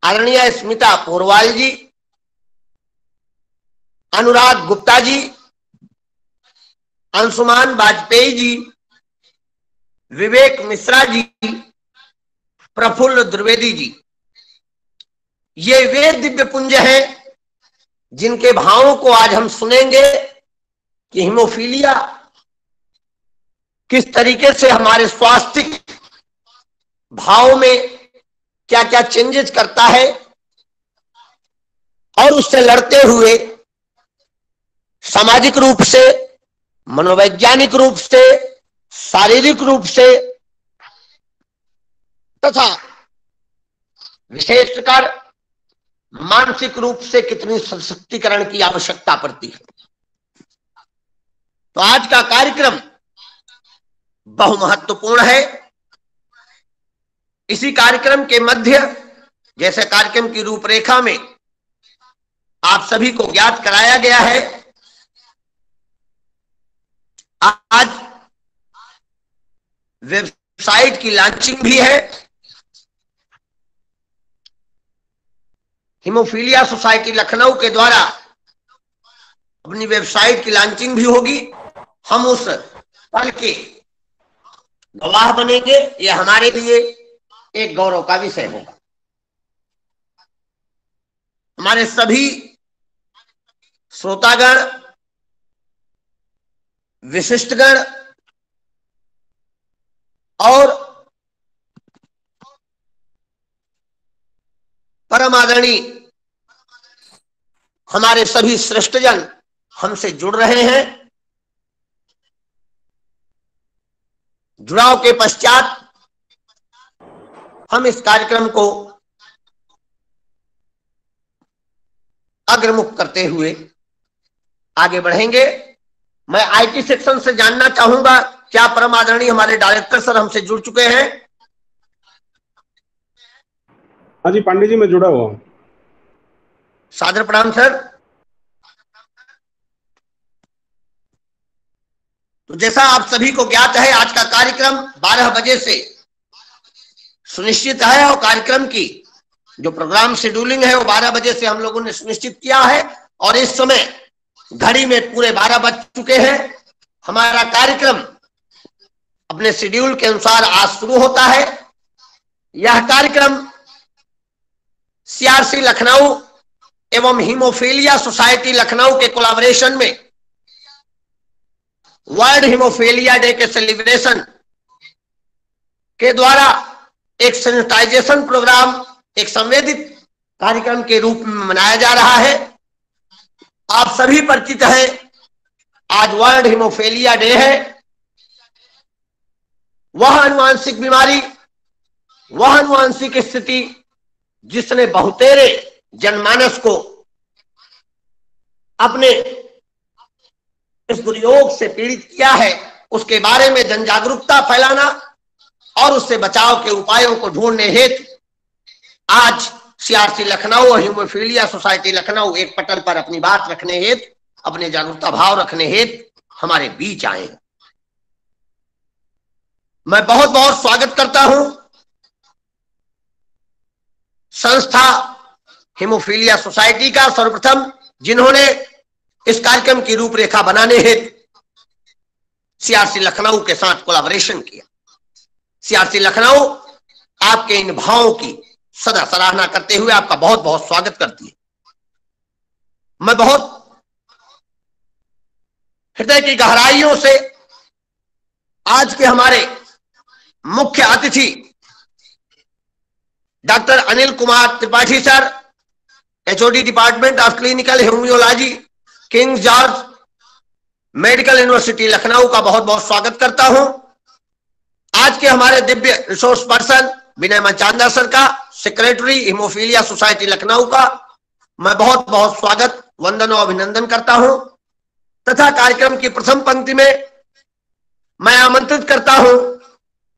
आदरणीय स्मिता पोरवाल जी, अनुराग गुप्ता जी, अंशुमान वाजपेयी जी, विवेक मिश्रा जी, प्रफुल्ल द्विवेदी जी, ये वे दिव्य पुंज हैं जिनके भावों को आज हम सुनेंगे कि हीमोफीलिया किस तरीके से हमारे स्वास्थ्य भाव में क्या क्या चेंजेस करता है और उससे लड़ते हुए सामाजिक रूप से, मनोवैज्ञानिक रूप से, शारीरिक रूप से तथा विशेषकर मानसिक रूप से कितनी सशक्तिकरण की आवश्यकता पड़ती है। तो आज का कार्यक्रम बहुमहत्वपूर्ण है। इसी कार्यक्रम के मध्य, जैसे कार्यक्रम की रूपरेखा में आप सभी को ज्ञात कराया गया है, आज वेबसाइट की लॉन्चिंग भी है। हीमोफीलिया सोसाइटी लखनऊ के द्वारा अपनी वेबसाइट की लॉन्चिंग भी होगी। हम उस पल के गवाह बनेंगे। यह हमारे लिए एक गौरव का विषय होगा। हमारे सभी श्रोतागण, विशिष्टगण और परम आदरणीय हमारे सभी श्रेष्ठजन हमसे जुड़ रहे हैं। जुड़ाव के पश्चात हम इस कार्यक्रम को अग्रमुख करते हुए आगे बढ़ेंगे। मैं आईटी सेक्शन से जानना चाहूंगा, क्या परम आदरणीय हमारे डायरेक्टर सर हमसे जुड़ चुके हैं? हाँ जी पांडे जी, मैं जुड़ा हुआ हूं। सादर प्रणाम सर। तो जैसा आप सभी को ज्ञात है, आज का कार्यक्रम 12 बजे से सुनिश्चित है और कार्यक्रम की जो प्रोग्राम शेड्यूलिंग है वो 12 बजे से हम लोगों ने सुनिश्चित किया है और इस समय घड़ी में पूरे 12 बज चुके हैं। हमारा कार्यक्रम अपने शेड्यूल के अनुसार आज शुरू होता है। यह कार्यक्रम सीआरसी लखनऊ एवं हीमोफीलिया सोसाइटी लखनऊ के कोलैबोरेशन में वर्ल्ड हीमोफीलिया डे के सेलिब्रेशन के द्वारा एक सैनिटाइजेशन प्रोग्राम, एक संवेदित कार्यक्रम के रूप में मनाया जा रहा है। आप सभी परिचित हैं, आज वर्ल्ड हीमोफीलिया डे है। वह अनुवांशिक बीमारी, वह अनुवांशिक स्थिति जिसने बहुतेरे जनमानस को अपने इस दुर्योग से पीड़ित किया है, उसके बारे में जन जागरूकता फैलाना और उससे बचाव के उपायों को ढूंढने हेतु आज सीआरसी लखनऊ और हीमोफीलिया सोसाइटी लखनऊ एक पटल पर अपनी बात रखने हेतु, अपने जागरूकता भाव रखने हेतु हमारे बीच आए हैं। मैं बहुत बहुत स्वागत करता हूं संस्था हीमोफीलिया सोसाइटी का, सर्वप्रथम जिन्होंने इस कार्यक्रम की रूपरेखा बनाने हेतु सीआरसी लखनऊ के साथ कोलैबोरेशन किया। सीआरसी लखनऊ आपके इन भावों की सदा सराहना करते हुए आपका बहुत बहुत स्वागत करती है। मैं बहुत हृदय की गहराइयों से आज के हमारे मुख्य अतिथि doctor Anil Kumar Tripathi sir, HOD department of clinical haematology, King George medical university Lucknow का बहुत बहुत स्वागत करता हूं। आज के हमारे दिव्य रिसोर्स पर्सन विनय मंचांदा सर का, सेक्रेटरी हीमोफीलिया सोसाइटी लखनऊ का मैं बहुत बहुत स्वागत, वंदन और अभिनंदन करता हूं। तथा कार्यक्रम की प्रथम पंक्ति में मैं आमंत्रित करता हूं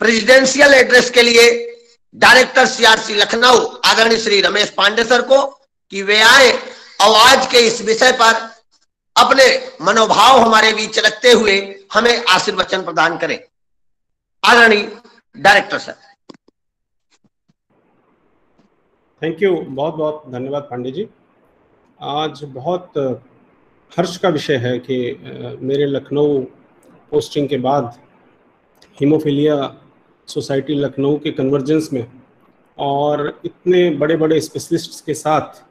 प्रेसिडेंशियल एड्रेस के लिए डायरेक्टर सीआरसी लखनऊ आदरणीय श्री रमेश पांडे सर को कि वे आए और आज के इस विषय पर अपने मनोभाव हमारे बीच रखते हुए हमें आशीर्वचन प्रदान करें। आदरणीय डायरेक्टर सर। थैंक यू, बहुत बहुत धन्यवाद पांडे जी। आज बहुत हर्ष का विषय है कि मेरे लखनऊ पोस्टिंग के बाद हीमोफीलिया सोसाइटी लखनऊ के कन्वर्जेंस में और इतने बड़े बड़े स्पेशलिस्ट्स के साथ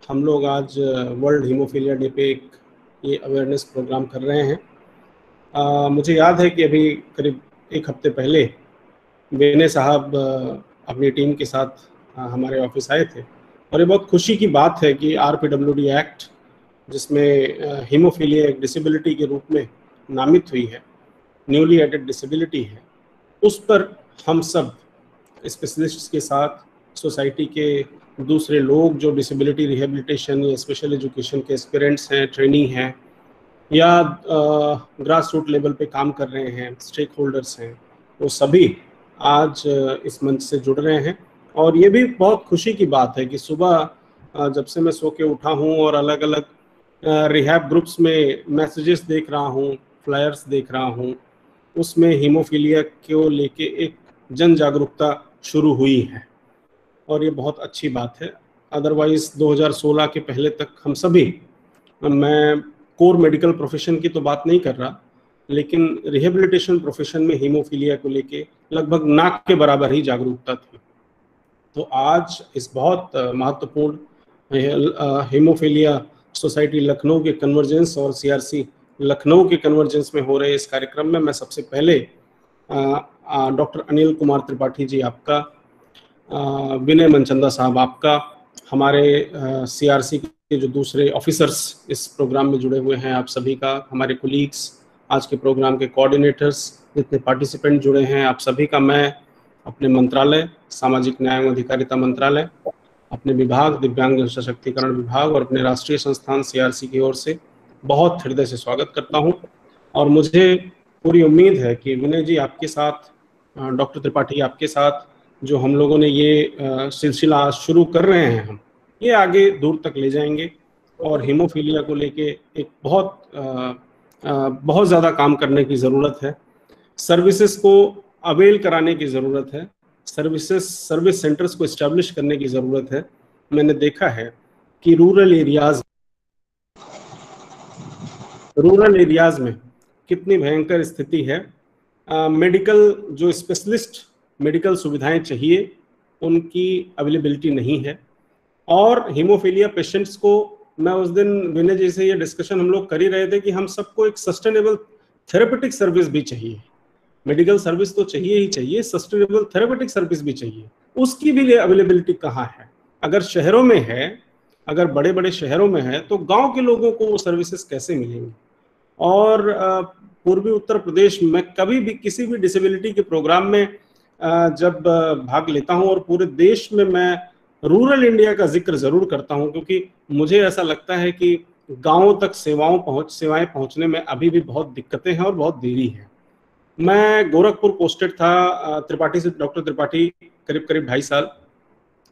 हम लोग आज वर्ल्ड हीमोफीलिया डे पे एक ये अवेयरनेस प्रोग्राम कर रहे हैं। मुझे याद है कि अभी करीब एक हफ्ते पहले विनय साहब अपनी टीम के साथ हमारे ऑफिस आए थे और ये बहुत खुशी की बात है कि RPWD एक्ट, जिसमें हीमोफीलिया एक डिसेबिलिटी के रूप में नामित हुई है, न्यूली एडेड डिसेबिलिटी है, उस पर हम सब स्पेशलिस्ट्स के साथ सोसाइटी के दूसरे लोग जो डिसेबिलिटी रिहेबिलिटेशन या स्पेशल एजुकेशन के एस्पिरेंट्स हैं, ट्रेनी हैं या ग्रास रूट लेवल पे काम कर रहे हैं, स्टेक होल्डर्स हैं, वो सभी आज इस मंच से जुड़ रहे हैं। और ये भी बहुत खुशी की बात है कि सुबह जब से मैं सो के उठा हूँ और अलग अलग रिहैब ग्रुप्स में मैसेजेस देख रहा हूँ, फ्लायर्स देख रहा हूँ, उसमें हीमोफीलिया को लेके एक जन जागरूकता शुरू हुई है और ये बहुत अच्छी बात है। अदरवाइज 2016 के पहले तक हम सभी, मैं कोर मेडिकल प्रोफेशन की तो बात नहीं कर रहा, लेकिन रिहेबिलिटेशन प्रोफेशन में हीमोफीलिया को लेके लगभग नाक के बराबर ही जागरूकता थी। तो आज इस बहुत महत्वपूर्ण हीमोफीलिया सोसाइटी लखनऊ के कन्वर्जेंस और CRC लखनऊ के कन्वर्जेंस में हो रहे इस कार्यक्रम में मैं सबसे पहले डॉक्टर अनिल कुमार त्रिपाठी जी आपका, विनय मनचंदा साहब आपका, हमारे CRC के जो दूसरे ऑफिसर्स इस प्रोग्राम में जुड़े हुए हैं आप सभी का, हमारे कोलीग्स, आज के प्रोग्राम के कोऑर्डिनेटर्स, जितने पार्टिसिपेंट जुड़े हैं आप सभी का मैं अपने मंत्रालय, सामाजिक न्याय एवं अधिकारिता मंत्रालय, अपने विभाग दिव्यांग सशक्तिकरण विभाग और अपने राष्ट्रीय संस्थान CRC की ओर से बहुत हृदय से स्वागत करता हूं। और मुझे पूरी उम्मीद है कि विनय जी आपके साथ, डॉक्टर त्रिपाठी आपके साथ जो हम लोगों ने ये सिलसिला शुरू कर रहे हैं, हम ये आगे दूर तक ले जाएंगे और हीमोफीलिया को लेके एक बहुत ज़्यादा काम करने की ज़रूरत है। सर्विसेज को अवेल कराने की ज़रूरत है, सर्विस सेंटर्स को इस्टेब्लिश करने की ज़रूरत है। मैंने देखा है कि रूरल एरियाज में कितनी भयंकर स्थिति है। मेडिकल जो स्पेशलिस्ट मेडिकल सुविधाएं चाहिए उनकी अवेलेबिलिटी नहीं है। और हीमोफीलिया पेशेंट्स को, मैं उस दिन विनय जी से ये डिस्कशन हम लोग कर ही रहे थे कि हम सबको एक सस्टेनेबल थेरेपेटिक सर्विस भी चाहिए। मेडिकल सर्विस तो चाहिए ही चाहिए, सस्टेनेबल थेरेपेटिक सर्विस भी चाहिए। उसकी भी अवेलेबिलिटी कहाँ है? अगर शहरों में है, अगर बड़े बड़े शहरों में है, तो गांव के लोगों को वो सर्विसेज कैसे मिलेंगी? और पूर्वी उत्तर प्रदेश में कभी भी किसी भी डिसेबिलिटी के प्रोग्राम में जब भाग लेता हूं, और पूरे देश में मैं रूरल इंडिया का जिक्र जरूर करता हूं, क्योंकि मुझे ऐसा लगता है कि गांवों तक सेवाएं पहुंचने में अभी भी बहुत दिक्कतें हैं और बहुत देरी है। मैं गोरखपुर पोस्टेड था डॉक्टर त्रिपाठी करीब 2.5 साल,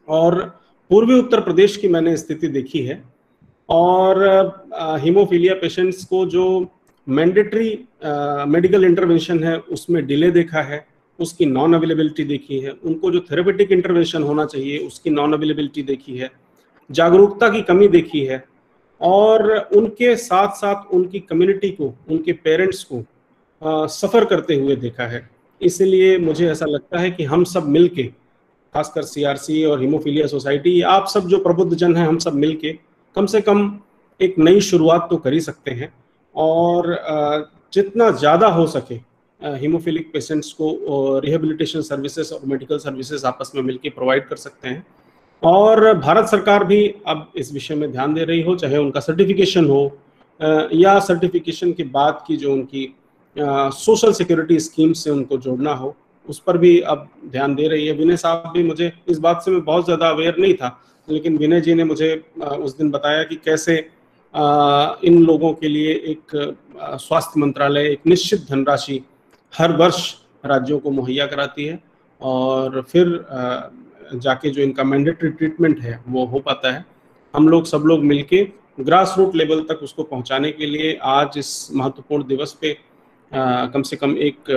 और पूर्वी उत्तर प्रदेश की मैंने स्थिति देखी है। और हीमोफीलिया पेशेंट्स को जो मैंडेटरी मेडिकल इंटरवेंशन है उसमें डिले देखा है, उसकी नॉन अवेलेबिलिटी देखी है। उनको जो थेरेपेटिक इंटरवेंशन होना चाहिए उसकी नॉन अवेलेबिलिटी देखी है, जागरूकता की कमी देखी है, और उनके साथ साथ उनकी कम्युनिटी को, उनके पेरेंट्स को सफ़र करते हुए देखा है। इसलिए मुझे ऐसा लगता है कि हम सब मिलके, खासकर CRC और हीमोफीलिया सोसाइटी, आप सब जो प्रबुद्ध जन हैं, हम सब मिलके कम से कम एक नई शुरुआत तो कर ही सकते हैं। और जितना ज़्यादा हो सके हीमोफिलिक पेशेंट्स को रिहेबिलिटेशन सर्विसेज और मेडिकल सर्विसेज आपस में मिलकर प्रोवाइड कर सकते हैं। और भारत सरकार भी अब इस विषय में ध्यान दे रही हो, चाहे उनका सर्टिफिकेशन हो या सर्टिफिकेशन के बाद की जो उनकी सोशल सिक्योरिटी स्कीम से उनको जोड़ना हो, उस पर भी अब ध्यान दे रही है। विनय साहब भी, मुझे इस बात से मैं बहुत ज़्यादा अवेयर नहीं था, लेकिन विनय जी ने मुझे उस दिन बताया कि कैसे इन लोगों के लिए एक स्वास्थ्य मंत्रालय एक निश्चित धनराशि हर वर्ष राज्यों को मुहैया कराती है, और फिर जाके जो इनका मैंडेटरी ट्रीटमेंट है वो हो पाता है। हम लोग सब लोग मिलके ग्रास रूट लेवल तक उसको पहुंचाने के लिए आज इस महत्वपूर्ण दिवस पे कम से कम एक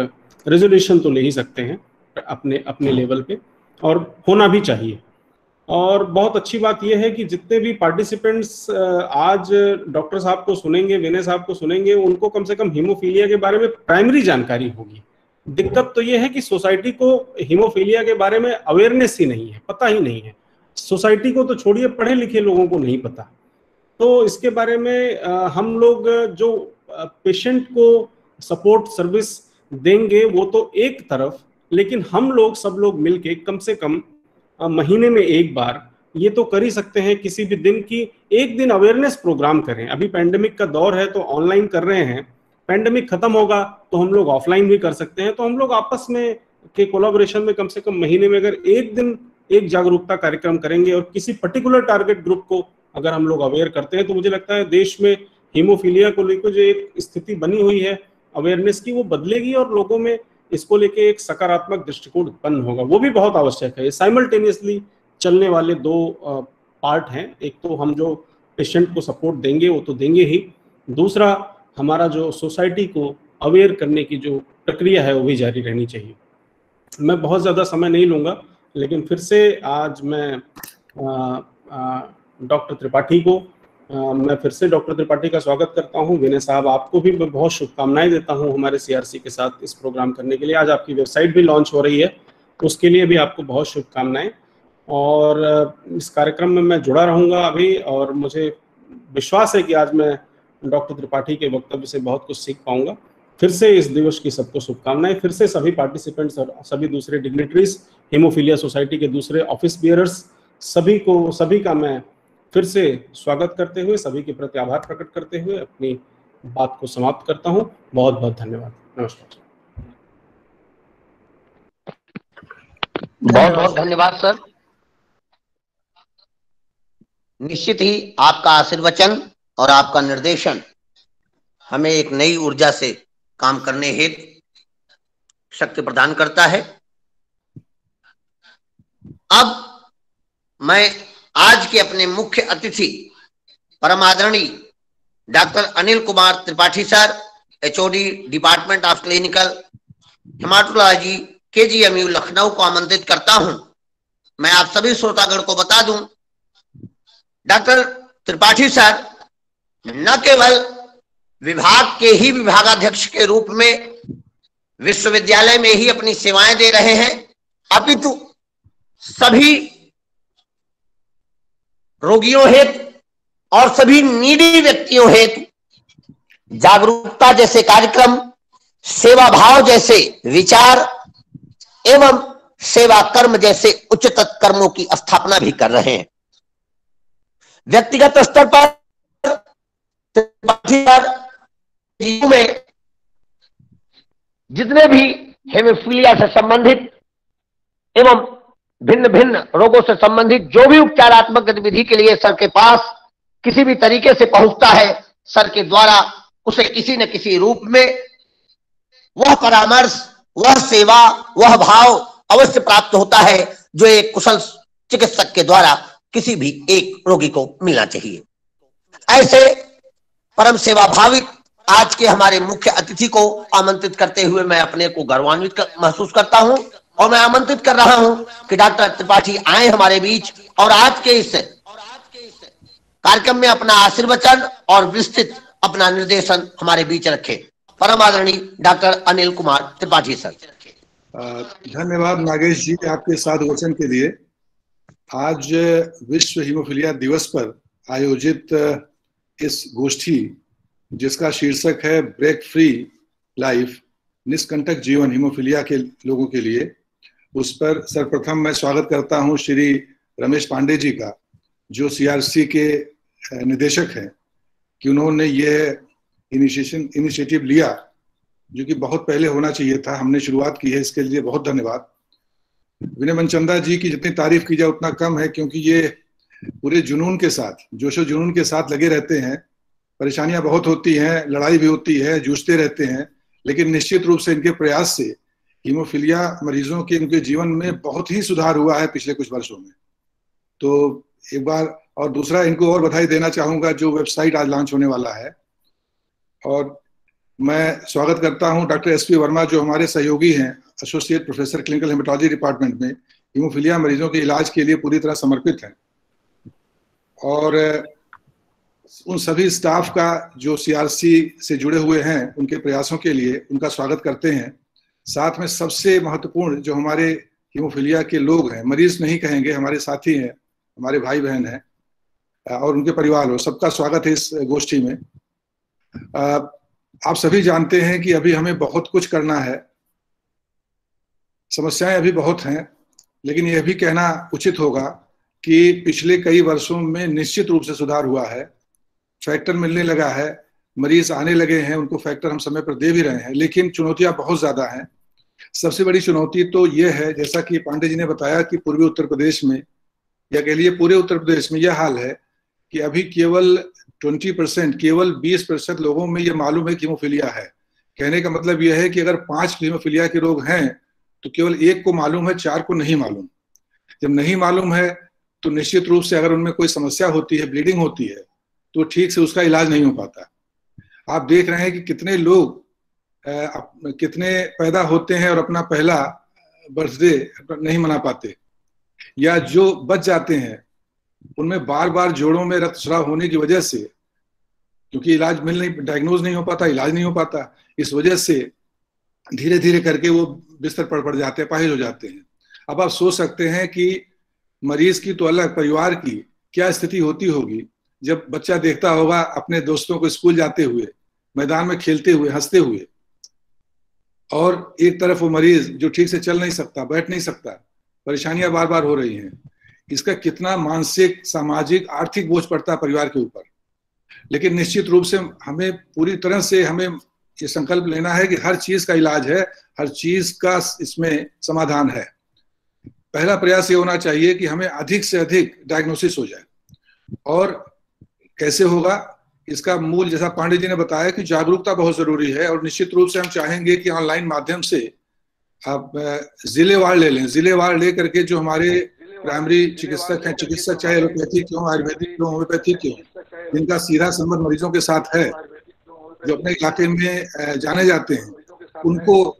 रेजोल्यूशन तो ले ही सकते हैं अपने लेवल पे, और होना भी चाहिए। और बहुत अच्छी बात यह है कि जितने भी पार्टिसिपेंट्स आज डॉक्टर साहब को सुनेंगे, विनय साहब को सुनेंगे, उनको कम से कम हीमोफीलिया के बारे में प्राइमरी जानकारी होगी। दिक्कत तो यह है कि सोसाइटी को हीमोफीलिया के बारे में अवेयरनेस ही नहीं है, पता ही नहीं है। सोसाइटी को तो छोड़िए, पढ़े लिखे लोगों को नहीं पता। तो इसके बारे में हम लोग जो पेशेंट को सपोर्ट सर्विस देंगे वो तो एक तरफ, लेकिन हम लोग सब लोग मिलके कम से कम महीने में एक बार ये तो कर ही सकते हैं, किसी भी दिन की एक दिन अवेयरनेस प्रोग्राम करें। अभी पैंडेमिक का दौर है तो ऑनलाइन कर रहे हैं, पैंडेमिक खत्म होगा तो हम लोग ऑफलाइन भी कर सकते हैं। तो हम लोग आपस में के कोलैबोरेशन में कम से कम महीने में अगर एक दिन एक जागरूकता कार्यक्रम करेंगे और किसी पर्टिकुलर टारगेट ग्रुप को अगर हम लोग अवेयर करते हैं, तो मुझे लगता है देश में हीमोफीलिया को लेकर जो एक स्थिति बनी हुई है अवेयरनेस की, वो बदलेगी और लोगों में इसको लेके एक सकारात्मक दृष्टिकोण उत्पन्न होगा। वो भी बहुत आवश्यक है। साइमल्टेनियसली चलने वाले दो पार्ट हैं। एक तो हम जो पेशेंट को सपोर्ट देंगे वो तो देंगे ही, दूसरा हमारा जो सोसाइटी को अवेयर करने की जो प्रक्रिया है वो भी जारी रहनी चाहिए। मैं बहुत ज़्यादा समय नहीं लूँगा, लेकिन फिर से आज मैं डॉक्टर त्रिपाठी को मैं फिर से डॉक्टर त्रिपाठी का स्वागत करता हूं। विनय साहब, आपको भी मैं बहुत शुभकामनाएं देता हूं हमारे सीआरसी के साथ इस प्रोग्राम करने के लिए। आज आपकी वेबसाइट भी लॉन्च हो रही है, उसके लिए भी आपको बहुत शुभकामनाएं। और इस कार्यक्रम में मैं जुड़ा रहूंगा अभी, और मुझे विश्वास है कि आज मैं डॉक्टर त्रिपाठी के वक्तव्य से बहुत कुछ सीख पाऊंगा। फिर से इस दिवस की सबको शुभकामनाएं। फिर से सभी पार्टिसिपेंट्स और सभी दूसरे डिग्निटरीज, हीमोफीलिया सोसाइटी के दूसरे ऑफिस बियरर्स, सभी का मैं फिर से स्वागत करते हुए, सभी के प्रति आभार प्रकट करते हुए अपनी बात को समाप्त करता हूं। बहुत बहुत धन्यवाद। नमस्कार। बहुत बहुत धन्यवाद सर। निश्चित ही आपका आशीर्वचन और आपका निर्देशन हमें एक नई ऊर्जा से काम करने हेतु शक्ति प्रदान करता है। अब मैं आज के अपने मुख्य अतिथि परम आदरणीय doctor Anil Kumar Tripathi sir, HOD department of clinical haematology, KGMU Lucknow को आमंत्रित करता हूं। मैं आप सभी श्रोतागण को बता दूं, डॉक्टर त्रिपाठी सर न केवल विभाग के ही विभागाध्यक्ष के रूप में विश्वविद्यालय में ही अपनी सेवाएं दे रहे हैं, अपितु सभी रोगियों हेतु और सभी नीडी व्यक्तियों हेतु जागरूकता जैसे कार्यक्रम, सेवा भाव जैसे विचार एवं सेवा कर्म जैसे उच्चतम कर्मों की स्थापना भी कर रहे हैं। व्यक्तिगत स्तर पर जीवन में जितने भी हेमोफीलिया से संबंधित एवं भिन्न भिन्न रोगों से संबंधित जो भी उपचारात्मक गतिविधि के लिए सर के पास किसी भी तरीके से पहुंचता है, सर के द्वारा उसे किसी न किसी रूप में वह परामर्श, वह सेवा, वह भाव अवश्य प्राप्त होता है जो एक कुशल चिकित्सक के द्वारा किसी भी एक रोगी को मिलना चाहिए। ऐसे परम सेवा भाविक आज के हमारे मुख्य अतिथि को आमंत्रित करते हुए मैं अपने को गर्वान्वित महसूस करता हूं, और मैं आमंत्रित कर रहा हूं कि डॉक्टर त्रिपाठी आए हमारे बीच और आज के इस कार्यक्रम में अपना आशीर्वचन और विस्तृत अपना निर्देशन हमारे बीच रखे। परम आदरणीय डॉक्टर अनिल कुमार त्रिपाठी सर। धन्यवाद नागेश जी आपके साथ वचन के लिए। आज विश्व हीमोफीलिया दिवस पर आयोजित इस गोष्ठी जिसका शीर्षक है ब्रेक फ्री लाइफ, निष्कंटक जीवन हीमोफीलिया के लोगों के लिए, उस पर सर्वप्रथम मैं स्वागत करता हूं श्री रमेश पांडे जी का, जो सीआरसी के निदेशक हैं, कि उन्होंने ये इनिशिएटिव लिया जो कि बहुत पहले होना चाहिए था। हमने शुरुआत की है, इसके लिए बहुत धन्यवाद। विनय मनचंदा जी की जितनी तारीफ की जाए उतना कम है, क्योंकि ये पूरे जुनून के साथ, जोशो जुनून के साथ लगे रहते हैं। परेशानियां बहुत होती हैं, लड़ाई भी होती है, जूझते रहते हैं, लेकिन निश्चित रूप से इनके प्रयास से हीमोफीलिया मरीजों के उनके जीवन में बहुत ही सुधार हुआ है पिछले कुछ वर्षों में। तो एक बार और दूसरा इनको और बधाई देना चाहूंगा जो वेबसाइट आज लॉन्च होने वाला है। और मैं स्वागत करता हूं डॉक्टर एसपी वर्मा, जो हमारे सहयोगी हैं, associate professor clinical haematology department में, हीमोफीलिया मरीजों के इलाज के लिए पूरी तरह समर्पित हैं और उन सभी स्टाफ का जो सीआरसी से जुड़े हुए हैं उनके प्रयासों के लिए उनका स्वागत करते हैं। साथ में सबसे महत्वपूर्ण जो हमारे हीमोफीलिया के लोग हैं, मरीज नहीं कहेंगे, हमारे साथी हैं, हमारे भाई बहन हैं और उनके परिवार हो, सबका स्वागत है इस गोष्ठी में। आप सभी जानते हैं कि अभी हमें बहुत कुछ करना है, समस्याएं अभी बहुत हैं, लेकिन यह भी कहना उचित होगा कि पिछले कई वर्षों में निश्चित रूप से सुधार हुआ है। फैक्टर मिलने लगा है, मरीज आने लगे हैं, उनको फैक्टर हम समय पर दे भी रहे हैं, लेकिन चुनौतियां बहुत ज्यादा हैं। सबसे बड़ी चुनौती तो ये है, जैसा कि पांडे जी ने बताया, कि पूर्वी उत्तर प्रदेश में या कह लिए पूरे उत्तर प्रदेश में यह हाल है कि अभी केवल 20%, केवल 20% लोगों में ये मालूम है कि हीमोफीलिया है। कहने का मतलब यह है कि अगर 5 हीमोफीलिया के रोग हैं तो केवल 1 को मालूम है, 4 को नहीं मालूम। जब नहीं मालूम है तो निश्चित रूप से अगर उनमें कोई समस्या होती है, ब्लीडिंग होती है, तो ठीक से उसका इलाज नहीं हो पाता। आप देख रहे हैं कि कितने लोग कितने पैदा होते हैं और अपना पहला बर्थडे नहीं मना पाते, या जो बच जाते हैं उनमें बार बार जोड़ों में रक्तस्राव होने की वजह से, क्योंकि इलाज डायग्नोज नहीं हो पाता, इलाज नहीं हो पाता, इस वजह से धीरे धीरे करके वो बिस्तर पर पड़ जाते हैं, अपाहिज हो जाते हैं। अब आप सोच सकते हैं कि मरीज की तो अलग, परिवार की क्या स्थिति होती होगी जब बच्चा देखता होगा अपने दोस्तों को स्कूल जाते हुए, मैदान में खेलते हुए, हंसते हुए, और एक तरफ वो मरीज जो ठीक से चल नहीं सकता, बैठ नहीं सकता, परेशानियां बार बार हो रही हैं। इसका कितना मानसिक, सामाजिक, आर्थिक बोझ पड़ता है परिवार के ऊपर। लेकिन निश्चित रूप से हमें पूरी तरह से हमें ये संकल्प लेना है कि हर चीज का इलाज है, हर चीज का इसमें समाधान है। पहला प्रयास ये होना चाहिए कि हमें अधिक से अधिक डायग्नोसिस हो जाए। और कैसे होगा इसका मूल, जैसा पांडे जी ने बताया, कि जागरूकता बहुत जरूरी है। और निश्चित रूप से हम चाहेंगे कि ऑनलाइन माध्यम से आप जिलेवार ले लें, जिलेवार ले करके जो हमारे प्राइमरी चिकित्सक हैं, चिकित्सक चाहे एलोपैथिक क्यों, आयुर्वेदिक क्यों, होम्योपैथिक क्यों, जिनका सीधा संबंध मरीजों के साथ है, जो अपने इलाके में जाने जाते हैं, उनको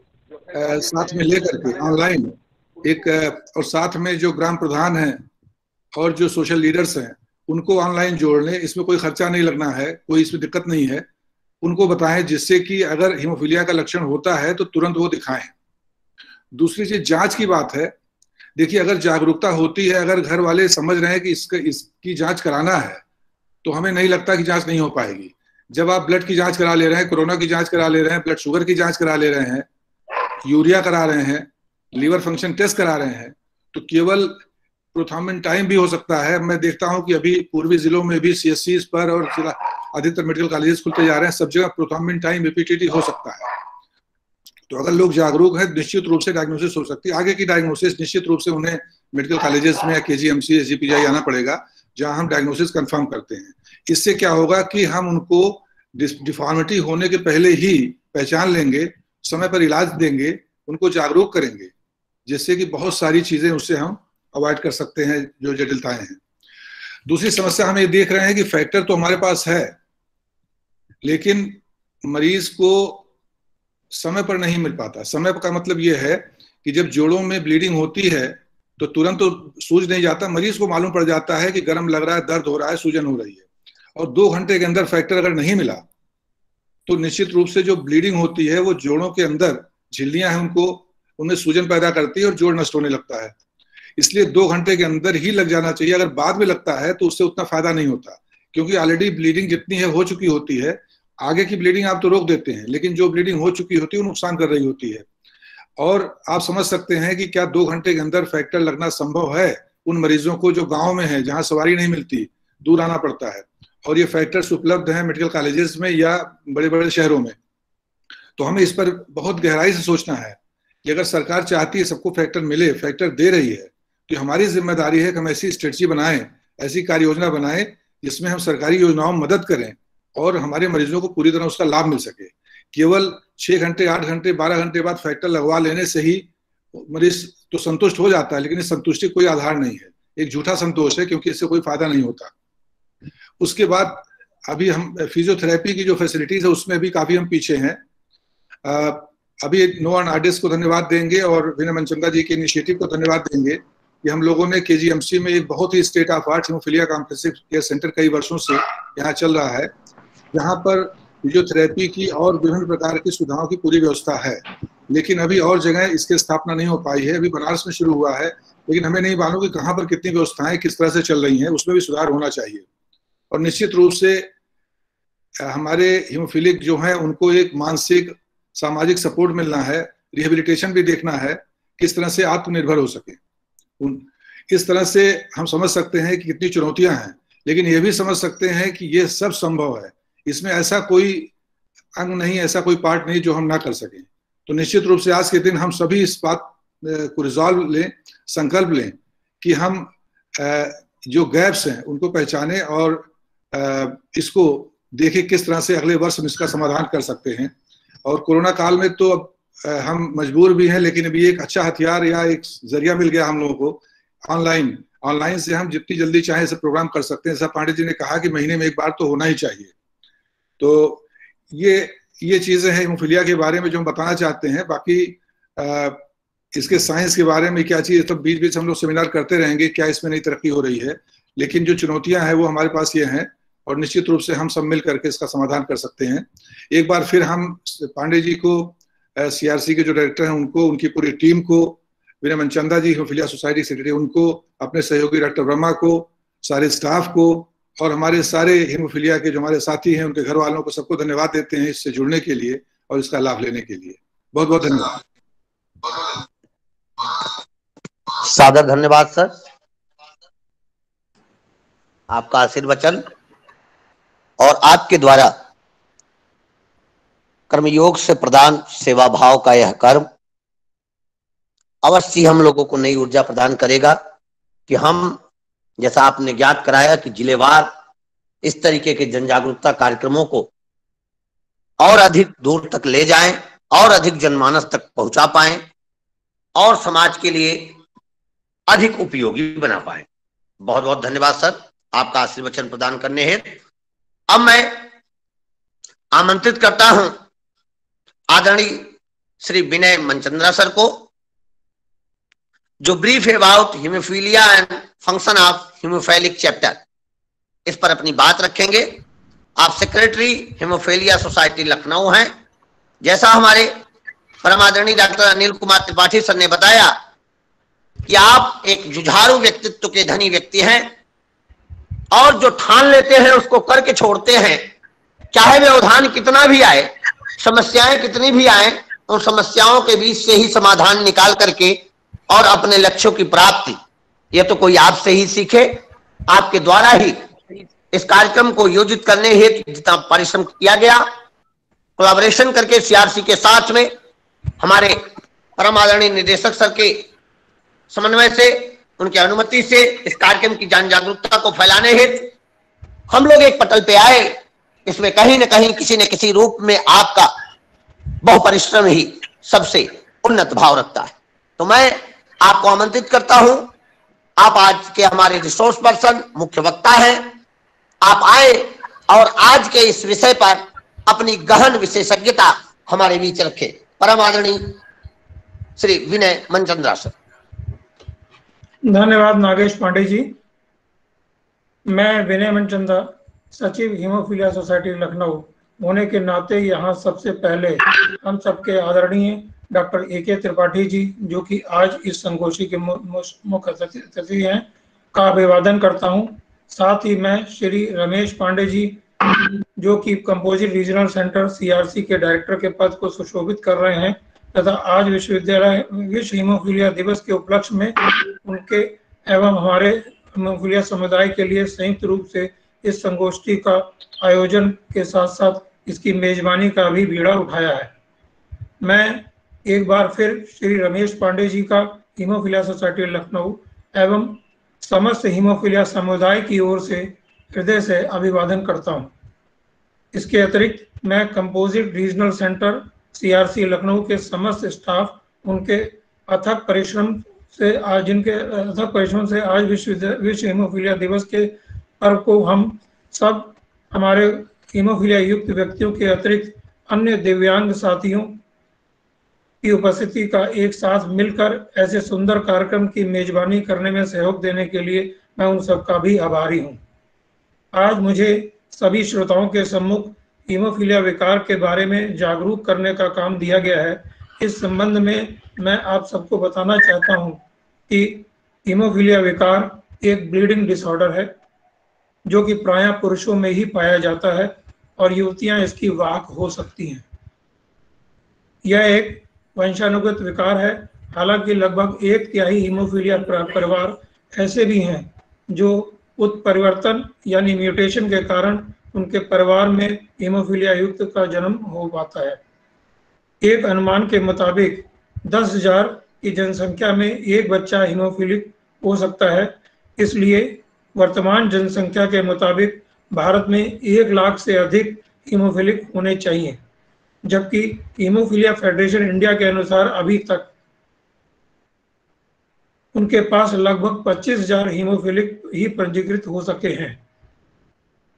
साथ में लेकर के ऑनलाइन एक, और साथ में जो ग्राम प्रधान हैं और जो सोशल लीडर्स हैं उनको ऑनलाइन जोड़ लें। इसमें कोई खर्चा नहीं लगना है, कोई इसमें दिक्कत नहीं है। उनको बताएं जिससे कि अगर हीमोफीलिया का लक्षण होता है तो तुरंत वो दिखाएं। दूसरी चीज जांच की बात है। देखिए, अगर जागरूकता होती है, अगर घर वाले समझ रहे हैं कि इसकी जांच कराना है, तो हमें नहीं लगता कि जांच नहीं हो पाएगी। जब आप ब्लड की जांच करा ले रहे हैं, कोरोना की जांच करा ले रहे हैं, ब्लड शुगर की जांच करा ले रहे हैं, यूरिया करा रहे हैं, लीवर फंक्शन टेस्ट करा रहे हैं, तो केवल प्रोथामिन टाइम भी हो सकता है। मैं देखता हूं कि अभी पूर्वी जिलों में भी सीएससीज पर और अधिकतर मेडिकल कॉलेजेस खुलते जा रहे हैं, सब जगह प्रोथामिन टाइम रिपीटेड हो सकता है। तो अगर लोग जागरूक हैं, निश्चित रूप से डायग्नोसिस हो सकती है। आगे की डायग्नोसिस निश्चित रूप से उन्हें मेडिकल कॉलेजेस में या केजीएमसी, एसजीपीजीआई आना पड़ेगा, जहां हम डायग्नोसिस कंफर्म करते हैं। इससे क्या होगा कि हम उनको डिफॉर्मिटी होने के पहले ही पहचान लेंगे, समय पर इलाज देंगे, उनको जागरूक करेंगे, जिससे कि बहुत सारी चीजें उससे हम अवॉइड कर सकते हैं जो जटिलताएं हैं। दूसरी समस्या हम ये देख रहे हैं कि फैक्टर तो हमारे पास है, लेकिन मरीज को समय पर नहीं मिल पाता। समय का मतलब ये है कि जब जोड़ों में ब्लीडिंग होती है तो तुरंत तो सूज नहीं जाता, मरीज को मालूम पड़ जाता है कि गर्म लग रहा है, दर्द हो रहा है, सूजन हो रही है, और 2 घंटे के अंदर फैक्टर अगर नहीं मिला तो निश्चित रूप से जो ब्लीडिंग होती है वो जोड़ों के अंदर झिल्लियां हैं, उनमें सूजन पैदा करती है और जोड़ नष्ट होने लगता है। इसलिए 2 घंटे के अंदर ही लग जाना चाहिए। अगर बाद में लगता है तो उससे उतना फायदा नहीं होता, क्योंकि ऑलरेडी ब्लीडिंग जितनी है हो चुकी होती है। आगे की ब्लीडिंग आप तो रोक देते हैं, लेकिन जो ब्लीडिंग हो चुकी होती है वो नुकसान कर रही होती है। और आप समझ सकते हैं कि क्या 2 घंटे के अंदर फैक्टर लगना संभव है उन मरीजों को जो गाँव में है, जहाँ सवारी नहीं मिलती, दूर आना पड़ता है, और ये फैक्टर्स उपलब्ध हैं मेडिकल कॉलेजेस में या बड़े बड़े शहरों में। तो हमें इस पर बहुत गहराई से सोचना है कि अगर सरकार चाहती है सबको फैक्टर मिले, फैक्टर दे रही है, तो हमारी जिम्मेदारी है कि हम ऐसी स्ट्रेटजी बनाएं, ऐसी कार्य योजना बनाएं जिसमें हम सरकारी योजनाओं में मदद करें और हमारे मरीजों को पूरी तरह उसका लाभ मिल सके। केवल 6 घंटे, 8 घंटे, 12 घंटे बाद फैक्टर लगवा लेने से ही मरीज तो संतुष्ट हो जाता है, लेकिन इस संतुष्टि कोई आधार नहीं है, एक झूठा संतोष है, क्योंकि इससे कोई फायदा नहीं होता। उसके बाद अभी हम फिजियोथेरेपी की जो फैसिलिटीज है उसमें भी काफी हम पीछे हैं। अभी नो ऑन आर्टिस्ट को धन्यवाद देंगे और विनय मनचंदा जी के इनिशिएटिव को धन्यवाद देंगे। कि हम लोगों ने KGMC में एक बहुत ही state of art haemophilia comprehensive care centre कई वर्षों से यहाँ चल रहा है, जहाँ पर फिजियोथेरेपी की और विभिन्न प्रकार की सुविधाओं की पूरी व्यवस्था है। लेकिन अभी और जगह इसकी स्थापना नहीं हो पाई है। अभी बनारस में शुरू हुआ है, लेकिन हमें नहीं मालूम कि कहाँ पर कितनी व्यवस्थाएं किस तरह से चल रही हैं, उसमें भी सुधार होना चाहिए। और निश्चित रूप से हमारे हीमोफिलिक जो हैं उनको एक मानसिक सामाजिक सपोर्ट मिलना है, रिहेबिलिटेशन भी देखना है, किस तरह से आत्मनिर्भर हो सके। इस तरह से हम समझ सकते हैं कि कितनी चुनौतियां हैं, लेकिन ये भी समझ सकते हैं कि ये सब संभव है। इसमें ऐसा कोई अंग नहीं, ऐसा कोई पार्ट नहीं जो हम ना कर सकें। तो निश्चित रूप से आज के दिन हम सभी इस बात को रिजॉल्व लें, संकल्प लें कि हम जो गैप्स हैं उनको पहचानें और इसको देखें किस तरह से अगले वर्ष हम इसका समाधान कर सकते हैं। और कोरोना काल में तो अब हम मजबूर भी हैं, लेकिन अभी एक अच्छा हथियार या एक जरिया मिल गया हम लोगों को, ऑनलाइन से हम जितनी जल्दी चाहे इसे प्रोग्राम कर सकते हैं। जैसा पांडे जी ने कहा कि महीने में एक बार तो होना ही चाहिए। तो ये चीजें हैं हीमोफीलिया के बारे में जो हम बताना चाहते हैं। बाकी इसके साइंस के बारे में क्या चीज, तो बीच बीच हम लोग सेमिनार करते रहेंगे, क्या इसमें नई तरक्की हो रही है। लेकिन जो चुनौतियां हैं वो हमारे पास ये हैं और निश्चित रूप से हम सब मिल करके इसका समाधान कर सकते हैं। एक बार फिर हम पांडे जी को, CRC के जो डायरेक्टर हैं उनको, उनकी पूरी टीम को, विनय मनचंदा जी हीमोफीलिया सोसाइटी सेक्रेटरी उनको, अपने सहयोगी डॉक्टर वर्मा को, सारे स्टाफ को और हमारे सारे हीमोफीलिया के जो हमारे साथी हैं उनके घर वालों को, सबको धन्यवाद देते हैं इससे जुड़ने के लिए और इसका लाभ लेने के लिए। बहुत बहुत धन्यवाद। सादर धन्यवाद सर, आपका आशीर्वचन और आपके द्वारा कर्मयोग से प्रदान सेवा भाव का यह कर्म अवश्य हम लोगों को नई ऊर्जा प्रदान करेगा कि हम, जैसा आपने ज्ञात कराया कि जिलेवार इस तरीके के जन जागरूकता कार्यक्रमों को और अधिक दूर तक ले जाएं और अधिक जनमानस तक पहुंचा पाएं और समाज के लिए अधिक उपयोगी बना पाएं। बहुत बहुत धन्यवाद सर, आपका आशीर्वचन प्रदान करने हेतु। अब मैं आमंत्रित करता हूं आदरणीय श्री विनय मनचंद्रा सर को, जो brief about haemophilia and function of haemophilic chapter इस पर अपनी बात रखेंगे। आप सेक्रेटरी हीमोफीलिया सोसाइटी लखनऊ हैं। जैसा हमारे परम आदरणीय डॉक्टर अनिल कुमार त्रिपाठी सर ने बताया कि आप एक जुझारू व्यक्तित्व के धनी व्यक्ति हैं और जो ठान लेते हैं उसको करके छोड़ते हैं, चाहे व्यवधान कितना भी आए, समस्याएं कितनी भी आए, उन समस्याओं के बीच से ही समाधान निकाल करके और अपने लक्ष्यों की प्राप्ति, ये तो कोई आपसे ही सीखे। आपके द्वारा ही इस कार्यक्रम को योजित करने हेतु जितना परिश्रम किया गया, कोलैबोरेशन करके CRC के साथ में हमारे परम आदरणीय निदेशक सर के समन्वय से, उनकी अनुमति से इस कार्यक्रम की जन जागरूकता को फैलाने हेतु हम लोग एक पटल पे आए। इसमें कहीं न कहीं किसी न किसी रूप में आपका बहुपरिश्रम ही सबसे उन्नत भाव रखता है। तो मैं आपको आमंत्रित करता हूं, आप आज के हमारे रिसोर्स पर्सन, मुख्य वक्ता हैं। आप आए और आज के इस विषय पर अपनी गहन विशेषज्ञता हमारे बीच रखे। परम आदरणीय श्री विनय मनचंद्रा सर। धन्यवाद नागेश पांडे जी। मैं विनय मनचंद्रा, सचिव हीमोफीलिया सोसाइटी लखनऊ होने के नाते यहाँ सबसे पहले हम सबके आदरणीय डॉक्टर AK त्रिपाठी जी, जो कि आज इस संगोष्ठी के मुख्य अतिथि हैं, का अभिवादन करता हूँ। साथ ही मैं श्री रमेश पांडे जी, जो कि कंपोजिट रीजनल सेंटर CRC के डायरेक्टर के पद को सुशोभित कर रहे हैं, तथा आज विश्व हीमोफीलिया दिवस के उपलक्ष्य में उनके एवं हमारे हीमोफीलिया समुदाय के लिए संयुक्त रूप से इस संगोष्ठी का आयोजन के साथ साथ इसकी मेजबानी का भी बीड़ा उठाया है। मैं एक बार फिर श्री रमेश पांडे जी का हीमोफीलिया सोसाइटी लखनऊ एवं समस्त हीमोफीलिया समुदाय की ओर से हृदय से अभिवादन करता हूं। इसके अतिरिक्त मैं composite regional centre CRC Lucknow के समस्त स्टाफ, उनके अथक परिश्रम से आज विश्व हीमोफीलिया दिवस के पर्व को हम सब हमारे हीमोफीलिया युक्त व्यक्तियों के अतिरिक्त अन्य दिव्यांग साथियों की उपस्थिति का एक साथ मिलकर ऐसे सुंदर कार्यक्रम की मेजबानी करने में सहयोग देने के लिए मैं उन सबका भी आभारी हूँ। आज मुझे सभी श्रोताओं के सम्मुख हीमोफीलिया विकार के बारे में जागरूक करने का काम दिया गया है। इस संबंध में मैं आप सबको बताना चाहता हूँ कि हीमोफीलिया विकार एक ब्लीडिंग डिसऑर्डर है जो कि प्रायः पुरुषों में ही पाया जाता है और युवतियां इसकी वाहक हो सकती हैं। यह एक वंशानुगत विकार है। हालांकि लगभग 1/3 हीमोफीलिया परिवार ऐसे भी हैं जो उत्परिवर्तन यानी म्यूटेशन के कारण उनके परिवार में हीमोफीलिया युक्त का जन्म हो पाता है। एक अनुमान के मुताबिक 10,000 की जनसंख्या में एक बच्चा हीमोफिलिक हो सकता है। इसलिए वर्तमान जनसंख्या के मुताबिक भारत में 1 लाख से अधिक हीमोफिलिक होने चाहिए, जबकि हीमोफीलिया फेडरेशन इंडिया के अनुसार अभी तक उनके पास लगभग 25,000 हीमोफिलिक ही पंजीकृत हो सके हैं।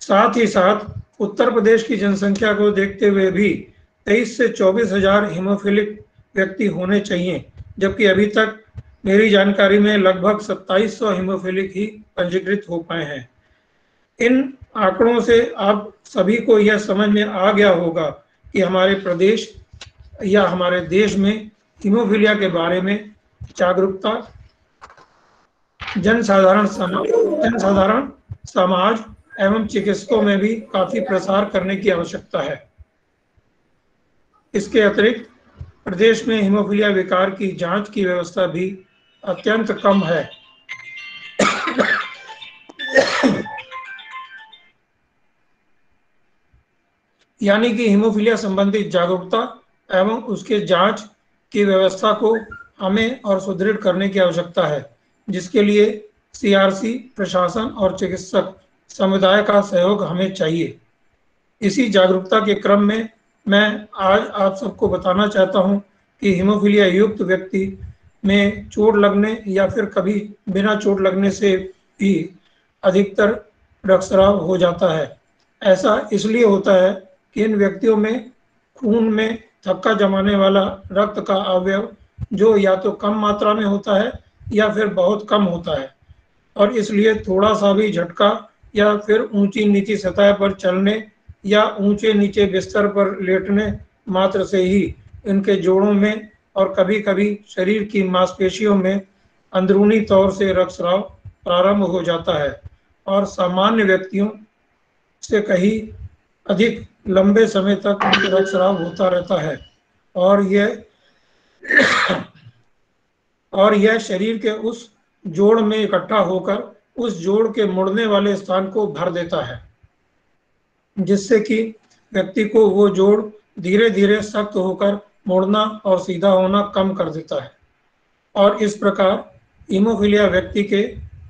साथ ही साथ उत्तर प्रदेश की जनसंख्या को देखते हुए भी 23 से 24,000 हीमोफिलिक व्यक्ति होने चाहिए, जबकि अभी तक मेरी जानकारी में लगभग 2700 हीमोफिलिक ही पंजीकृत हो पाए हैं। इन आंकड़ों से आप सभी को यह समझ में आ गया होगा कि हमारे प्रदेश या हमारे देश में हीमोफीलिया के बारे में जागरूकता जनसाधारण समाज एवं चिकित्सकों में भी काफी प्रसार करने की आवश्यकता है। इसके अतिरिक्त प्रदेश में हीमोफीलिया विकार की जांच की व्यवस्था भी अत्यंत कम है। यानी कि हीमोफीलिया संबंधी जागरूकता एवं उसके जांच की व्यवस्था को हमें और सुदृढ़ करने की आवश्यकता है, जिसके लिए सीआरसी, प्रशासन और चिकित्सक समुदाय का सहयोग हमें चाहिए। इसी जागरूकता के क्रम में मैं आज आप सबको बताना चाहता हूं कि हीमोफीलिया युक्त व्यक्ति में चोट लगने या फिर कभी बिना चोट लगने से भी अधिकतर रक्तस्राव हो जाता है। ऐसा इसलिए होता है कि इन व्यक्तियों में खून में थक्का जमाने वाला रक्त का अवयव जो या तो कम मात्रा में होता है या फिर बहुत कम होता है, और इसलिए थोड़ा सा भी झटका या फिर ऊंची नीची सतह पर चलने या ऊंचे नीचे बिस्तर पर लेटने मात्र से ही इनके जोड़ों में और कभी कभी शरीर की मांसपेशियों में अंदरूनी तौर से रक्तस्राव प्रारंभ हो जाता है और सामान्य व्यक्तियों से कहीं अधिक लंबे समय तक रक्तस्राव होता रहता है और यह शरीर के उस जोड़ में इकट्ठा होकर उस जोड़ के मुड़ने वाले स्थान को भर देता है, जिससे कि व्यक्ति को वो जोड़ धीरे धीरे सख्त होकर मुड़ना और सीधा होना कम कर देता है और इस प्रकार हीमोफीलिया व्यक्ति के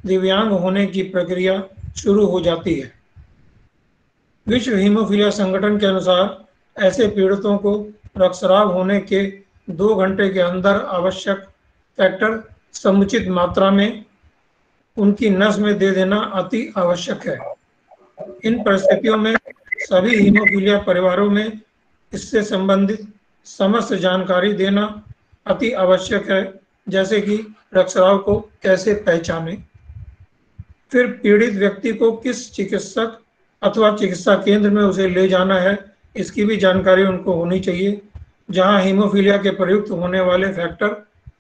दिव्यांग होने की प्रक्रिया शुरू हो जाती है। विश्व हीमोफीलिया संगठन के अनुसार ऐसे पीड़ितों को रक्तस्राव होने के 2 घंटे के अंदर आवश्यक फैक्टर समुचित मात्रा में उनकी नस में दे देना अति आवश्यक है। इन परिस्थितियों में सभी हीमोफीलिया परिवारों में इससे संबंधित समस्त जानकारी देना अति आवश्यक है, जैसे कि रक्तस्राव को कैसे पहचानें, फिर पीड़ित व्यक्ति को किस चिकित्सक अथवा चिकित्सा केंद्र में उसे ले जाना है, इसकी भी जानकारी उनको होनी चाहिए, जहां हीमोफीलिया के प्रयुक्त होने वाले फैक्टर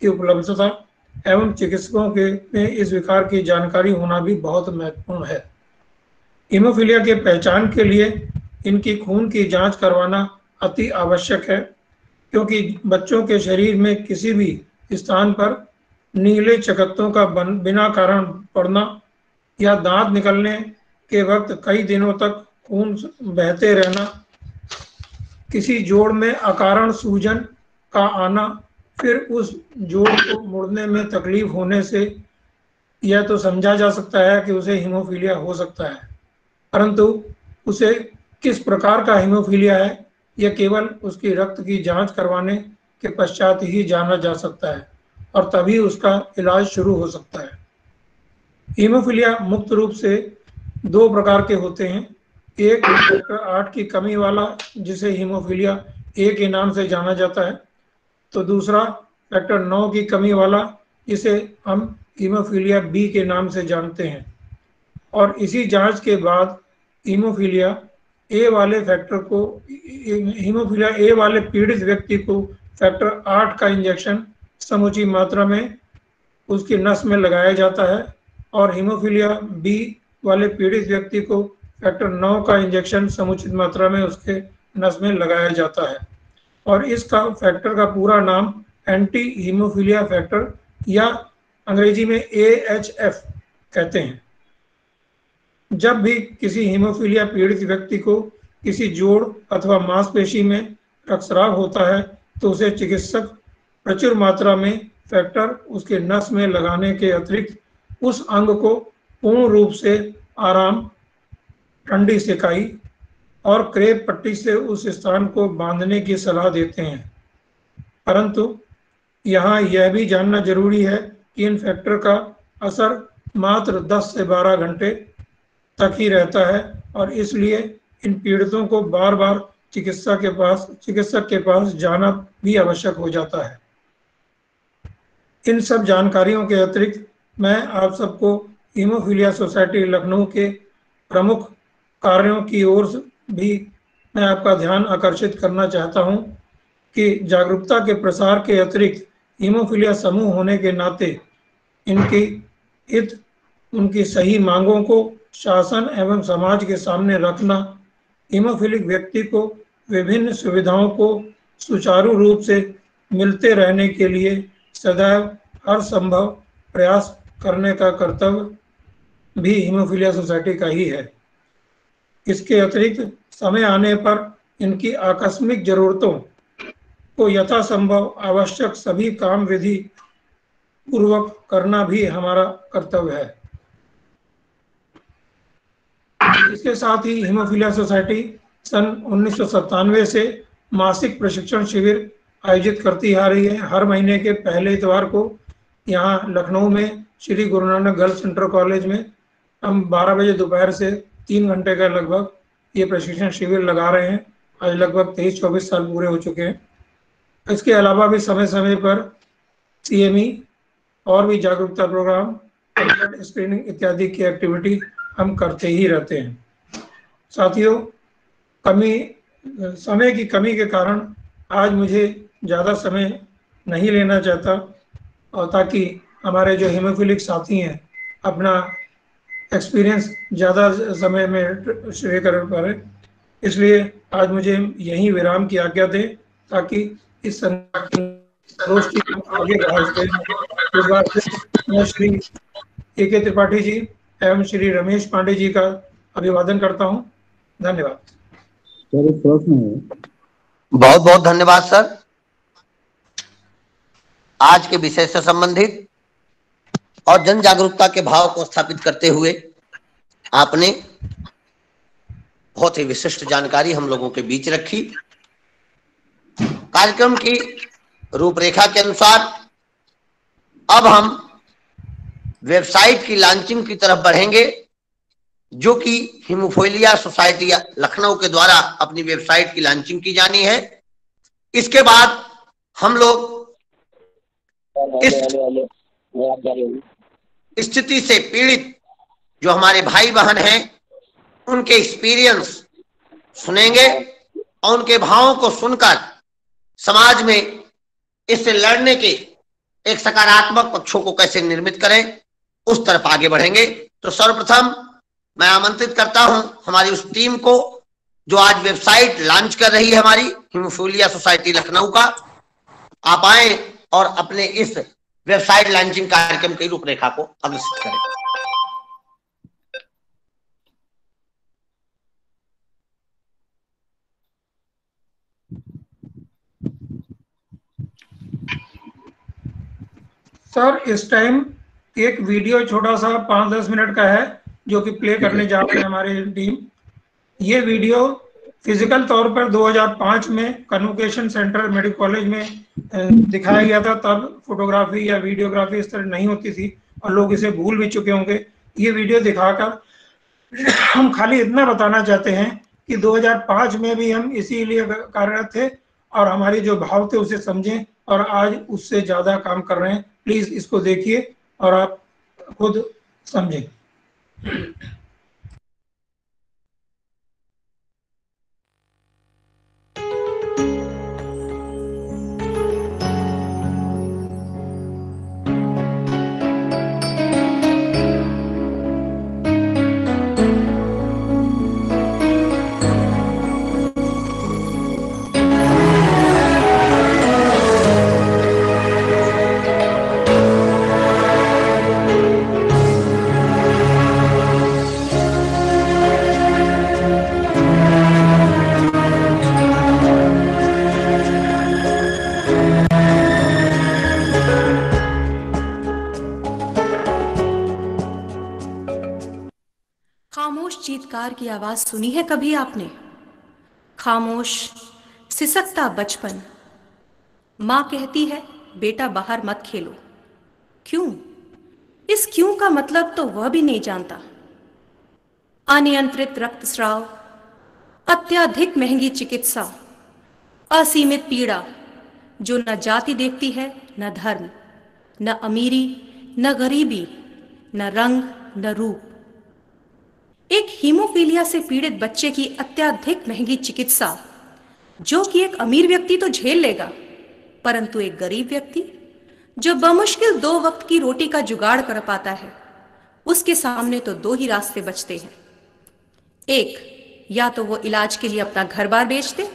की उपलब्धता एवं चिकित्सकों के में इस विकार की जानकारी होना भी बहुत महत्वपूर्ण है। हीमोफीलिया के पहचान के लिए इनकी खून की जांच करवाना अति आवश्यक है, क्योंकि बच्चों के शरीर में किसी भी स्थान पर नीले चकत्तों का बिना कारण पड़ना या दांत निकलने के वक्त कई दिनों तक खून बहते रहना, किसी जोड़ में अकारण सूजन का आना, फिर उस जोड़ को मुड़ने में तकलीफ होने से यह तो समझा जा सकता है कि उसे हीमोफीलिया हो सकता है, परंतु उसे किस प्रकार का हीमोफीलिया है यह केवल उसकी रक्त की जांच करवाने के पश्चात ही जाना जा सकता है और तभी उसका इलाज शुरू हो सकता है। हीमोफीलिया मुक्त रूप से 2 प्रकार के होते हैं। एक फैक्टर 8 की कमी वाला, जिसे हीमोफीलिया ए के नाम से जाना जाता है, तो दूसरा फैक्टर 9 की कमी वाला, जिसे हम हीमोफीलिया बी के नाम से जानते हैं। और इसी जांच के बाद हीमोफीलिया ए वाले फैक्टर को, हीमोफीलिया ए वाले पीड़ित व्यक्ति को फैक्टर 8 का इंजेक्शन समुचित मात्रा में उसकी नस में लगाया जाता है, और हीमोफीलिया बी वाले पीड़ित व्यक्ति को फैक्टर 9 का इंजेक्शन समुचित मात्रा में उसके नस में लगाया जाता है। और इसका फैक्टर का पूरा नाम एंटी हीमोफीलिया फैक्टर या अंग्रेजी में AHF कहते हैं। जब भी किसी हीमोफीलिया पीड़ित व्यक्ति को किसी जोड़ अथवा मांसपेशी में रक्तस्राव होता है तो उसे चिकित्सक प्रचुर मात्रा में फैक्टर उसके नस में लगाने के अतिरिक्त उस अंग को पूर्ण रूप से आराम, ठंडी सिकाई और क्रेप पट्टी से उस स्थान को बांधने की सलाह देते हैं। परंतु यहाँ यह भी जानना जरूरी है कि इन फैक्टर का असर मात्र 10 से 12 घंटे तक ही रहता है, और इसलिए इन पीड़ितों को बार बार चिकित्सक के पास जाना भी आवश्यक हो जाता है। इन सब जानकारियों के अतिरिक्त मैं आप सबको हीमोफीलिया सोसाइटी लखनऊ के प्रमुख कार्यों की ओर भी मैं आपका ध्यान आकर्षित करना चाहता हूं कि जागरूकता के प्रसार के अतिरिक्त हीमोफीलिया समूह होने के नाते उनकी सही मांगों को शासन एवं समाज के सामने रखना, हीमोफिलिक व्यक्ति को विभिन्न सुविधाओं को सुचारू रूप से मिलते रहने के लिए सदैव हर संभव प्रयास करने का कर्तव्य भी हीमोफीलिया सोसाइटी का ही है। इसके अतिरिक्त समय आने पर इनकी आकस्मिक जरूरतों को यथासंभव आवश्यक सभी काम विधि पूर्वक करना भी हमारा कर्तव्य है। इसके साथ ही हीमोफीलिया सोसाइटी सन 1997 से मासिक प्रशिक्षण शिविर आयोजित करती आ रही है। हर महीने के पहले इतवार को यहाँ लखनऊ में Shri Guru Nanak girls inter college में हम 12 बजे दोपहर से 3 घंटे का लगभग ये प्रशिक्षण शिविर लगा रहे हैं। आज लगभग 23-24 साल पूरे हो चुके हैं। इसके अलावा भी समय समय पर CME और भी जागरूकता प्रोग्राम, स्क्रीनिंग इत्यादि की एक्टिविटी हम करते ही रहते हैं। साथियों, समय की कमी के कारण आज मुझे ज़्यादा समय नहीं लेना चाहता, और ताकि हमारे जो हीमोफिलिक साथी हैं अपना एक्सपीरियंस ज़्यादा समय में शेयर कर पाए, इसलिए आज मुझे यहीं विराम की आज्ञा दें ताकि इस गोष्ठी को आगे बढ़ा सकें। इस बात से मैं श्री AK त्रिपाठी जी एवं श्री रमेश पांडे जी का अभिवादन करता हूं। धन्यवाद। बहुत बहुत धन्यवाद सर। आज के विषय से संबंधित और जन जागरूकता के भाव को स्थापित करते हुए आपने बहुत ही विशिष्ट जानकारी हम लोगों के बीच रखी। कार्यक्रम की रूपरेखा के अनुसार अब हम वेबसाइट की लॉन्चिंग की तरफ बढ़ेंगे, जो कि हीमोफीलिया सोसाइटी लखनऊ के द्वारा अपनी वेबसाइट की लॉन्चिंग की जानी है। इसके बाद हम लोग इस स्थिति से पीड़ित जो हमारे भाई बहन हैं उनके एक्सपीरियंस सुनेंगे और उनके भावों को सुनकर समाज में इससे लड़ने के एक सकारात्मक पक्षों को कैसे निर्मित करें, उस तरफ आगे बढ़ेंगे। तो सर्वप्रथम मैं आमंत्रित करता हूं हमारी उस टीम को जो आज वेबसाइट लॉन्च कर रही है, हमारी हीमोफीलिया सोसाइटी लखनऊ का। आप आए और अपने इस वेबसाइट लॉन्चिंग कार्यक्रम की रूपरेखा को अग्रसित करें। सर, इस टाइम एक वीडियो छोटा सा 5-10 मिनट का है जो कि प्ले करने जा रहे हैं हमारी टीम। ये वीडियो फिजिकल तौर पर 2005 में कन्वोकेशन सेंटर मेडिकल कॉलेज में दिखाया गया था। तब फोटोग्राफी या वीडियोग्राफी इस तरह नहीं होती थी और लोग इसे भूल भी चुके होंगे। ये वीडियो दिखाकर हम खाली इतना बताना चाहते हैं कि 2005 में भी हम इसीलिए कार्यरत थे और हमारी जो भाव थे उसे समझें और आज उससे ज्यादा काम कर रहे हैं। प्लीज इसको देखिए और आप खुद समझें। खामोश चीत्कार की आवाज सुनी है कभी आपने? खामोश सिसकता बचपन। माँ कहती है बेटा बाहर मत खेलो। क्यों? इस क्यों का मतलब तो वह भी नहीं जानता। अनियंत्रित रक्तस्राव, अत्यधिक महंगी चिकित्सा, असीमित पीड़ा जो न जाति देखती है, न धर्म, न अमीरी, न गरीबी, न रंग, न रूप। एक हीमोफीलिया से पीड़ित बच्चे की अत्यधिक महंगी चिकित्सा जो कि एक अमीर व्यक्ति तो झेल लेगा, परंतु एक गरीब व्यक्ति जो बमुश्किल 2 वक्त की रोटी का जुगाड़ कर पाता है, उसके सामने तो 2 ही रास्ते बचते हैं। एक, या तो वो इलाज के लिए अपना घर बार बेच दे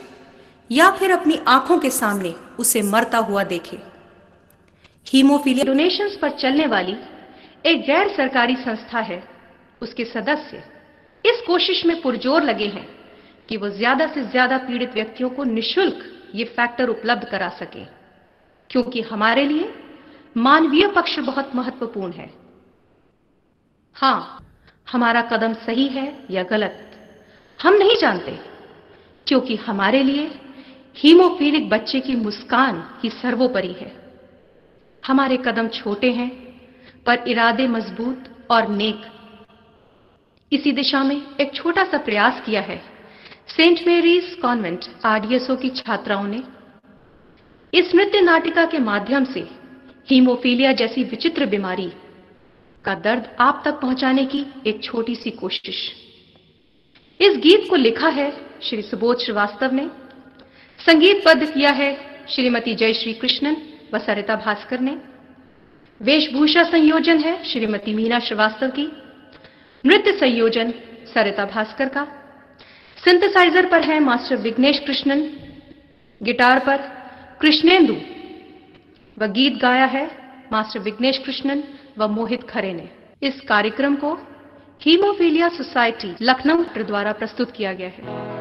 या फिर अपनी आंखों के सामने उसे मरता हुआ देखे। हीमोफीलिया डोनेशंस पर चलने वाली एक गैर सरकारी संस्था है। उसके सदस्य इस कोशिश में पुरजोर लगे हैं कि वो ज्यादा से ज्यादा पीड़ित व्यक्तियों को निःशुल्क ये फैक्टर उपलब्ध करा सके, क्योंकि हमारे लिए मानवीय पक्ष बहुत महत्वपूर्ण है। हाँ, हमारा कदम सही है या गलत हम नहीं जानते, क्योंकि हमारे लिए हीमोफीलिक बच्चे की मुस्कान ही सर्वोपरि है। हमारे कदम छोटे हैं पर इरादे मजबूत और नेक। इसी दिशा में एक छोटा सा प्रयास किया है सेंट मेरीज कॉन्वेंट आरडीएसओ की छात्राओं ने। इस नृत्य नाटिका के माध्यम से हीमोफीलिया जैसी विचित्र बीमारी का दर्द आप तक पहुंचाने की एक छोटी सी कोशिश। इस गीत को लिखा है श्री सुबोध श्रीवास्तव ने, संगीतबद्ध किया है श्रीमती जयश्री कृष्णन व सरिता भास्कर ने, वेशभूषा संयोजन है श्रीमती मीना श्रीवास्तव की, नृत्य संयोजन सरिता भास्कर का, सिंथेसाइजर पर है मास्टर विघ्नेश कृष्णन, गिटार पर कृष्णेंदु व गीत गाया है मास्टर विघ्नेश कृष्णन व मोहित खरे ने। इस कार्यक्रम को हीमोफीलिया सोसाइटी लखनऊ द्वारा प्रस्तुत किया गया है।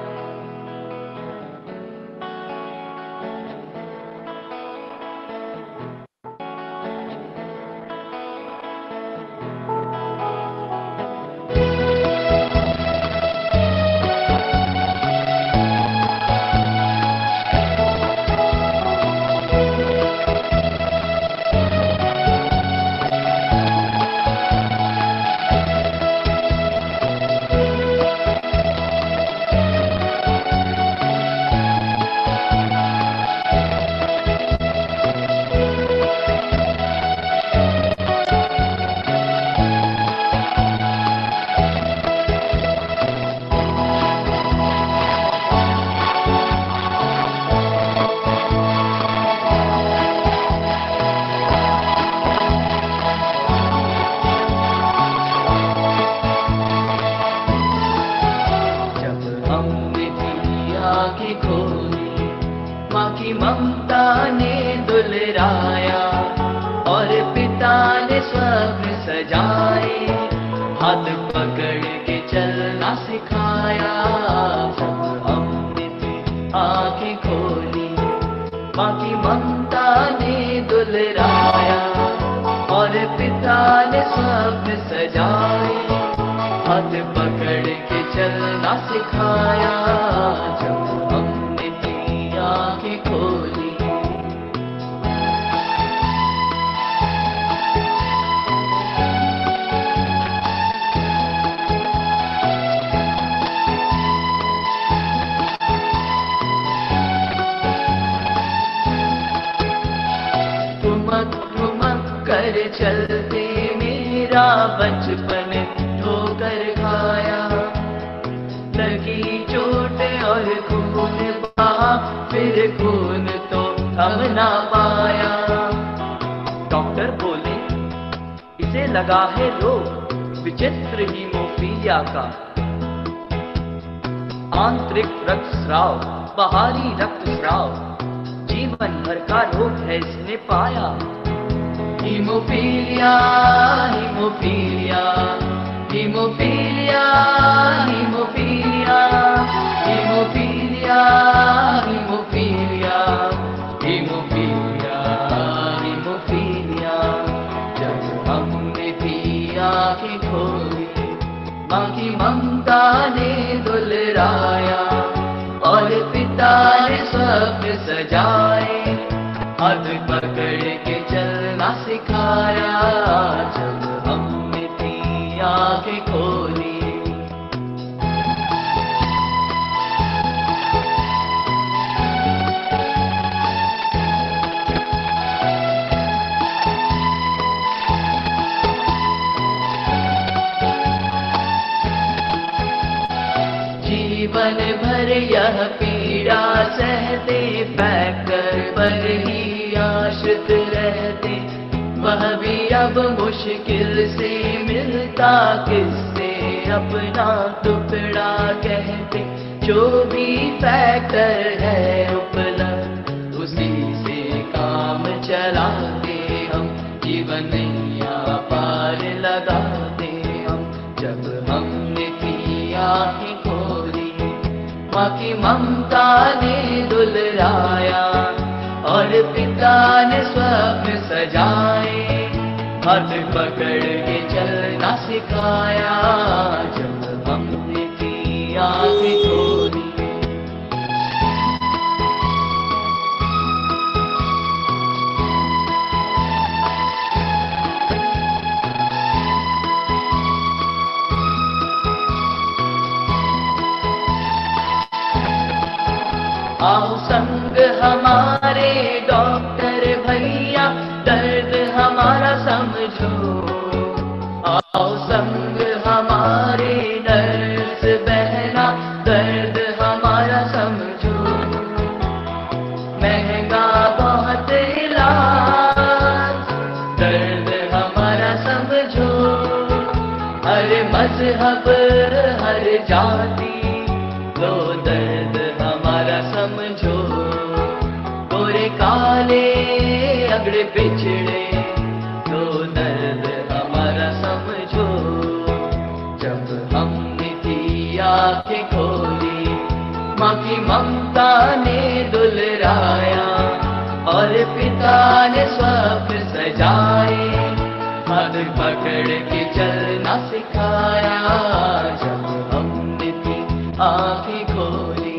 लगा है रोग विचित्र हीमोफीलिया का। आंतरिक रक्तस्राव, बाहरी रक्तस्राव, जीवन भर का रोग है इसने पाया। Haemophilia, haemophilia, haemophilia, haemophilia, haemophilia, haemophilia, haemophilia, haemophilia. जब हमने भी आँखें खोली, माँ की ममता ने दुलराया और पिता ने स्वप्न सजाए, हाथ पकड़ के चलना सिखाया। जब हमने भी आँखें खोली, जीवन भर यह पीड़ा सहते, फैक्टर पर ही आश्रित रहते। वह भी अब मुश्किल से मिलता, किससे अपना टुकड़ा कहते। जो भी फैक्टर है उपलब्ध, उसी से काम चलाते हम, जीवन नैया पार लगाते हम। जब हमने की आँखें खोली, माँ की ममता ने दुलराया और पिता ने स्वप्न सजाए, हाथ पकड़ के चलना सिखाया। जब हमने की आँखें खोली, आओ संग हमारे डॉक्टर भैया, दर्द हमारा समझो। आओ संग हमारे नर्स बहना, दर्द हमारा समझो। महंगा बहुत इलाज, दर्द हमारा समझो। हर मजहब हर जाति, लो दर्द हमारा समझो। गोरे काले अगड़े पिछड़े, लो दर्द हमारा समझो। जब हमने की आँखें खोली, माँ की ममता ने दुलराया और पिता ने स्वप्न सजाए, हाथ पकड़ के चलना सिखाया। जब हमने की आँखें खोली,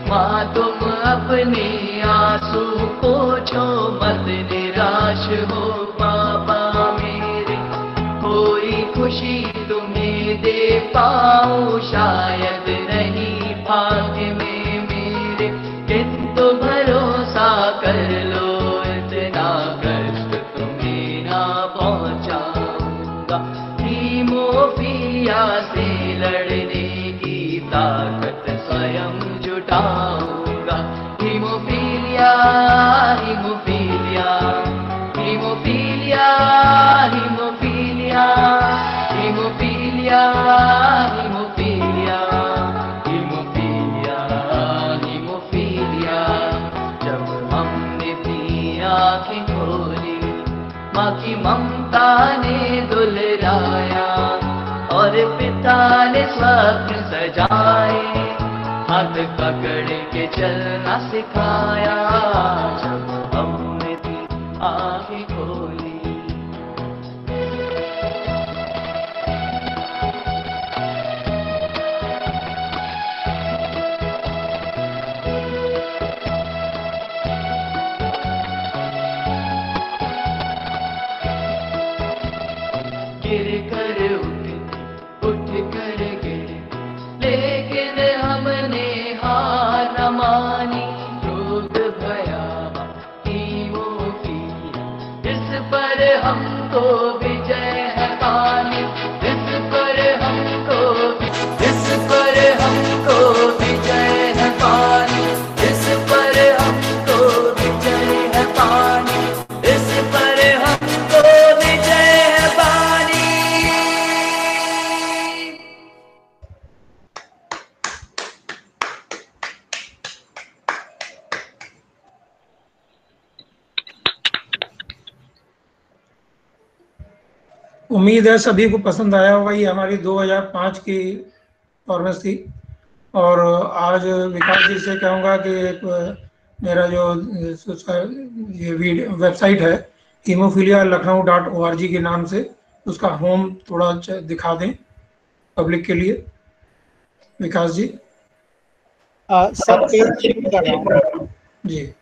माँ तुम अपने आंसू पोंछो मत, निराश हो पापा मेरे। कोई खुशी तुम्हें दे पाऊं शायद नहीं भाग्य में मेरे, किंतु भरोसा कर लो इतना कष्ट तुम्हें ना पहुंचाऊंगा। हीमोफीलिया से लड़ने की ताकत स्वयं जुटाऊंगा। Haemophilia, haemophilia, haemophilia, haemophilia, haemophilia, haemophilia, haemophilia, haemophilia. जब हमने भी आँखें खोली, माँ की ममता ने दुलराया और पिता ने स्वप्न सजाए, हाथ पकड़ के चलना सिखाया। जब हमने भी आँखें खोली, गिर कर उठ कर गिर, लेकिन हमने हार न मानी। रोग भयावह हमको विजय है पानी, इस पर हमको विजय है पानी, इस पर हमको विजय है पानी, इस पर हमको विजय है पानी। उम्मीद है सभी को पसंद आया होगा। ये हमारी 2005 की परफॉर्मेंस थी। और आज विकास जी से कहूँगा कि एक मेरा जो ये वेबसाइट है hemophilialakhnau.org के नाम से, उसका होम थोड़ा दिखा दें पब्लिक के लिए विकास जी। सब पेज चेक कर रहा हूँ जी।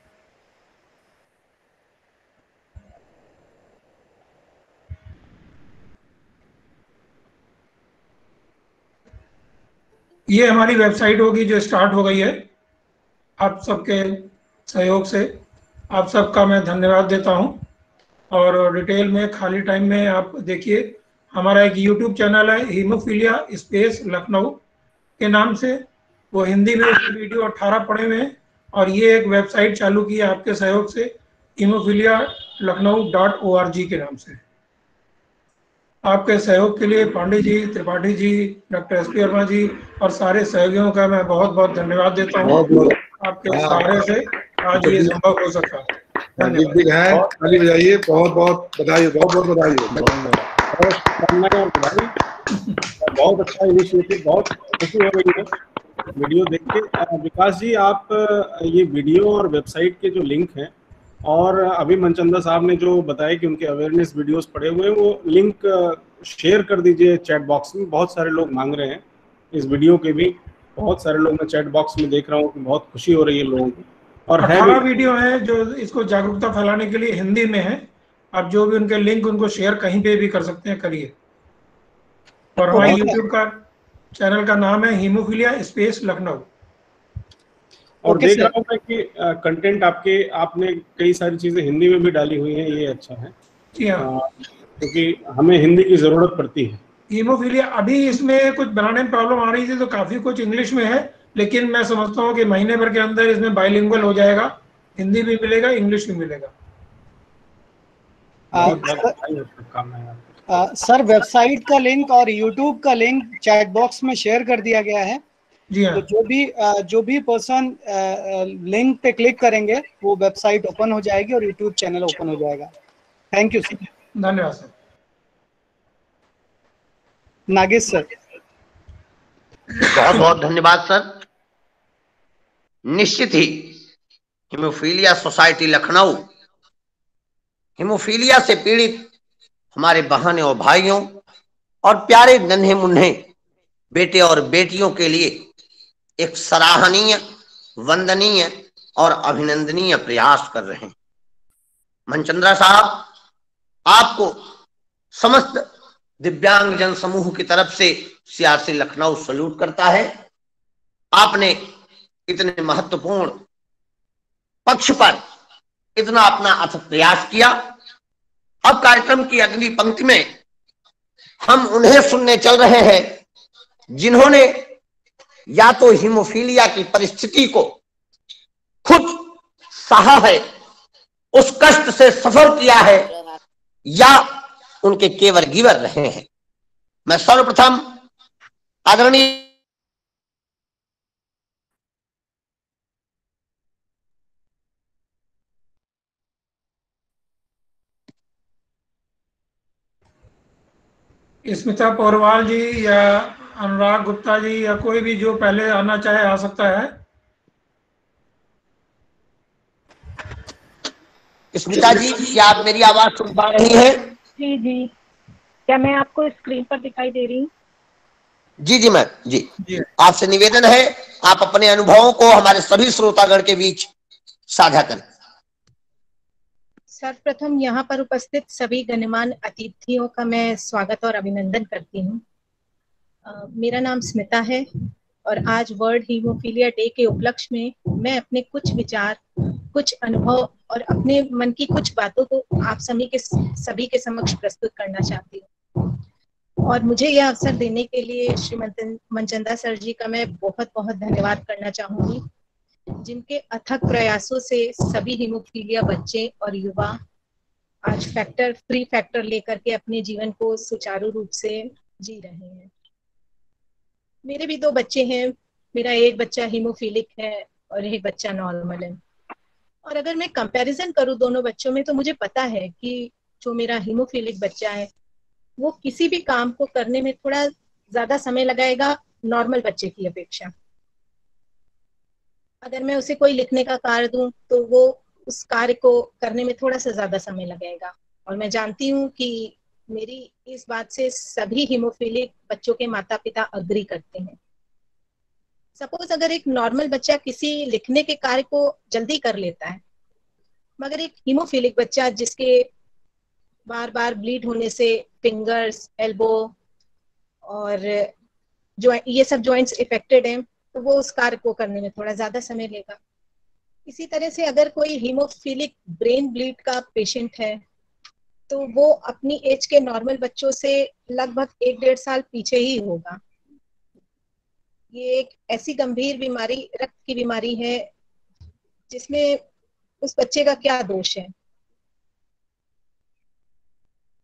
ये हमारी वेबसाइट होगी जो स्टार्ट हो गई है। आप सबके सहयोग से आप सबका मैं धन्यवाद देता हूं। और डिटेल में खाली टाइम में आप देखिए, हमारा एक यूट्यूब चैनल है हीमोफीलिया स्पेस लखनऊ के नाम से, वो हिंदी में उसके वीडियो 18 पड़े हुए हैं। और ये एक वेबसाइट चालू की है आपके सहयोग से hemophilialakhnau.org के नाम से। आपके सहयोग के लिए Pandey ji, Tripathi ji, doctor S P Verma जी और सारे सहयोगियों का मैं बहुत बहुत धन्यवाद देता हूँ। आपके सहारे से आज ये संभव हो सका। धन्यवाद। ताली बजाइए। बहुत बहुत बधाई, बहुत बहुत बधाई। बहुत अच्छा इनिशिएटिव, बहुत खुशी हो रही है वीडियो देख के। विकास जी, आप ये वीडियो और वेबसाइट के जो लिंक हैं, और अभी मनचंदा साहब ने जो बताया कि उनके अवेयरनेस वीडियोस पड़े हुए हैं, वो लिंक शेयर कर दीजिए चैट बॉक्स में। बहुत सारे लोग मांग रहे हैं इस वीडियो के भी, बहुत सारे लोग मैं चैट बॉक्स में देख रहा हूँ कि बहुत खुशी हो रही है लोगों को। और 18 वीडियो है जो इसको जागरूकता फैलाने के लिए हिंदी में है। आप जो भी उनके लिंक उनको शेयर कहीं पे भी कर सकते हैं, करिए। और हमारे यूट्यूब का चैनल का नाम है हीमोफीलिया स्पेस लखनऊ। और देख रहा हूँ मैं कि कंटेंट आपने कई सारी चीजें हिंदी में भी डाली हुई हैं, ये अच्छा है। जी हाँ, क्योंकि हमें हिंदी की जरूरत पड़ती है। हीमोफीलिया अभी इसमें कुछ बनाने में प्रॉब्लम आ रही थी, तो काफी कुछ इंग्लिश में है, लेकिन मैं समझता हूँ कि महीने भर के अंदर इसमें बाइलिंगुअल हो जाएगा, हिंदी भी मिलेगा, इंग्लिश भी मिलेगा। सर, वेबसाइट का लिंक और यूट्यूब का लिंक चैट बॉक्स में शेयर कर दिया गया है। जी हाँ। तो जो भी पर्सन लिंक पे क्लिक करेंगे वो वेबसाइट ओपन हो जाएगी और यूट्यूब चैनल ओपन हो जाएगा। Thank you sir. धन्यवाद सर। नागेश सर। बहुत बहुत धन्यवाद सर। निश्चित ही हीमोफीलिया सोसाइटी लखनऊ हीमोफीलिया से पीड़ित हमारे बहनों और भाइयों और प्यारे नन्हे मुन्ने बेटे और बेटियों के लिए एक सराहनीय, वंदनीय और अभिनंदनीय प्रयास कर रहे हैं। मनचंद्रा साहब, आपको समस्त दिव्यांग जन समूह की तरफ से सीआरसी लखनऊ सल्यूट करता है। आपने इतने महत्वपूर्ण पक्ष पर इतना अपना अथक प्रयास किया। अब कार्यक्रम की अगली पंक्ति में हम उन्हें सुनने चल रहे हैं जिन्होंने या तो हीमोफीलिया की परिस्थिति को खुद सहा है, उस कष्ट से सफर किया है, या उनके केवर गिवर रहे हैं। मैं सर्वप्रथम आदरणीय स्मिता पौरवाल जी या अनुराग गुप्ता जी या कोई भी जो पहले आना चाहे आ सकता है। स्मिता जी, क्या आप मेरी आवाज सुन पा रही हैं? जी जी, क्या मैं आपको स्क्रीन पर दिखाई दे रही हूँ? जी जी मैम, जी आपसे निवेदन है आप अपने अनुभवों को हमारे सभी श्रोतागण के बीच साझा करें। सर्वप्रथम यहाँ पर उपस्थित सभी गणमान्य अतिथियों का मैं स्वागत और अभिनंदन करती हूँ। मेरा नाम स्मिता है और आज वर्ल्ड हीमोफीलिया डे के उपलक्ष्य में मैं अपने कुछ विचार कुछ अनुभव और अपने मन की कुछ बातों को आप सभी के समक्ष प्रस्तुत करना चाहती हूँ। और मुझे यह अवसर देने के लिए श्री मनचंदा सर जी का मैं बहुत बहुत धन्यवाद करना चाहूंगी, जिनके अथक प्रयासों से सभी हीमोफीलिया बच्चे और युवा आज फ्री फैक्टर लेकर के अपने जीवन को सुचारू रूप से जी रहे हैं। मेरे भी 2 बच्चे हैं, मेरा एक बच्चा हीमोफीलिक है और एक बच्चा नॉर्मल है। और अगर मैं कंपैरिजन करूं दोनों बच्चों में, तो मुझे पता है कि जो मेरा हीमोफीलिक बच्चा है वो किसी भी काम को करने में थोड़ा ज्यादा समय लगाएगा नॉर्मल बच्चे की अपेक्षा। अगर मैं उसे कोई लिखने का कार्य दूं तो वो उस कार्य को करने में थोड़ा सा ज्यादा समय लगेगा। और मैं जानती हूँ कि मेरी इस बात से सभी हीमोफीलिक बच्चों के माता पिता अग्री करते हैं। सपोज अगर एक नॉर्मल बच्चा किसी लिखने के कार्य को जल्दी कर लेता है, मगर एक हीमोफीलिक बच्चा जिसके बार बार ब्लीड होने से फिंगर्स, एल्बो और जो ये सब जॉइंट्स इफेक्टेड हैं, तो वो उस कार्य को करने में थोड़ा ज्यादा समय लेगा। इसी तरह से अगर कोई हीमोफीलिक ब्रेन ब्लीड का पेशेंट है तो वो अपनी एज के नॉर्मल बच्चों से लगभग 1-1.5 साल पीछे ही होगा। ये एक ऐसी गंभीर बीमारी, रक्त की बीमारी है, जिसमें उस बच्चे का क्या दोष है।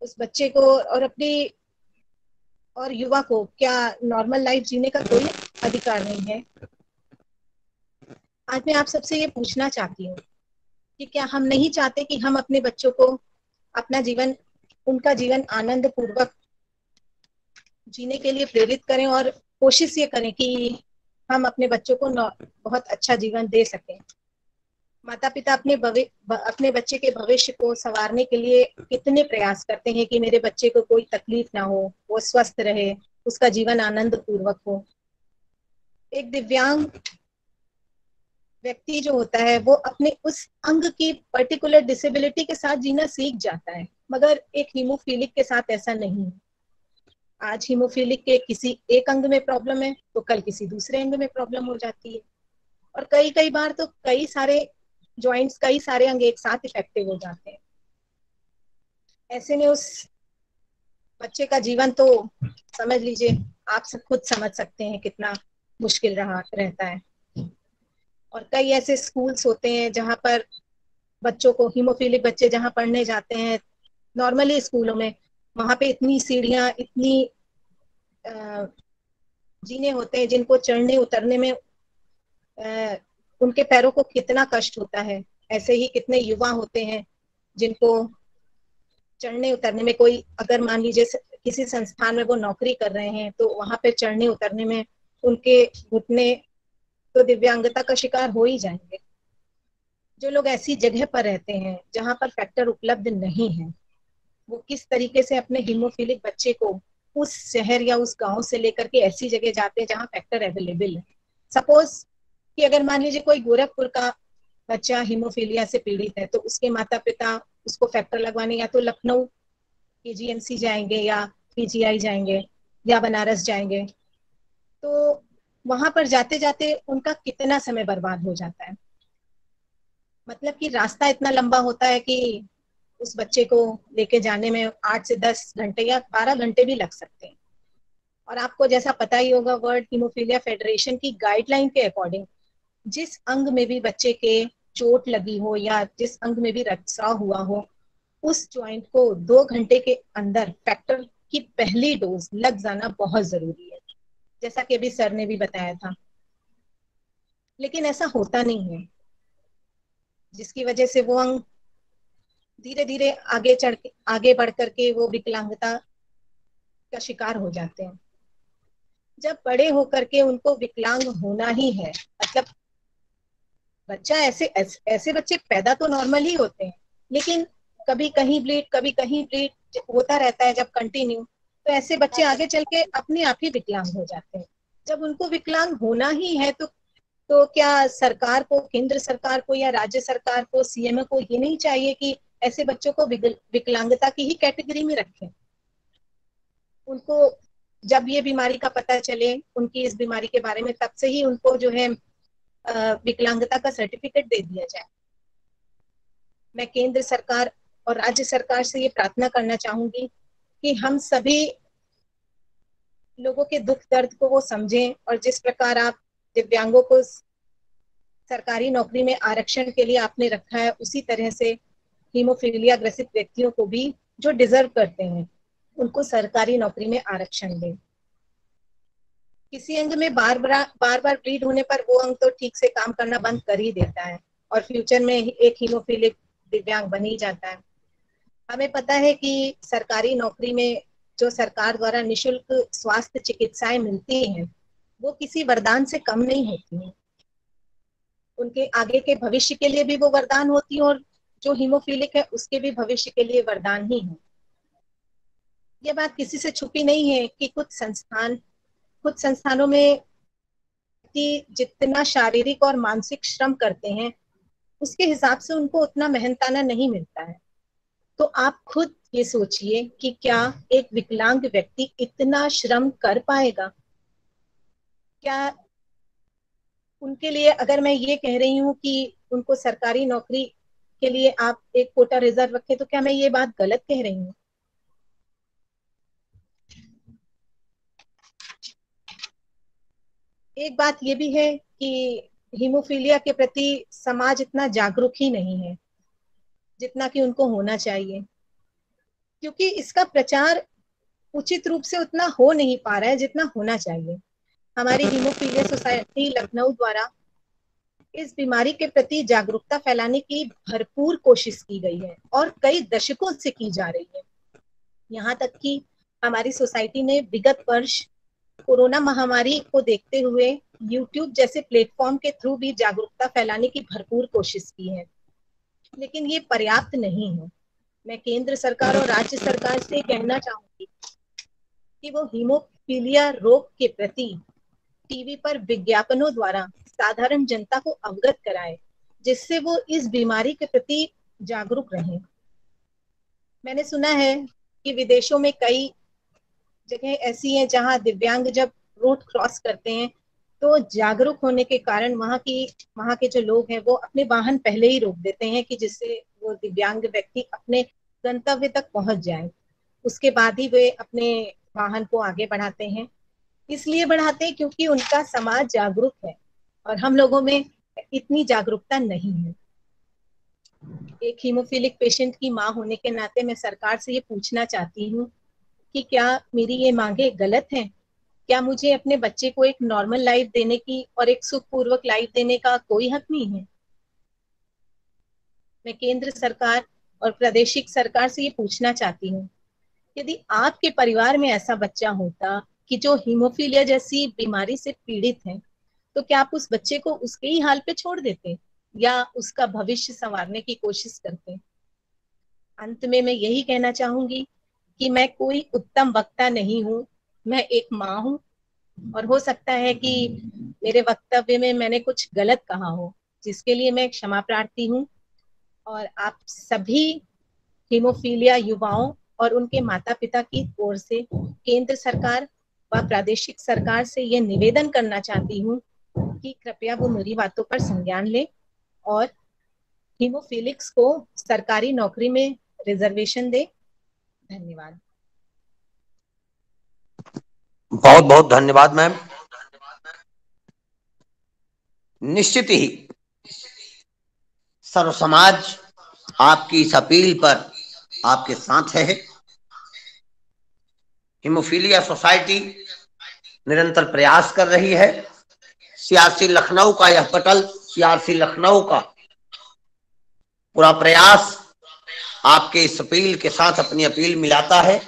उस बच्चे को और युवा को क्या नॉर्मल लाइफ जीने का कोई अधिकार नहीं है। आज मैं आप सबसे ये पूछना चाहती हूँ कि क्या हम नहीं चाहते कि हम अपने बच्चों को उनका जीवन आनंद पूर्वक जीने के लिए प्रेरित करें और कोशिश ये करें कि हम अपने बच्चों को बहुत अच्छा जीवन दे सकें। माता पिता अपने बच्चे के भविष्य को संवारने के लिए कितने प्रयास करते हैं कि मेरे बच्चे को कोई तकलीफ ना हो, वो स्वस्थ रहे, उसका जीवन आनंद पूर्वक हो। एक दिव्यांग व्यक्ति जो होता है वो अपने उस अंग की पर्टिकुलर डिसेबिलिटी के साथ जीना सीख जाता है, मगर एक हीमोफीलिक के साथ ऐसा नहीं है। आज हीमोफीलिक के किसी एक अंग में प्रॉब्लम है तो कल किसी दूसरे अंग में प्रॉब्लम हो जाती है, और कई बार तो कई सारे जॉइंट्स, कई सारे अंग एक साथ इफेक्टिव हो जाते हैं। ऐसे में उस बच्चे का जीवन तो समझ लीजिए, आप सब खुद समझ सकते हैं कितना मुश्किल रहता है। और कई ऐसे स्कूल्स होते हैं जहां पर बच्चों को, हीमोफीलिक बच्चे जहां पढ़ने जाते हैं नॉर्मली स्कूलों में, वहां पे इतनी सीढ़ियां, इतनी जीने होते हैं जिनको चढ़ने उतरने में उनके पैरों को कितना कष्ट होता है। ऐसे ही कितने युवा होते हैं जिनको चढ़ने उतरने में, कोई अगर मान लीजिए किसी संस्थान में वो नौकरी कर रहे हैं तो वहां पे चढ़ने उतरने में उनके घुटने तो दिव्यांगता का शिकार हो ही जाएंगे। जो लोग ऐसी जगह पर रहते हैं जहां पर फैक्टर उपलब्ध नहीं है, वो किस तरीके से अपने हीमोफीलिक बच्चे को उस शहर या उस गांव से लेकर के ऐसी जगह जाते हैं जहां फैक्टर अवेलेबल है। सपोज कि अगर मान लीजिए कोई गोरखपुर का बच्चा हीमोफीलिया से पीड़ित है तो उसके माता पिता उसको फैक्टर लगवाने या तो लखनऊ KGMC जाएंगे या PGI जाएंगे या बनारस जाएंगे, तो वहां पर जाते जाते उनका कितना समय बर्बाद हो जाता है। मतलब कि रास्ता इतना लंबा होता है कि उस बच्चे को लेके जाने में 8 से 10 घंटे या 12 घंटे भी लग सकते हैं। और आपको जैसा पता ही होगा, वर्ल्ड हीमोफीलिया फेडरेशन की गाइडलाइन के अकॉर्डिंग जिस अंग में भी बच्चे के चोट लगी हो या जिस अंग में भी रक्तस्राव हुआ हो, उस ज्वाइंट को 2 घंटे के अंदर फैक्टर की पहली डोज लग जाना बहुत जरूरी है, जैसा कि अभी सर ने भी बताया था। लेकिन ऐसा होता नहीं है, जिसकी वजह से वो अंग धीरे धीरे आगे बढ़ करके वो विकलांगता का शिकार हो जाते हैं। जब बड़े होकर के उनको विकलांग होना ही है, मतलब बच्चा ऐसे बच्चे पैदा तो नॉर्मल ही होते हैं, लेकिन कभी कहीं ब्लीड होता रहता है जब कंटिन्यू, तो ऐसे बच्चे आगे चल के अपने आप ही विकलांग हो जाते हैं। जब उनको विकलांग होना ही है तो क्या सरकार को, केंद्र सरकार को या राज्य सरकार को, CM को ये नहीं चाहिए कि ऐसे बच्चों को विकलांगता की ही कैटेगरी में रखें? उनको जब ये बीमारी का पता चले, उनकी इस बीमारी के बारे में, तब से ही उनको जो है विकलांगता का सर्टिफिकेट दे दिया जाए। मैं केंद्र सरकार और राज्य सरकार से ये प्रार्थना करना चाहूंगी कि हम सभी लोगों के दुख दर्द को वो समझें और जिस प्रकार आप दिव्यांगों को सरकारी नौकरी में आरक्षण के लिए आपने रखा है, उसी तरह से हीमोफीलिया ग्रसित व्यक्तियों को भी जो डिजर्व करते हैं उनको सरकारी नौकरी में आरक्षण दें। किसी अंग में बार बार ब्लीड होने पर वो अंग तो ठीक से काम करना बंद कर ही देता है और फ्यूचर में एक हीमोफीलिक दिव्यांग बन ही जाता है। हमें पता है कि सरकारी नौकरी में जो सरकार द्वारा निशुल्क स्वास्थ्य चिकित्साएं मिलती हैं वो किसी वरदान से कम नहीं होती हैं, उनके आगे के भविष्य के लिए भी वो वरदान होती है और जो हीमोफीलिक है उसके भी भविष्य के लिए वरदान ही है। ये बात किसी से छुपी नहीं है कि कुछ संस्थानों में कि जितना शारीरिक और मानसिक श्रम करते हैं उसके हिसाब से उनको उतना मेहनताना नहीं मिलता है। तो आप खुद ये सोचिए कि क्या एक विकलांग व्यक्ति इतना श्रम कर पाएगा? क्या उनके लिए अगर मैं ये कह रही हूँ कि उनको सरकारी नौकरी के लिए आप एक कोटा रिजर्व रखें, तो क्या मैं ये बात गलत कह रही हूँ? एक बात ये भी है कि हीमोफीलिया के प्रति समाज इतना जागरूक ही नहीं है जितना कि उनको होना चाहिए, क्योंकि इसका प्रचार उचित रूप से उतना हो नहीं पा रहा है जितना होना चाहिए। हमारी हीमोफीलिया सोसाइटी लखनऊ द्वारा इस बीमारी के प्रति जागरूकता फैलाने की भरपूर कोशिश की गई है और कई दशकों से की जा रही है। यहाँ तक कि हमारी सोसाइटी ने विगत वर्ष कोरोना महामारी को देखते हुए YouTube जैसे प्लेटफॉर्म के थ्रू भी जागरूकता फैलाने की भरपूर कोशिश की है, लेकिन ये पर्याप्त नहीं है। मैं केंद्र सरकार और राज्य सरकार से कहना चाहूंगी कि वो हीमोफीलिया रोग के प्रति टीवी पर विज्ञापनों द्वारा साधारण जनता को अवगत कराए, जिससे वो इस बीमारी के प्रति जागरूक रहें। मैंने सुना है कि विदेशों में कई जगह ऐसी हैं जहां दिव्यांग जब रोड क्रॉस करते हैं तो जागरूक होने के कारण वहां के जो लोग हैं वो अपने वाहन पहले ही रोक देते हैं कि जिससे वो दिव्यांग व्यक्ति अपने गंतव्य तक पहुंच जाए, उसके बाद ही वे अपने वाहन को आगे बढ़ाते हैं। इसलिए बढ़ाते हैं क्योंकि उनका समाज जागरूक है और हम लोगों में इतनी जागरूकता नहीं है। एक हीमोफिलिक पेशेंट की मां होने के नाते मैं सरकार से ये पूछना चाहती हूँ कि क्या मेरी ये मांगे गलत हैं? क्या मुझे अपने बच्चे को एक नॉर्मल लाइफ देने की और एक सुखपूर्वक लाइफ देने का कोई हक नहीं है? मैं केंद्र सरकार और प्रादेशिक सरकार से ये पूछना चाहती हूँ, यदि आपके परिवार में ऐसा बच्चा होता कि जो हीमोफीलिया जैसी बीमारी से पीड़ित है, तो क्या आप उस बच्चे को उसके ही हाल पे छोड़ देते या उसका भविष्य संवारने की कोशिश करते? अंत में मैं यही कहना चाहूंगी कि मैं कोई उत्तम वक्ता नहीं हूँ, मैं एक माँ हूँ और हो सकता है कि मेरे वक्तव्य में मैंने कुछ गलत कहा हो, जिसके लिए मैं क्षमा प्रार्थी हूँ। और आप सभी हीमोफीलिया युवाओं और उनके माता पिता की ओर से केंद्र सरकार व प्रादेशिक सरकार से ये निवेदन करना चाहती हूँ कि कृपया वो मेरी बातों पर संज्ञान लें और हीमोफिलिक्स को सरकारी नौकरी में रिजर्वेशन दे। धन्यवाद। बहुत बहुत धन्यवाद मैम। निश्चित ही सर्व समाज आपकी इस अपील पर आपके साथ है। हीमोफीलिया सोसाइटी निरंतर प्रयास कर रही है। सीआरसी लखनऊ का यह पटल, सीआरसी लखनऊ का पूरा प्रयास आपके इस अपील के साथ अपनी अपील मिलाता है।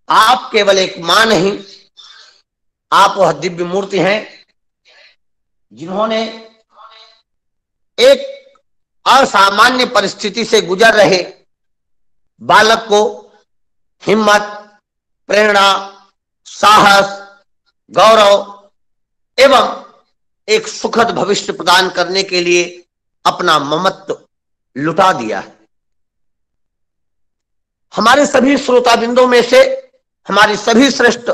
आप केवल एक मां नहीं, आप वह दिव्य मूर्ति हैं जिन्होंने एक असामान्य परिस्थिति से गुजर रहे बालक को हिम्मत, प्रेरणा, साहस, गौरव एवं एक सुखद भविष्य प्रदान करने के लिए अपना ममत्व लुटा दिया है। हमारे सभी श्रोताबिंदों में से हमारी सभी श्रेष्ठ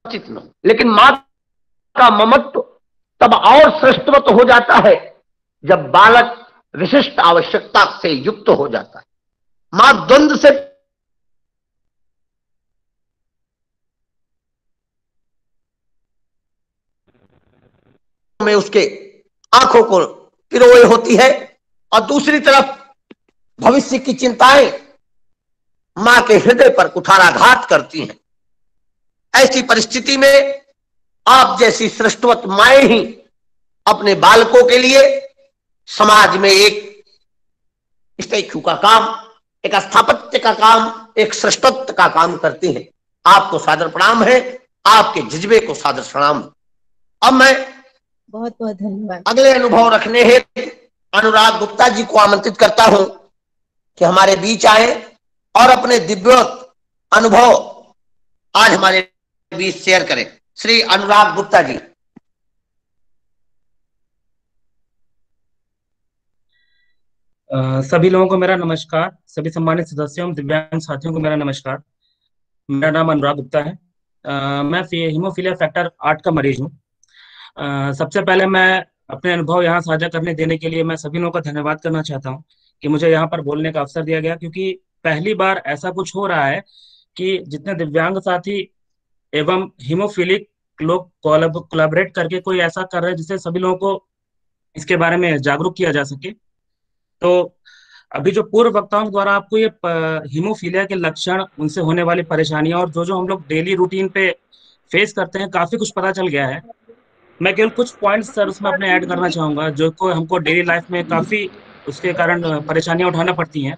चित्त में, लेकिन मां का ममत्व तब और श्रेष्ठवत हो जाता है जब बालक विशिष्ट आवश्यकता से युक्त हो जाता है। मां द्वंद्व से में उसके आंखों को पिरोए होती है और दूसरी तरफ भविष्य की चिंताएं मां के हृदय पर कुठाराघात करती हैं। ऐसी परिस्थिति में आप जैसी श्रेष्ठवत माएं ही अपने बालकों के लिए समाज में एक स्टैच्यू का काम, एक स्थापत्य का काम, एक श्रेष्ठत्व का काम करती हैं। आपको सादर प्रणाम है, आपके जज्बे को सादर प्रणाम। अब मैं बहुत बहुत धन्यवाद। अगले अनुभव रखने हेतु अनुराग गुप्ता जी को आमंत्रित करता हूं कि हमारे बीच आए और अपने दिव्य अनुभव आज हमारे बीच शेयर करें। श्री अनुराग गुप्ता जी। सभी लोगों को मेरा नमस्कार, सभी सम्मानित सदस्यों दिव्यांग साथियों को मेरा नमस्कार। मेरा नाम अनुराग गुप्ता है। मैं हीमोफीलिया फैक्टर 8 का मरीज हूँ। सबसे पहले मैं अपने अनुभव यहाँ साझा करने देने के लिए मैं सभी लोगों का धन्यवाद करना चाहता हूँ कि मुझे यहाँ पर बोलने का अवसर दिया गया, क्योंकि पहली बार ऐसा कुछ हो रहा है कि जितने दिव्यांग साथी एवं हीमोफीलिक लोग कोलैबोरेट करके कोई ऐसा कर रहे हैं जिससे सभी लोगों को इसके बारे में जागरूक किया जा सके। तो अभी जो पूर्व वक्ताओं द्वारा आपको ये हीमोफीलिया के लक्षण, उनसे होने वाली परेशानियां और जो हम लोग डेली रूटीन पे फेस करते हैं, काफी कुछ पता चल गया है। मैं केवल कुछ पॉइंट्स सर उसमें अपने ऐड करना चाहूंगा जो को हमको डेली लाइफ में काफी उसके कारण परेशानियां उठाना पड़ती हैं।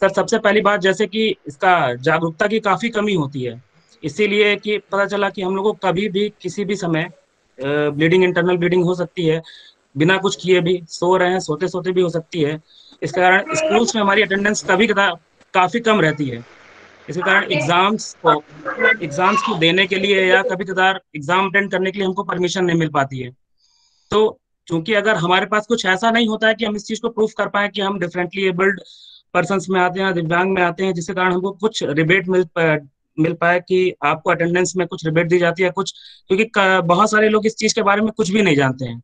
सर, सबसे पहली बात, जैसे कि इसका जागरूकता की काफी कमी होती है, इसीलिए कि पता चला कि हम लोगों को कभी भी किसी भी समय ब्लीडिंग, इंटरनल ब्लीडिंग हो सकती है, बिना कुछ किए भी, सो रहे हैं, सोते सोते भी हो सकती है। इसके कारण स्कूल्स में हमारी अटेंडेंस कभी काफी कम रहती है। इसके कारण एग्जाम्स को देने के लिए या कभी कभार एग्जाम अटेंड करने के लिए हमको परमिशन नहीं मिल पाती है। तो क्योंकि अगर हमारे पास कुछ ऐसा नहीं होता है कि हम इस चीज को प्रूफ कर पाए कि हम डिफरेंटली एबल्ड पर्सन्स में आते हैं, दिव्यांग में आते हैं, जिसके कारण हमको कुछ रिबेट मिल पाए कि आपको अटेंडेंस में कुछ रिबेट दी जाती है कुछ, क्योंकि बहुत सारे लोग इस चीज के बारे में कुछ भी नहीं जानते हैं।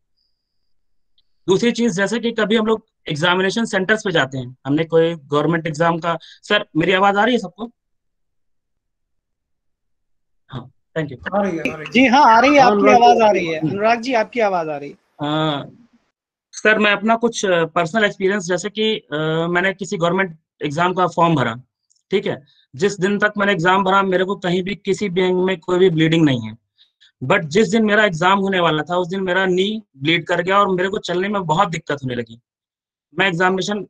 दूसरी चीज, जैसे कि कभी हम लोग एग्जामिनेशन सेंटर्स पे जाते हैं, हमने कोई गवर्नमेंट एग्जाम का, सर मेरी आवाज आ रही है सबको? हाँ, थैंक यू। आ रही है। जी हाँ, आ रही है, आपकी आवाज आ रही है अनुराग जी, आपकी आवाज आ रही है। सर, मैं अपना कुछ पर्सनल एक्सपीरियंस, जैसे कि मैंने किसी गवर्नमेंट एग्जाम का फॉर्म भरा, ठीक है, जिस दिन तक मैंने एग्जाम भरा मेरे को कहीं भी किसी भी अंग में कोई भी ब्लीडिंग नहीं है, बट जिस दिन मेरा एग्जाम होने वाला था उस दिन मेरा नी ब्लीड कर गया और मेरे को चलने में बहुत दिक्कत होने लगी। मैं एग्जामिनेशन,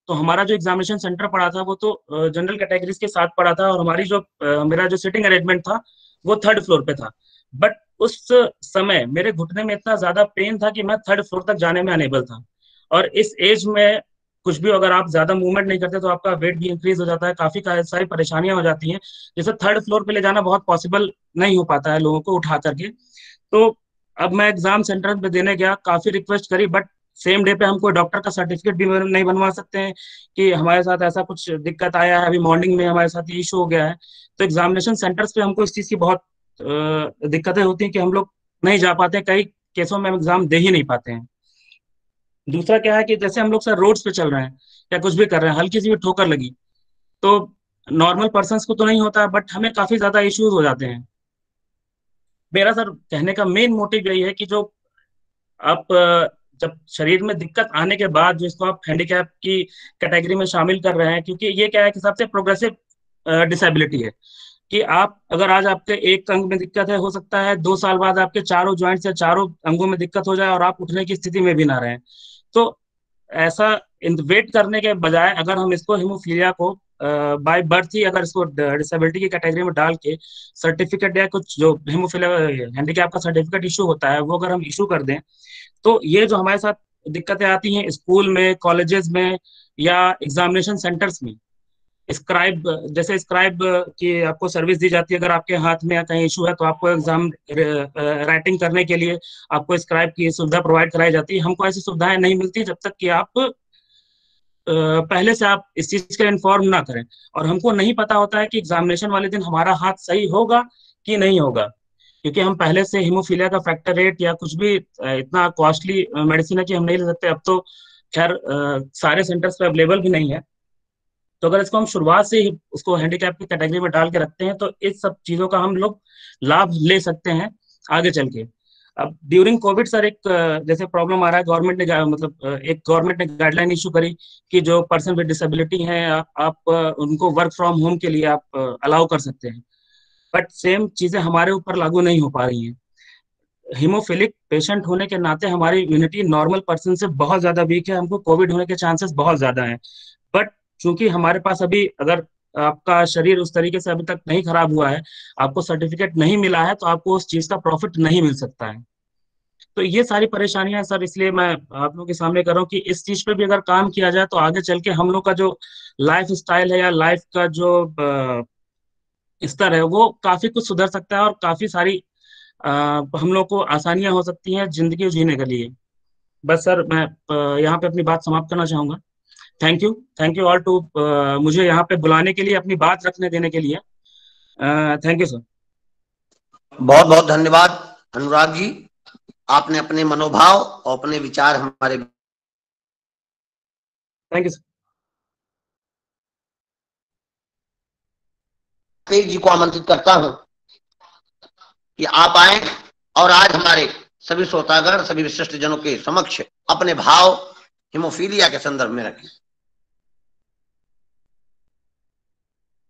तो हमारा जो एग्जामिनेशन सेंटर पड़ा था वो तो जनरल कैटेगरीज के साथ पड़ा था और हमारी जो मेरा जो सिटिंग अरेंजमेंट था वो 3rd फ्लोर पे था। बट उस समय मेरे घुटने में इतना ज्यादा पेन था कि मैं 3rd फ्लोर तक जाने में अनेबल था। और इस एज में कुछ भी अगर आप ज्यादा मूवमेंट नहीं करते तो आपका वेट भी इंक्रीज हो जाता है, काफी सारी परेशानियां हो जाती हैं, जिससे 3rd फ्लोर पे ले जाना बहुत पॉसिबल नहीं हो पाता है लोगों को उठा करके। तो अब मैं एग्जाम सेंटर पे देने गया, काफी रिक्वेस्ट करी, बट सेम डे पे हम कोई डॉक्टर का सर्टिफिकेट भी नहीं बनवा सकते हैं कि हमारे साथ ऐसा कुछ दिक्कत आया है, अभी मॉर्निंग में हमारे साथ इशू हो गया है। तो एग्जामिनेशन सेंटर्स पे हमको इस चीज की बहुत दिक्कतें होती हैं कि हम लोग नहीं जा पाते हैं, कई केसों में हम एग्जाम दे ही नहीं पाते हैं। दूसरा क्या है कि जैसे हम लोग सर रोड्स पे चल रहे हैं या कुछ भी कर रहे हैं, हल्की सी भी ठोकर लगी तो नॉर्मल पर्सन्स को तो नहीं होता, बट हमें काफी ज्यादा इश्यूज हो जाते हैं। मेरा सर कहने का मेन मोटिव यही है कि जो आप जब शरीर में दिक्कत आने के बाद जो इसको आप हैंडीकैप की कैटेगरी में शामिल कर रहे हैं, क्योंकि ये क्या है कि सबसे प्रोग्रेसिव डिसेबिलिटी है कि आप अगर आज आपके एक अंग में दिक्कत है, हो सकता है 2 साल बाद आपके चारों ज्वाइंट्स या चारों अंगों में दिक्कत हो जाए और आप उठने की स्थिति में भी ना रहें। तो ऐसा वेट करने के बजाय अगर हम इसको हीमोफीलिया को बाय बर्थ ही अगर इसको डिसेबिलिटी की कैटेगरी में डाल के सर्टिफिकेट या कुछ जो हीमोफीलिया हैंडीकैप का सर्टिफिकेट इशू होता है वो अगर हम इशू कर दें, तो ये जो हमारे साथ दिक्कतें आती हैं स्कूल में, कॉलेजेस में या एग्जामिनेशन सेंटर्स में, स्क्राइब जैसे स्क्राइब की आपको सर्विस दी जाती है, अगर आपके हाथ में या कहीं इशू है तो आपको एग्जाम राइटिंग करने के लिए आपको स्क्राइब की सुविधा प्रोवाइड कराई जाती है। हमको ऐसी सुविधाएं नहीं मिलती जब तक कि आप पहले से आप इस चीज का इन्फॉर्म ना करें, और हमको नहीं पता होता है कि एग्जामिनेशन वाले दिन हमारा हाथ सही होगा कि नहीं होगा। क्योंकि हम पहले से हीमोफीलिया का फैक्टर 8 या कुछ भी इतना कॉस्टली मेडिसिन है कि हम नहीं ले सकते। अब तो खैर सारे सेंटर्स पे अवेलेबल भी नहीं है। तो अगर इसको हम शुरुआत से ही उसको हैंडीकैप की कैटेगरी में डाल के रखते हैं तो इस सब चीजों का हम लोग लाभ ले सकते हैं आगे चल के। अब ड्यूरिंग कोविड सर एक जैसे प्रॉब्लम आ रहा है, गवर्नमेंट ने एक गवर्नमेंट ने गाइडलाइन इशू करी कि जो पर्सन विद डिसेबिलिटी हैं आप उनको वर्क फ्रॉम होम के लिए आप अलाउ कर सकते हैं। बट सेम चीजें हमारे ऊपर लागू नहीं हो पा रही हैं। हीमोफिलिक पेशेंट होने के नाते हमारी इम्यूनिटी नॉर्मल पर्सन से बहुत ज्यादा वीक है, हमको कोविड होने के चांसेस बहुत ज्यादा हैं। बट चूंकि हमारे पास अभी, अगर आपका शरीर उस तरीके से अभी तक नहीं खराब हुआ है, आपको सर्टिफिकेट नहीं मिला है, तो आपको उस चीज का प्रॉफिट नहीं मिल सकता है। तो ये सारी परेशानियां सर, इसलिए मैं आप लोगों के सामने कर रहा हूँ कि इस चीज पे भी अगर काम किया जाए तो आगे चल के हम लोग का जो लाइफ स्टाइल है या लाइफ का जो स्तर है वो काफी कुछ सुधर सकता है और काफी सारी हम लोग को आसानियां हो सकती हैं जिंदगी जीने के लिए। बस सर मैं यहाँ पे अपनी बात समाप्त करना चाहूंगा। थैंक यू ऑल टू मुझे यहाँ पे बुलाने के लिए, अपनी बात रखने देने के लिए। Thank you sir. बहुत बहुत धन्यवाद अनुराग जी, आपने अपने मनोभाव और अपने विचार हमारे। Thank you sir. जी को आमंत्रित करता हूं कि आप आए और आज हमारे सभी श्रोतागण, सभी विशिष्ट जनों के समक्ष अपने भाव हीमोफीलिया के संदर्भ में रखें।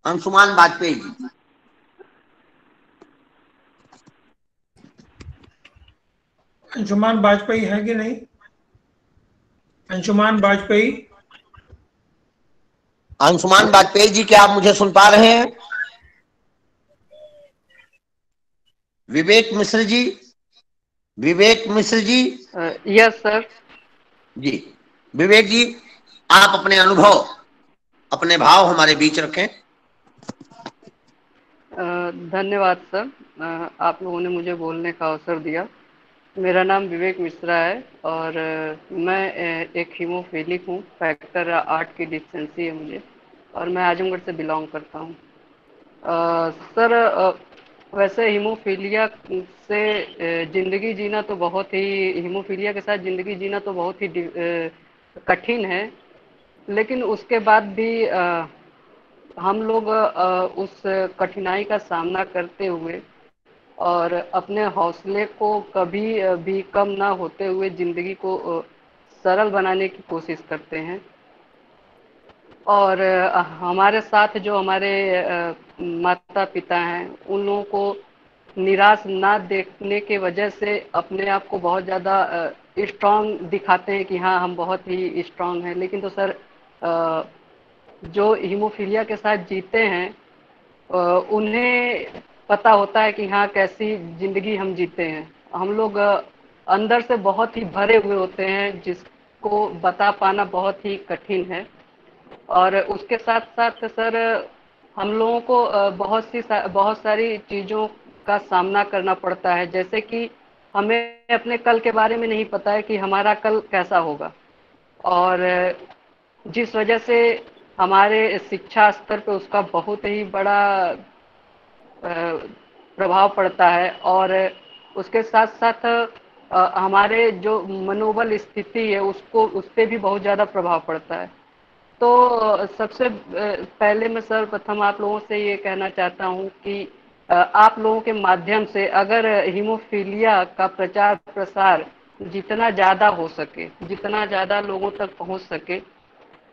अंशुमान वाजपेयी जी। अंशुमान वाजपेयी है कि नहीं? अंशुमान वाजपेयी। अंशुमान वाजपेयी जी, क्या आप मुझे सुन पा रहे हैं? विवेक मिश्र जी, विवेक मिश्र जी। Yes sir. जी विवेक जी, आप अपने अनुभव, अपने भाव हमारे बीच रखें। धन्यवाद सर, आप लोगों ने मुझे बोलने का अवसर दिया। मेरा नाम विवेक मिश्रा है और मैं एक हीमोफिलिक हूँ। फैक्टर 8 की डिफिशिएंसी है मुझे और मैं आजमगढ़ से बिलोंग करता हूँ। सर वैसे हीमोफीलिया से ज़िंदगी जीना तो बहुत ही, हीमोफीलिया के साथ ज़िंदगी जीना तो बहुत ही कठिन है, लेकिन उसके बाद भी हम लोग उस कठिनाई का सामना करते हुए और अपने हौसले को कभी भी कम ना होते हुए ज़िंदगी को सरल बनाने की कोशिश करते हैं। और हमारे साथ जो हमारे माता पिता हैं, उन लोगों को निराश ना देखने के वजह से अपने आप को बहुत ज़्यादा स्ट्रांग दिखाते हैं कि हाँ हम बहुत ही स्ट्रांग हैं। लेकिन तो सर जो हीमोफीलिया के साथ जीते हैं उन्हें पता होता है कि हाँ कैसी ज़िंदगी हम जीते हैं। हम लोग अंदर से बहुत ही भरे हुए होते हैं जिसको बता पाना बहुत ही कठिन है। और उसके साथ साथ सर हम लोगों को बहुत सारी चीज़ों का सामना करना पड़ता है, जैसे कि हमें अपने कल के बारे में नहीं पता है कि हमारा कल कैसा होगा, और जिस वजह से हमारे शिक्षा स्तर पे उसका बहुत ही बड़ा प्रभाव पड़ता है। और उसके साथ साथ हमारे जो मनोबल स्थिति है उसको, उस पर भी बहुत ज़्यादा प्रभाव पड़ता है। तो सबसे पहले मैं सर्वप्रथम आप लोगों से ये कहना चाहता हूँ कि आप लोगों के माध्यम से अगर हीमोफीलिया का प्रचार प्रसार जितना ज़्यादा हो सके, जितना ज़्यादा लोगों तक पहुँच सके,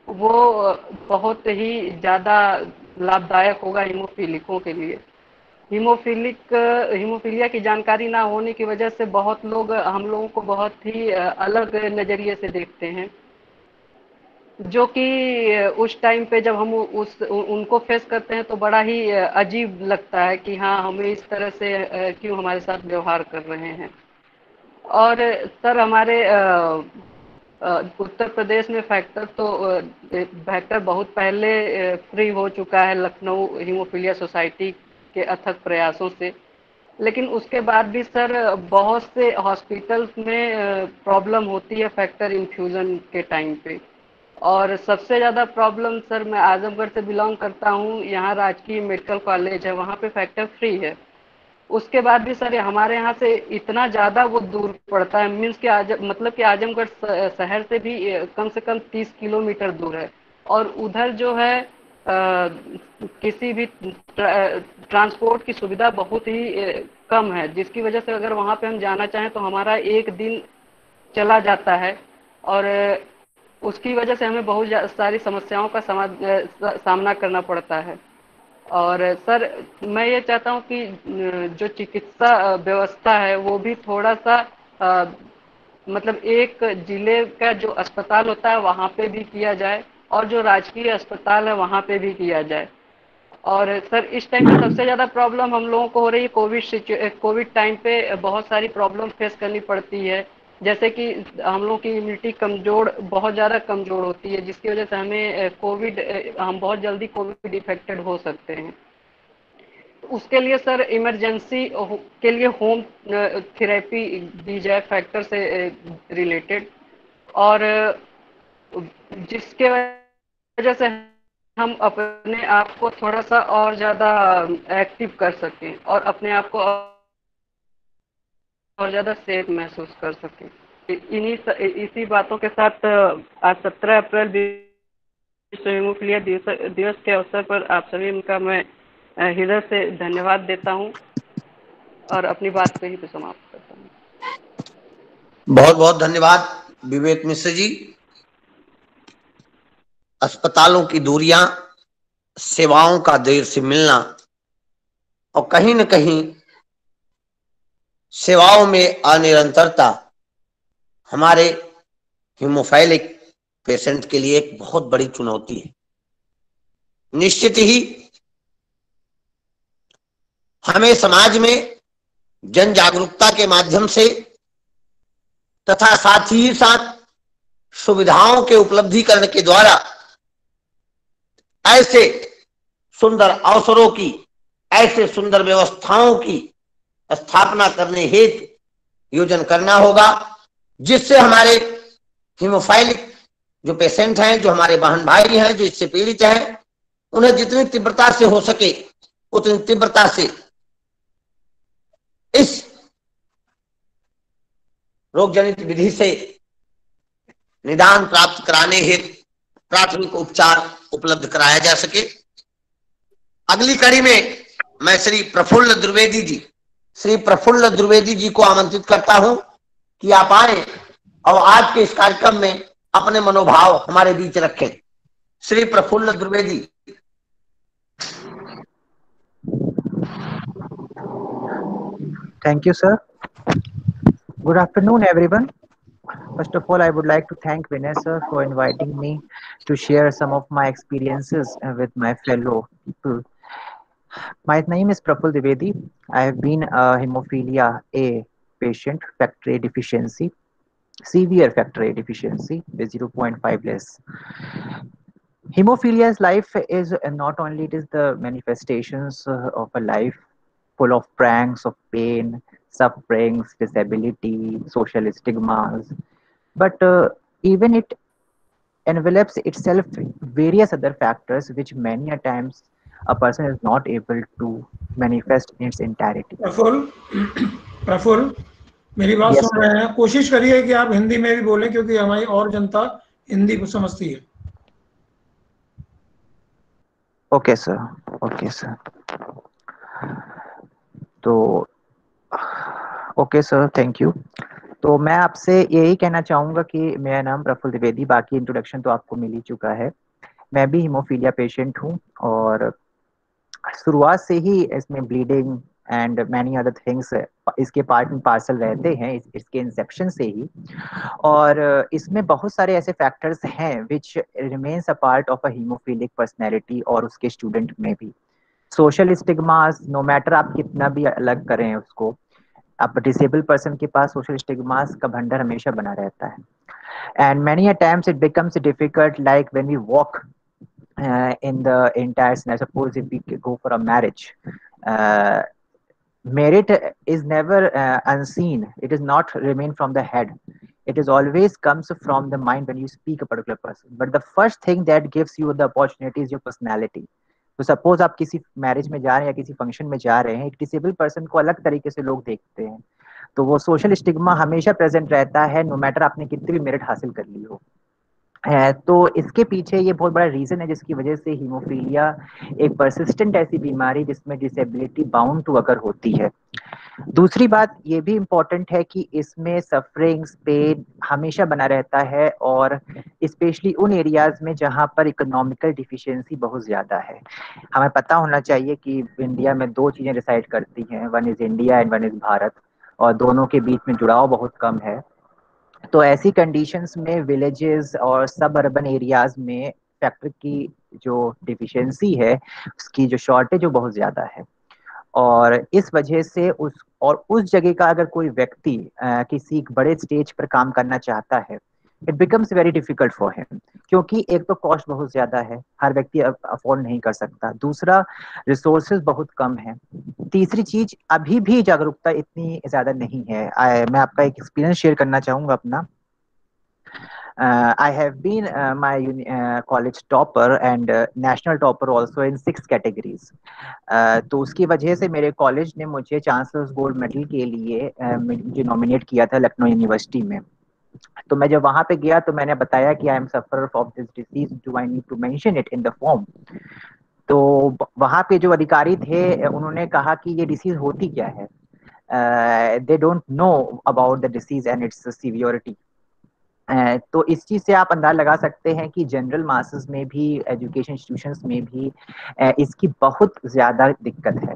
वो बहुत ही ज़्यादा लाभदायक होगा हीमोफीलिकों के लिए। हीमोफीलिया की जानकारी ना होने की वजह से बहुत लोग हम लोगों को बहुत ही अलग नज़रिए से देखते हैं, जो कि उस टाइम पे जब हम उनको फेस करते हैं तो बड़ा ही अजीब लगता है कि हाँ हमें इस तरह से क्यों हमारे साथ व्यवहार कर रहे हैं। और सर हमारे उत्तर प्रदेश में फैक्टर बहुत पहले फ्री हो चुका है लखनऊ हीमोफीलिया सोसाइटी के अथक प्रयासों से, लेकिन उसके बाद भी सर बहुत से हॉस्पिटल्स में प्रॉब्लम होती है फैक्टर इन्फ्यूज़न के टाइम पे। और सबसे ज़्यादा प्रॉब्लम सर, मैं आजमगढ़ से बिलोंग करता हूँ, यहाँ राजकीय मेडिकल कॉलेज है, वहाँ पे फैक्टर फ्री है, उसके बाद भी सर हमारे यहाँ से इतना ज्यादा वो दूर पड़ता है, मीन्स कि मतलब कि आजमगढ़ शहर से भी कम से कम 30 किलोमीटर दूर है। और उधर जो है किसी भी ट्रांसपोर्ट की सुविधा बहुत ही कम है, जिसकी वजह से अगर वहाँ पे हम जाना चाहें तो हमारा एक दिन चला जाता है। और उसकी वजह से हमें बहुत सारी समस्याओं का सामना करना पड़ता है। और सर मैं ये चाहता हूँ कि जो चिकित्सा व्यवस्था है वो भी थोड़ा सा मतलब एक जिले का जो अस्पताल होता है वहाँ पे भी किया जाए, और जो राजकीय अस्पताल है वहाँ पे भी किया जाए। और सर इस टाइम पे सबसे ज्यादा प्रॉब्लम हम लोगों को हो रही है, कोविड टाइम पे बहुत सारी प्रॉब्लम फेस करनी पड़ती है, जैसे कि हम लोगों की इम्यूनिटी बहुत ज्यादा कमजोर होती है, जिसकी वजह से हमें हम बहुत जल्दी कोविड इफेक्टेड हो सकते हैं। उसके लिए सर इमरजेंसी के लिए होम थेरेपी दी जाए फैक्टर से रिलेटेड, और जिसके वजह से हम अपने आप को थोड़ा सा और ज्यादा एक्टिव कर सकें और अपने आप को और ज्यादा सेफ महसूस कर सकें। इसी बातों के साथ आज 17 अप्रैल विश्व हीमोफीलिया दिवस के अवसर पर आप सभी का मैं हृदय से धन्यवाद देता हूं और अपनी बात यहीं पे समाप्त करता हूं। बहुत बहुत धन्यवाद विवेक मिश्र जी। अस्पतालों की दूरियां, सेवाओं का देर से मिलना और कहीं न कहीं सेवाओं में अनिरंतरता हमारे हीमोफाइलिक पेशेंट के लिए एक बहुत बड़ी चुनौती है। निश्चित ही हमें समाज में जन जागरूकता के माध्यम से तथा साथ ही साथ सुविधाओं के उपलब्धिकरण के द्वारा ऐसे सुंदर अवसरों की, ऐसे सुंदर व्यवस्थाओं की स्थापना करने हेतु योजन करना होगा, जिससे हमारे हीमोफाइलिक जो पेशेंट हैं, जो हमारे बहन भाई हैं, जो इससे पीड़ित हैं, उन्हें जितनी तीव्रता से हो सके उतनी तीव्रता से इस रोग जनित विधि से निदान प्राप्त कराने हेतु प्राथमिक उपचार उपलब्ध कराया जा सके। अगली कड़ी में मैं श्री प्रफुल्ल द्विवेदी जी को आमंत्रित करता हूं कि आप आए और आज के इस कार्यक्रम में अपने मनोभाव हमारे बीच रखें। Shri Praful Dwivedi. Thank you, sir. Good afternoon, everyone. First of all, I would like to thank Vinay sir for inviting me to share some of my experiences with my fellow people. My name is Praful Dwivedi. I have been a hemophilia A patient, factor A deficiency, severe factor A deficiency with 0.5 less. Hemophilia's life is not only it is the manifestations of a life full of pranks of pain, sufferings, disability, social stigmas, but even it envelops itself various other factors which many a times a person is not able to manifest in its entirety. Praful मेरी बात Yes, सुन रहे हैं? कोशिश करिए कि आप हिंदी में भी बोलें क्योंकि हमारी और जनता हिंदी को समझती है। Okay sir, okay sir. तो ओके सर, थैंक यू। तो मैं आपसे यही कहना चाहूँगा कि मेरा नाम प्रफुल्ल द्विवेदी, बाकी इंट्रोडक्शन तो आपको मिल ही चुका है। मैं भी हीमोफीलिया पेशेंट हूँ और शुरुआत से ही इसमें bleeding and many other things इसके पार्ट एंड पार्सल रहते हैं इसके इंसेप्शन से ही। और इसमें बहुत सारे ऐसे फैक्टर्स हैं which remains a part of a haemophilic personality और उसके स्टूडेंट में भी। सोशल स्टिग्मास, नो मैटर आप कितना भी अलग करें उसको, अब डिसेबल पर्सन के पास सोशल स्टिग्मास का भंडार हमेशा बना रहता है। And many a times it becomes difficult like when we walk in the entire scenario. Suppose if we go for a marriage, merit is never unseen. It is not remain from the head. It is always comes from the mind when you speak a particular person. But the first thing that gives you the opportunity is your personality. तो suppose आप किसी marriage में जा रहे हैं या किसी function में जा रहे हैं, एक डिसेबल पर्सन को अलग तरीके से लोग देखते हैं, तो वो सोशल स्टिग्मा हमेशा प्रेजेंट रहता है, नो मैटर आपने कितनी भी मेरिट हासिल कर ली हो। तो इसके पीछे ये बहुत बड़ा रीजन है जिसकी वजह से हीमोफीलिया एक परसिस्टेंट ऐसी बीमारी जिसमें डिसेबिलिटी बाउंड टू अगर होती है। दूसरी बात ये भी इम्पोर्टेंट है कि इसमें सफरिंग्स, पेन हमेशा बना रहता है, और स्पेशली उन एरियाज में जहाँ पर इकोनॉमिकल डिफिशियंसी बहुत ज़्यादा है। हमें पता होना चाहिए कि इंडिया में दो चीज़ें डिसाइड करती हैं, one is India and one is Bharat, और दोनों के बीच में जुड़ाव बहुत कम है। तो ऐसी कंडीशंस में विलेजेस और सब अर्बन एरियाज में फैक्टर की जो डिफिशियंसी है, उसकी जो शॉर्टेज वो बहुत ज़्यादा है, और इस वजह से उस जगह का अगर कोई व्यक्ति किसी बड़े स्टेज पर काम करना चाहता है, it becomes very difficult for him, क्योंकि एक तो कॉस्ट बहुत ज्यादा है, हर व्यक्ति अफोर्ड नहीं कर सकता, दूसरा रिसोर्सेज बहुत कम है, तीसरी चीज अभी भी जागरूकता इतनी ज्यादा नहीं है। मैं आपका एक एक्सपीरियंस शेयर करना चाहूंगा अपना। I have been my college topper and national topper also in 6 categories. तो उसकी वजह से मेरे कॉलेज ने मुझे चांसलर्स गोल्ड मेडल के लिए मुझे नॉमिनेट किया था लखनऊ यूनिवर्सिटी में। तो मैं जब वहां पे गया तो मैंने बताया कि I am sufferer of this disease, do I need to mention it in the form. तो वहां पे जो अधिकारी थे उन्होंने कहा कि ये डिसीज होती क्या है, they don't know about the disease and it's severity. तो इस चीज से आप अंदाजा लगा सकते हैं कि जनरल मासेस में भी, एजुकेशन इंस्टीट्यूशंस में भी इसकी बहुत ज्यादा दिक्कत है।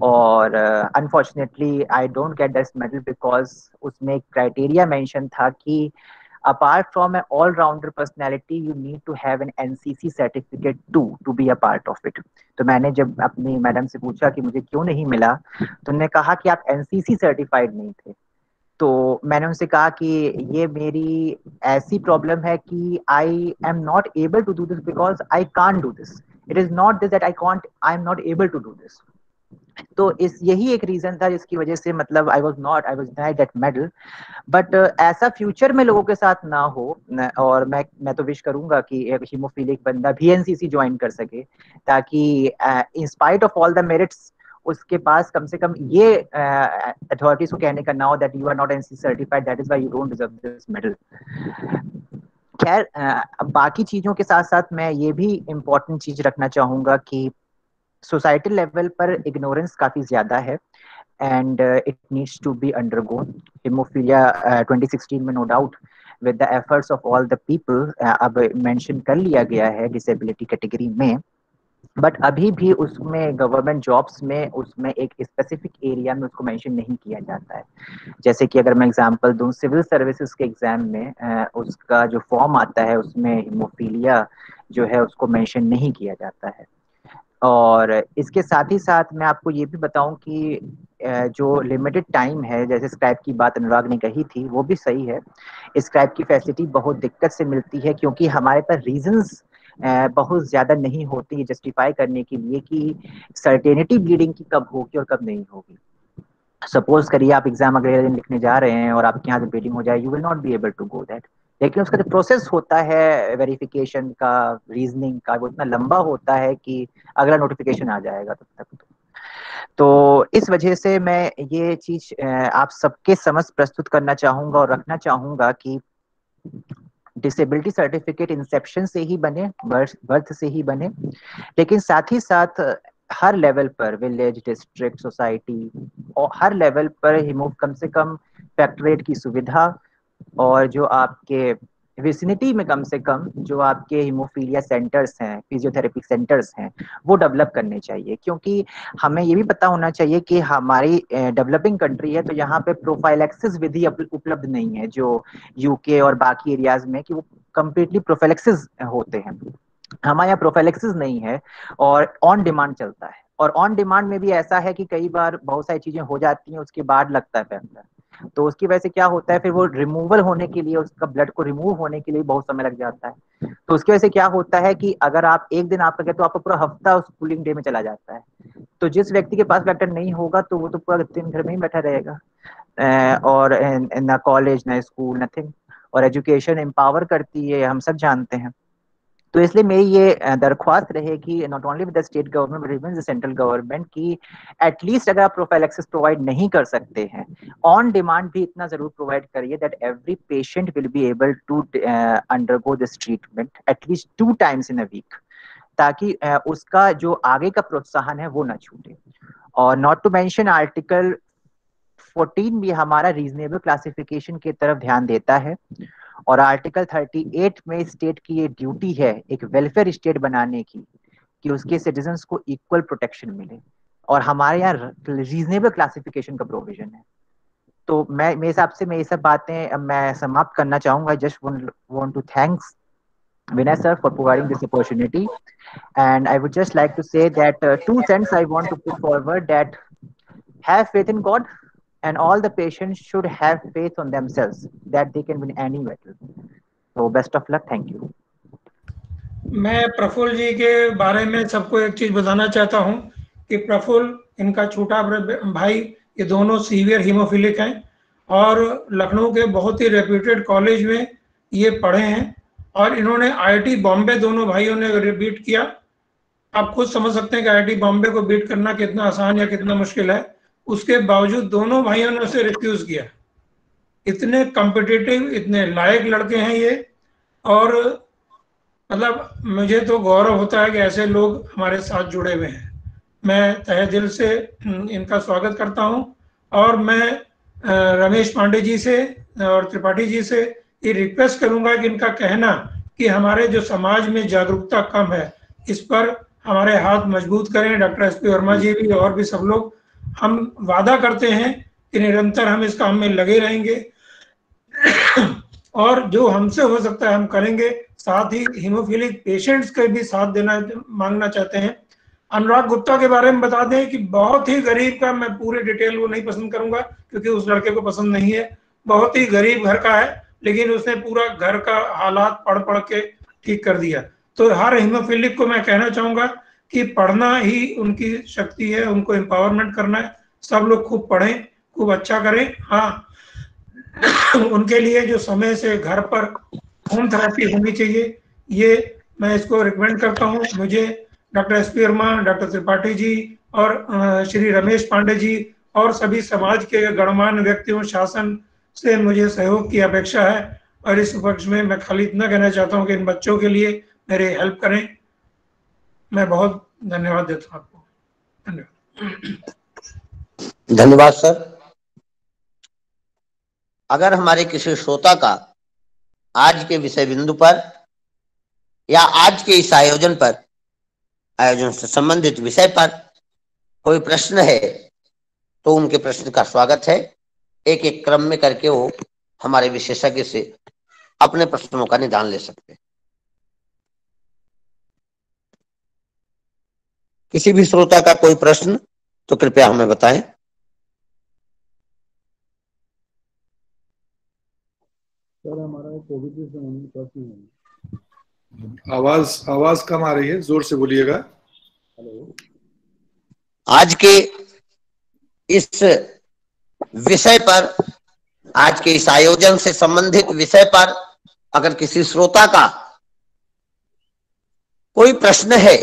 और unfortunately I don't get this medal because उसमें एक क्राइटेरिया मेंशन था कि apart from a all rounder personality you need to have an NCC certificate to be a part of it. तो मैंने जब अपनी मैडम से पूछा कि मुझे क्यों नहीं मिला, तो उन्होंने कहा कि आप एनसीसी सर्टिफाइड नहीं थे। तो मैंने उनसे कहा कि ये मेरी ऐसी प्रॉब्लम है कि I am not able to do this because I can't do this, it is not this that I am not able to do this. तो यही एक रीजन था जिसकी वजह से मतलब I was denied that medal. But ऐसा future में लोगों के साथ ना हो, और मैं तो विश करूंगा कि एक हीमोफिलिक बंदा भी एनसीसी ज्वाइन कर सके, ताकि in spite of all the merits उसके पास कम से कम ये अथॉरिटीज को कहने का ना हो that you are not NCC certified, that is why you don't deserve this medal. खैर बाकी चीजों के साथ साथ मैं ये भी इम्पोर्टेंट चीज रखना चाहूंगा कि सोसाइटी लेवल पर इग्नोरेंस काफी ज्यादा है and it needs to be undergone. Hemophilia 2016 में no doubt with the efforts of all the people अब mention कर लिया गया है disability category में, बट अभी भी उसमें गवर्नमेंट जॉब्स में उसमें एक स्पेसिफिक एरिया में उसको मेंशन नहीं किया जाता है। जैसे कि अगर मैं एग्जांपल दूं, सिविल सर्विसेज के एग्जाम में उसका जो फॉर्म आता है उसमें हीमोफीलिया जो है उसको मेंशन नहीं किया जाता है। और इसके साथ ही साथ मैं आपको ये भी बताऊं कि जो लिमिटेड टाइम है, जैसे स्क्रैप की बात अनुराग ने कही थी वो भी सही है, स्क्रैप की फैसिलिटी बहुत दिक्कत से मिलती है क्योंकि हमारे पास रीजंस बहुत ज़्यादा नहीं होती है जस्टिफाई करने के लिए कि सर्टेनिटी ब्लीडिंग की कब होगी और कब नहीं होगी। सपोज करिए आप एग्जाम अगले दिन लिखने जा रहे हैं और आपके यहाँ से ब्लीडिंग हो जाए, you will not be able to go that, लेकिन उसका जो प्रोसेस होता है वेरिफिकेशन का, रीजनिंग का, वो इतना लंबा होता है कि अगला नोटिफिकेशन आ जाएगा तब तक। तो इस वजह से मैं ये चीज आप सबके समझ प्रस्तुत करना चाहूंगा और रखना चाहूंगा कि डिसेबिलिटी सर्टिफिकेट इंसेप्शन से ही बने, बर्थ से ही बने, लेकिन साथ ही साथ हर लेवल पर, विलेज, डिस्ट्रिक्ट, सोसाइटी और हर लेवल पर कम से कम फैक्टरेट की सुविधा और जो आपके विसिनिटी में कम से कम जो आपके हीमोफीलिया सेंटर्स हैं, फिजियोथेरेपी सेंटर्स हैं, वो डेवलप करने चाहिए। क्योंकि हमें ये भी पता होना चाहिए कि हमारी डेवलपिंग कंट्री है तो यहाँ पे प्रोफाइलेक्सिस विधि उपलब्ध नहीं है जो यूके और बाकी एरियाज में कि वो कंप्लीटली प्रोफाइलेक्सिस होते हैं। हमारे यहाँ प्रोफाइलेक्सिस नहीं है और ऑन डिमांड चलता है, और ऑन डिमांड में भी ऐसा है कि कई बार बहुत सारी चीजें हो जाती हैं उसके बाद लगता है पैसा, तो उसकी वजह से क्या होता है फिर वो रिमूवल होने के लिए, उसका ब्लड को रिमूव होने के लिए बहुत समय लग जाता है। तो उसकी वजह से क्या होता है कि अगर आप एक दिन आपका गया तो आपका पूरा हफ्ता उस कूलिंग डे में चला जाता है। तो जिस व्यक्ति के पास डॉक्टर नहीं होगा तो वो तो पूरा दिन घर में ही बैठा रहेगा, और ना कॉलेज ना स्कूल नथिंग, और एजुकेशन एम्पावर करती है हम सब जानते हैं। तो तो इसलिए मेरी ये दरख्वास्त रहेगी not only with the state government but even the central government की एटलीस्ट अगर आप प्रोफाइलैक्सिस प्रोवाइड नहीं कर सकते हैं, ऑन डिमांड भी इतना जरूर प्रोवाइड करिए that every patient will be able to undergo this treatment at least 2 times in a week, ताकि उसका जो आगे का प्रोत्साहन है वो ना छूटे। और नॉट टू मेंशन आर्टिकल 14 भी हमारा रीजनेबल क्लासिफिकेशन की तरफ ध्यान देता है, और आर्टिकल 38 में स्टेट की ये ड्यूटी है एक वेलफेयर स्टेट बनाने की कि उसके सिटीजन्स को इक्वल प्रोटेक्शन मिले, और हमारे यहाँ रीजनेबल क्लासिफिकेशन का प्रोविजन है। तो मेरे हिसाब से मैं ये सब बातें मैं समाप्त करना चाहूंगा। Just want to thanks Vinay sir for providing this opportunity, and I would just like to say that 2 cents I want to put forward, that have faith in God and all the patients should have faith on themselves that they can win any battle. So best of luck, thank you. मैं प्रफुल्ल जी के बारे में सबको एक चीज बताना चाहता हूं कि प्रफुल्ल, इनका छोटा भाई, ये दोनों सीवियर हीमोफिलिक हैं और लखनऊ के बहुत ही रेप्यूटेड कॉलेज में ये पढ़े हैं, और इन्होंने आईआईटी बॉम्बे, दोनों भाइयों ने बीट किया। आप खुद समझ सकते हैं कि आईआईटी बॉम्बे को बीट करना कितना आसान या कितना मुश्किल है। उसके बावजूद दोनों भाइयों ने उसे रिफ्यूज किया। इतने कॉम्पिटिटिव, इतने लायक लड़के हैं ये, और मतलब मुझे तो गौरव होता है कि ऐसे लोग हमारे साथ जुड़े हुए हैं। मैं तहे दिल से इनका स्वागत करता हूं, और मैं रमेश पांडे जी से और त्रिपाठी जी से ये रिक्वेस्ट करूंगा कि इनका कहना कि हमारे जो समाज में जागरूकता कम है, इस पर हमारे हाथ मजबूत करें। डॉक्टर एसपी वर्मा जी भी और भी सब लोग, हम वादा करते हैं कि निरंतर हम इस काम में लगे रहेंगे और जो हमसे हो सकता है हम करेंगे। साथ ही हीमोफिलिक पेशेंट्स के भी साथ देना मांगना चाहते हैं। अनुराग गुप्ता के बारे में बता दें कि बहुत ही गरीब का, मैं पूरे डिटेल वो नहीं पसंद करूंगा क्योंकि उस लड़के को पसंद नहीं है, बहुत ही गरीब घर का है, लेकिन उसने पूरा घर का हालात पढ़ पढ़ के ठीक कर दिया। तो हर हीमोफिलिक को मैं कहना चाहूंगा कि पढ़ना ही उनकी शक्ति है, उनको एम्पावरमेंट करना है। सब लोग खूब पढ़ें, खूब अच्छा करें। हाँ, उनके लिए जो समय से घर पर होम थेरेपी होनी चाहिए, ये मैं इसको रिकमेंड करता हूँ। मुझे doctor SP Verma, doctor Tripathi ji और श्री रमेश पांडे जी और सभी समाज के गणमान्य व्यक्तियों, शासन से मुझे सहयोग की अपेक्षा है। और इस पक्ष में मैं खाली इतना कहना चाहता हूँ कि इन बच्चों के लिए मेरे हेल्प करें। मैं बहुत धन्यवाद देता हूँ आपको। धन्यवाद। धन्यवाद सर। अगर हमारे किसी श्रोता का आज के विषय बिंदु पर या आज के इस आयोजन से संबंधित विषय पर कोई प्रश्न है तो उनके प्रश्न का स्वागत है। एक एक क्रम में करके वो हमारे विशेषज्ञ से अपने प्रश्नों का निदान ले सकते हैं। किसी भी श्रोता का कोई प्रश्न तो कृपया हमें बताएं। सर, हमारा कोविड से संबंधित प्रश्न है। आवाज कम आ रही है, जोर से बोलिएगा। हेलो। आज के इस विषय पर, आज के इस आयोजन से संबंधित विषय पर अगर किसी श्रोता का कोई प्रश्न है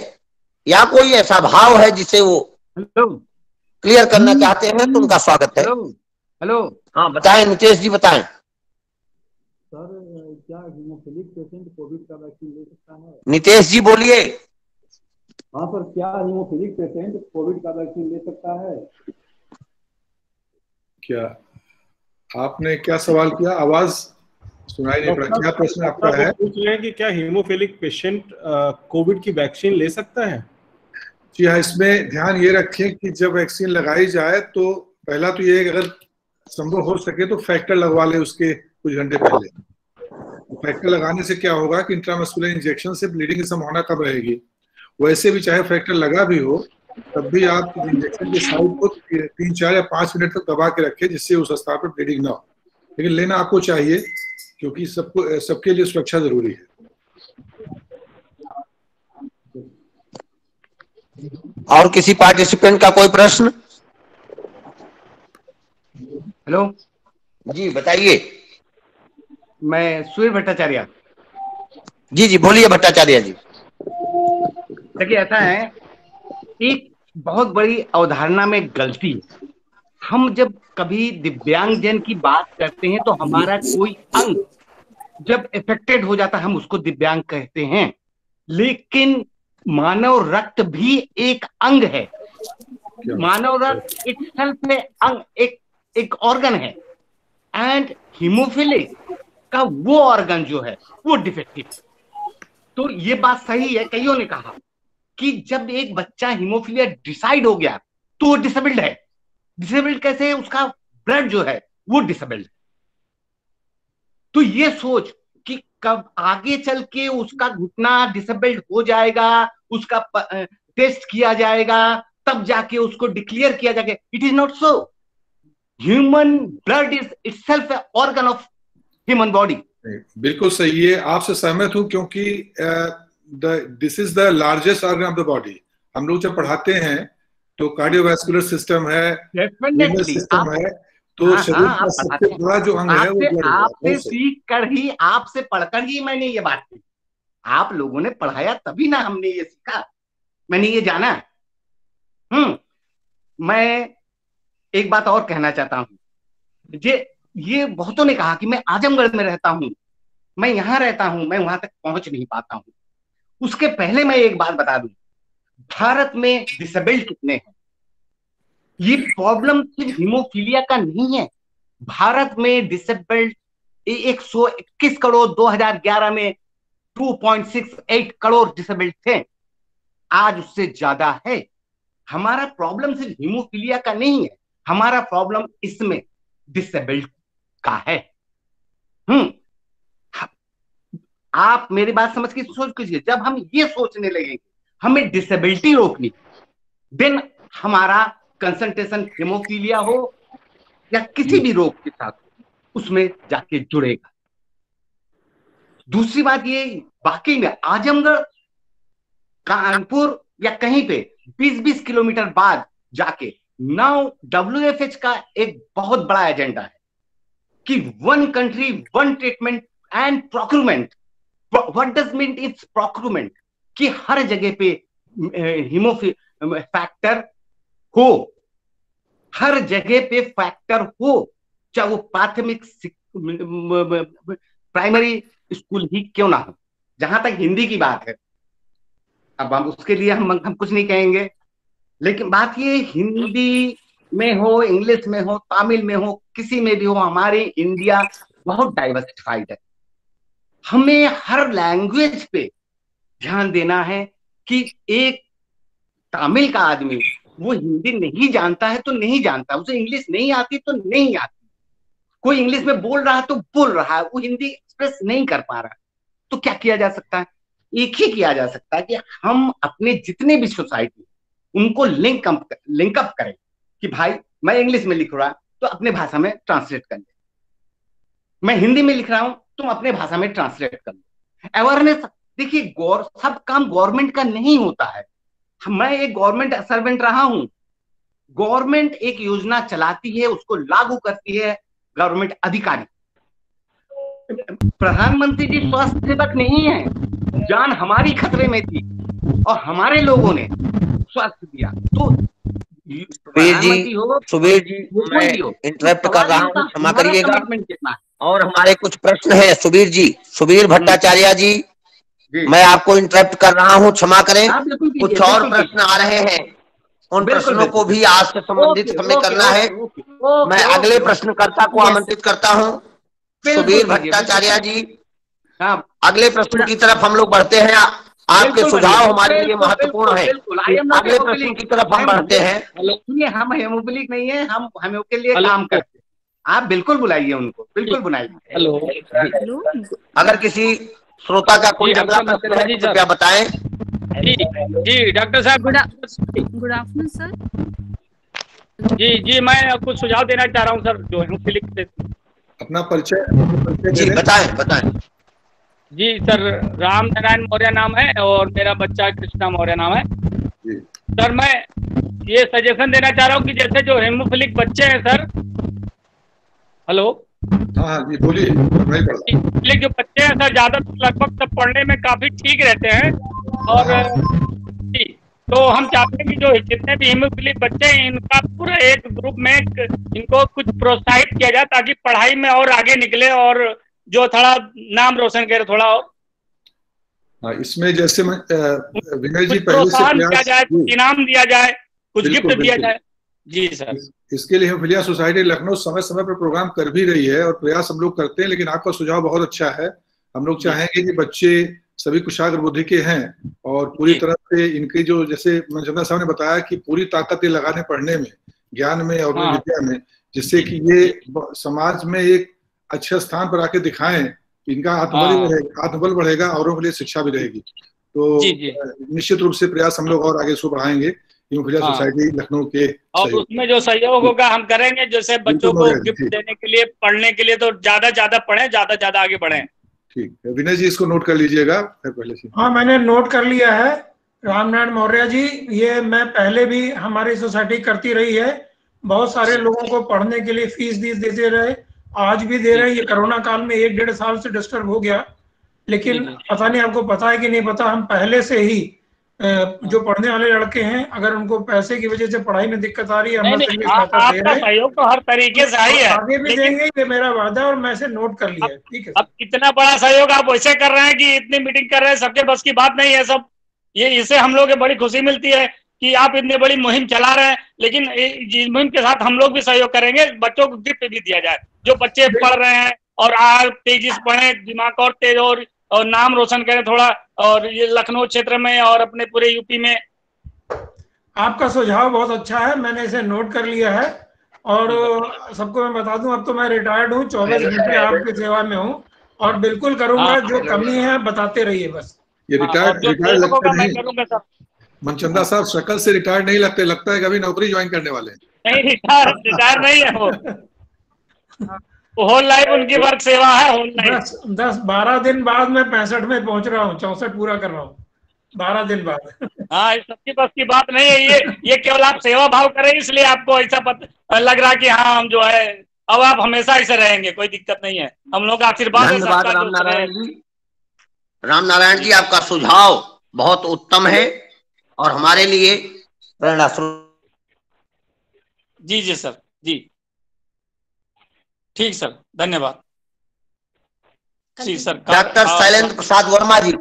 या कोई ऐसा भाव है जिसे वो क्लियर करना चाहते हैं तो उनका स्वागत है। हेलो। हाँ बताएं, नितेश जी बताएं। सर, क्या हीमोफिलिक पेशेंट कोविड का वैक्सीन ले सकता है? नितेश जी बोलिए। हाँ सर, क्या हीमोफिलिक पेशेंट कोविड का वैक्सीन ले सकता है? क्या आपने क्या सवाल किया? आवाज सुनाई नहीं पड़ा। क्या प्रश्न आपका है? पूछ रहे हैं कि क्या हीमोफिलिक पेशेंट कोविड की वैक्सीन ले सकता है? जी हाँ, इसमें ध्यान ये रखें कि जब वैक्सीन लगाई जाए तो पहला तो ये, अगर संभव हो सके तो फैक्टर लगवा ले उसके कुछ घंटे पहले। फैक्टर लगाने से क्या होगा कि इंट्रामस्कुलर इंजेक्शन से ब्लीडिंग की संभावना कम रहेगी। वैसे भी चाहे फैक्टर लगा भी हो तब भी आप इंजेक्शन के साइड को 3, 4 या 5 मिनट तक दबा के रखें जिससे उस स्थान पर ब्लीडिंग ना हो। लेकिन लेना आपको चाहिए क्योंकि सबके लिए सुरक्षा जरूरी है। और किसी पार्टिसिपेंट का कोई प्रश्न? हेलो जी बताइए। मैं सूर्य भट्टाचार्य। जी बोलिए भट्टाचार्य जी। देखिए ऐसा है, एक बहुत बड़ी अवधारणा में गलती है। हम जब कभी दिव्यांगजन की बात करते हैं तो हमारा कोई अंग जब इफेक्टेड हो जाता है हम उसको दिव्यांग कहते हैं, लेकिन मानव रक्त भी एक अंग है। मानव रक्त इटसेल्फ में अंग एक ऑर्गन है, एंड हीमोफिलिक का वो ऑर्गन जो है वो डिफेक्टिव। तो ये बात सही है, कईयों ने कहा कि जब एक बच्चा हीमोफिलिया डिसाइड हो गया तो वो डिसेबल्ड है। डिसेबल्ड कैसे है? उसका ब्लड जो है वो डिसेबल्ड है। तो ये सोच कि कब आगे चल के उसका घुटना डिसेबल्ड हो जाएगा, उसका टेस्ट किया जाएगा, तब जाके उसको डिक्लेयर किया जाएगा, it is not so. Human blood is itself A organ of human body. बिल्कुल सही है, आपसे सहमत हूं, क्योंकि this is the largest organ of the body. हम लोग जब पढ़ाते हैं तो कार्डियोवैस्कुलर सिस्टम है, लीवर सिस्टम है, तो शरीर का सबसे बड़ा जो अंग है वो ब्लड है। आपसे सीख कर ही, आपसे पढ़कर ही मैंने ये बात की। आप लोगों ने पढ़ाया तभी ना हमने ये सीखा, मैंने ये जाना। मैं एक बात और कहना चाहता हूं। ये बहुतों ने कहा कि मैं आजमगढ़ में रहता हूं, मैं यहां रहता हूं, मैं वहां तक पहुंच नहीं पाता हूं। उसके पहले मैं एक बात बता दूं, भारत में डिसेबल्ड कितने हैं? ये प्रॉब्लम सिर्फ हीमोफीलिया का नहीं है। भारत में डिसेबल्ड 121 करोड़ 2011 में 2.68 करोड़ डिसेबल्ड थे, आज उससे ज्यादा है। हमारा प्रॉब्लम सिर्फ हीमोफीलिया का नहीं है, हमारा प्रॉब्लम इसमें डिसेबल्ड का है। आप मेरी बात समझ के सोच कीजिए, जब हम ये सोचने लगेंगे हमें डिसेबिलिटी रोकनी, देन हमारा कंसंट्रेशन हीमोफीलिया हो या किसी भी रोग के साथ उसमें जाके जुड़ेगा। दूसरी बात ये, वाकई में आजमगढ़, कानपुर या कहीं पे 20-20 किलोमीटर बाद जाके नाउ WFH का एक बहुत बड़ा एजेंडा है कि 1 country 1 treatment and procurement. What does mean it's procurement? कि हर जगह पे हीमोफिलिया फैक्टर हो, हर जगह पे फैक्टर हो, चाहे वो प्राथमिक प्राइमरी स्कूल ही क्यों ना हो। जहां तक हिंदी की बात है, अब हम उसके लिए हम कुछ नहीं कहेंगे, लेकिन बात ये हिंदी में हो, इंग्लिश में हो, तमिल में हो, किसी में भी हो, हमारे इंडिया बहुत डाइवर्सिफाइड है। हमें हर लैंग्वेज पे ध्यान देना है कि एक तमिल का आदमी वो हिंदी नहीं जानता है तो नहीं जानता, उसे इंग्लिश नहीं आती तो नहीं आती, कोई इंग्लिश में बोल रहा है तो बोल रहा है, वो हिंदी एक्सप्रेस नहीं कर पा रहा है, तो क्या किया जा सकता है? एक ही किया जा सकता है कि हम अपने जितने भी सोसाइटी उनको लिंकअप करें कि भाई मैं इंग्लिश में लिख रहा तो अपने भाषा में ट्रांसलेट कर ले, मैं हिंदी में लिख रहा हूं तुम अपने भाषा में ट्रांसलेट कर लो। अवेयरनेस, देखिए सब काम गवर्नमेंट का नहीं होता है। मैं एक गवर्नमेंट सर्वेंट रहा हूं, गवर्नमेंट एक योजना चलाती है, उसको लागू करती है गवर्नमेंट अधिकारी। प्रधानमंत्री जी स्वास्थ्य सेवक नहीं है, जान हमारी खतरे में थी और हमारे लोगों ने स्वास्थ्य दिया। तो सुबीर जी मैं इंटरप्ट कर रहा हूँ, क्षमा करिएगा। और हमारे कुछ प्रश्न है सुबीर जी, सुबीर भट्टाचार्य जी, मैं आपको इंटरप्ट कर रहा हूँ, क्षमा करें। कुछ और प्रश्न आ रहे हैं, उन प्रश्नों को भी आज से संबंधित हमें करना है। मैं अगले प्रश्नकर्ता को आमंत्रित करता हूँ, सुबीर भट्टाचार्य जी। अगले प्रश्न की तरफ हम लोग बढ़ते हैं, आपके सुझाव हमारे लिए महत्वपूर्ण है। अगले प्रश्न की तरफ हम बढ़ते हैं। हम हेमोफिलिक नहीं है, हम हेमो के लिए काम करते हैं। आप बिल्कुल बुलाइए उनको, बिल्कुल बुलाइए। हेलो, अगर किसी श्रोता का कोई अगला प्रश्न है तो कृपया बताएं। जी डॉक्टर साहब, गुड आफ्टरनून सर। जी मैं कुछ सुझाव देना चाह रहा हूँ सर, जो हेमोफिलिक से। अपना परिचय जी बताएं। जी सर, राम नारायण मौर्य नाम है और मेरा बच्चा कृष्णा मौर्य नाम है। सर मैं ये सजेशन देना चाह रहा हूँ कि जैसे जो हेमोफिलिक बच्चे हैं सर, हेलो, हाँ जी बोलिए। जो बच्चे हैं सर, ज्यादातर लगभग सब पढ़ने में काफी ठीक रहते हैं और जी, तो हम चाहते हैं कि जो जितने भी हीमोफिलिक बच्चे हैं इनका पूरा एक ग्रुप में इनको कुछ प्रोत्साहित किया जाए ताकि पढ़ाई में और आगे निकले और जो थोड़ा नाम रोशन करे थोड़ा और। इसमें जैसे विनय जी पहले से प्रोत्साहन किया प्रयास, जाए, कुछ इनाम दिया जाए, कुछ गिफ्ट दिया जाए। जी सर। इसके लिए हीमोफीलिया सोसाइटी लखनऊ समय समय पर प्रोग्राम कर भी रही है और प्रयास हम लोग करते हैं, लेकिन आपका सुझाव बहुत अच्छा है। हम लोग चाहेंगे कि बच्चे सभी कुशाग्र बुद्धि के हैं और पूरी तरह से इनकी जो, जैसे मनचंदा साहब ने बताया कि पूरी ताकत ये लगाने पढ़ने में, ज्ञान में और विद्या में, जिससे कि ये समाज में एक अच्छे स्थान पर आके दिखाएं, इनका आत्मबल बढ़ेगा, औरों के लिए शिक्षा भी रहेगी। तो निश्चित रूप से प्रयास हम लोग और आगे इसको बढ़ाएंगे हीमोफीलिया सोसाइटी लखनऊ के, और उसमें जो सहयोग होगा हम करेंगे। जैसे बच्चों को गिफ्ट देने के लिए, पढ़ने के लिए, तो ज्यादा पढ़ें, ज्यादा आगे बढ़ें। ठीक है विनय जी, इसको नोट कर लीजिएगा पहले से। हाँ, मैंने नोट कर लिया है रामनारायण मौर्य जी। ये मैं पहले भी हमारी सोसाइटी करती रही है, बहुत सारे लोगों को पढ़ने के लिए फीस देते रहे, आज भी दे रहे हैं। ये कोरोना काल में 1-1.5 साल से डिस्टर्ब हो गया, लेकिन पता नहीं आपको पता है कि नहीं पता, हम पहले से ही जो पढ़ने वाले लड़के हैं, अगर उनको पैसे की वजह से पढ़ाई में दिक्कत आ रही है, हम आपका सहयोग तो हर तरीके से आई है, आगे भी देंगे, ये मेरा वादा है और मैं इसे नोट कर लिया है। ठीक है। अब इतना बड़ा सहयोग आप वैसे कर रहे हैं कि इतनी मीटिंग कर रहे हैं, सबके बस की बात नहीं है सब। ये इससे हम लोग को बड़ी खुशी मिलती है कि आप इतनी बड़ी मुहिम चला रहे हैं, लेकिन इस मुहिम के साथ हम लोग भी सहयोग करेंगे। बच्चों को गिफ्ट भी दिया जाए, जो बच्चे पढ़ रहे हैं और आज तेजी से पढ़े, दिमाग और तेज और नाम रोशन करें थोड़ा, और ये लखनऊ क्षेत्र में और अपने पूरे यूपी में। आपका सुझाव बहुत अच्छा है, मैंने इसे नोट कर लिया है। और सबको मैं बता दूं, अब तो मैं रिटायर्ड हूँ, 24 घंटे आपकी सेवा में हूँ और बिल्कुल करूंगा। जो कमी है बताते रहिए बस। ये रिटायर्ड लगता नहीं मनचंदा साहब, शक्ल से रिटायर्ड नहीं लगते, लगता है कभी नौकरी ज्वाइन करने वाले हैं। नहीं, रिटायर नहीं है वो होल लाइफ उनकी वर्क सेवा है। होल लाइफ 10-12 दिन बाद मैं 65 में पहुंच रहा हूँ, 64 पूरा कर रहा हूँ 12 दिन बाद। हाँ, सबकी बस की बात नहीं है। ये केवल आप सेवा भाव करें, इसलिए आपको ऐसा पता लग रहा है कि हाँ हम जो है, अब आप हमेशा ऐसे रहेंगे, कोई दिक्कत नहीं है। हम लोग का आशीर्वाद है सबका। रामनारायण जी, आपका सुझाव बहुत उत्तम है और हमारे लिए प्रेरणा स्रोत। जी सर, जी ठीक सर, धन्यवाद। जी सर। डॉक्टर शैलेंद्र प्रसाद वर्मा जी,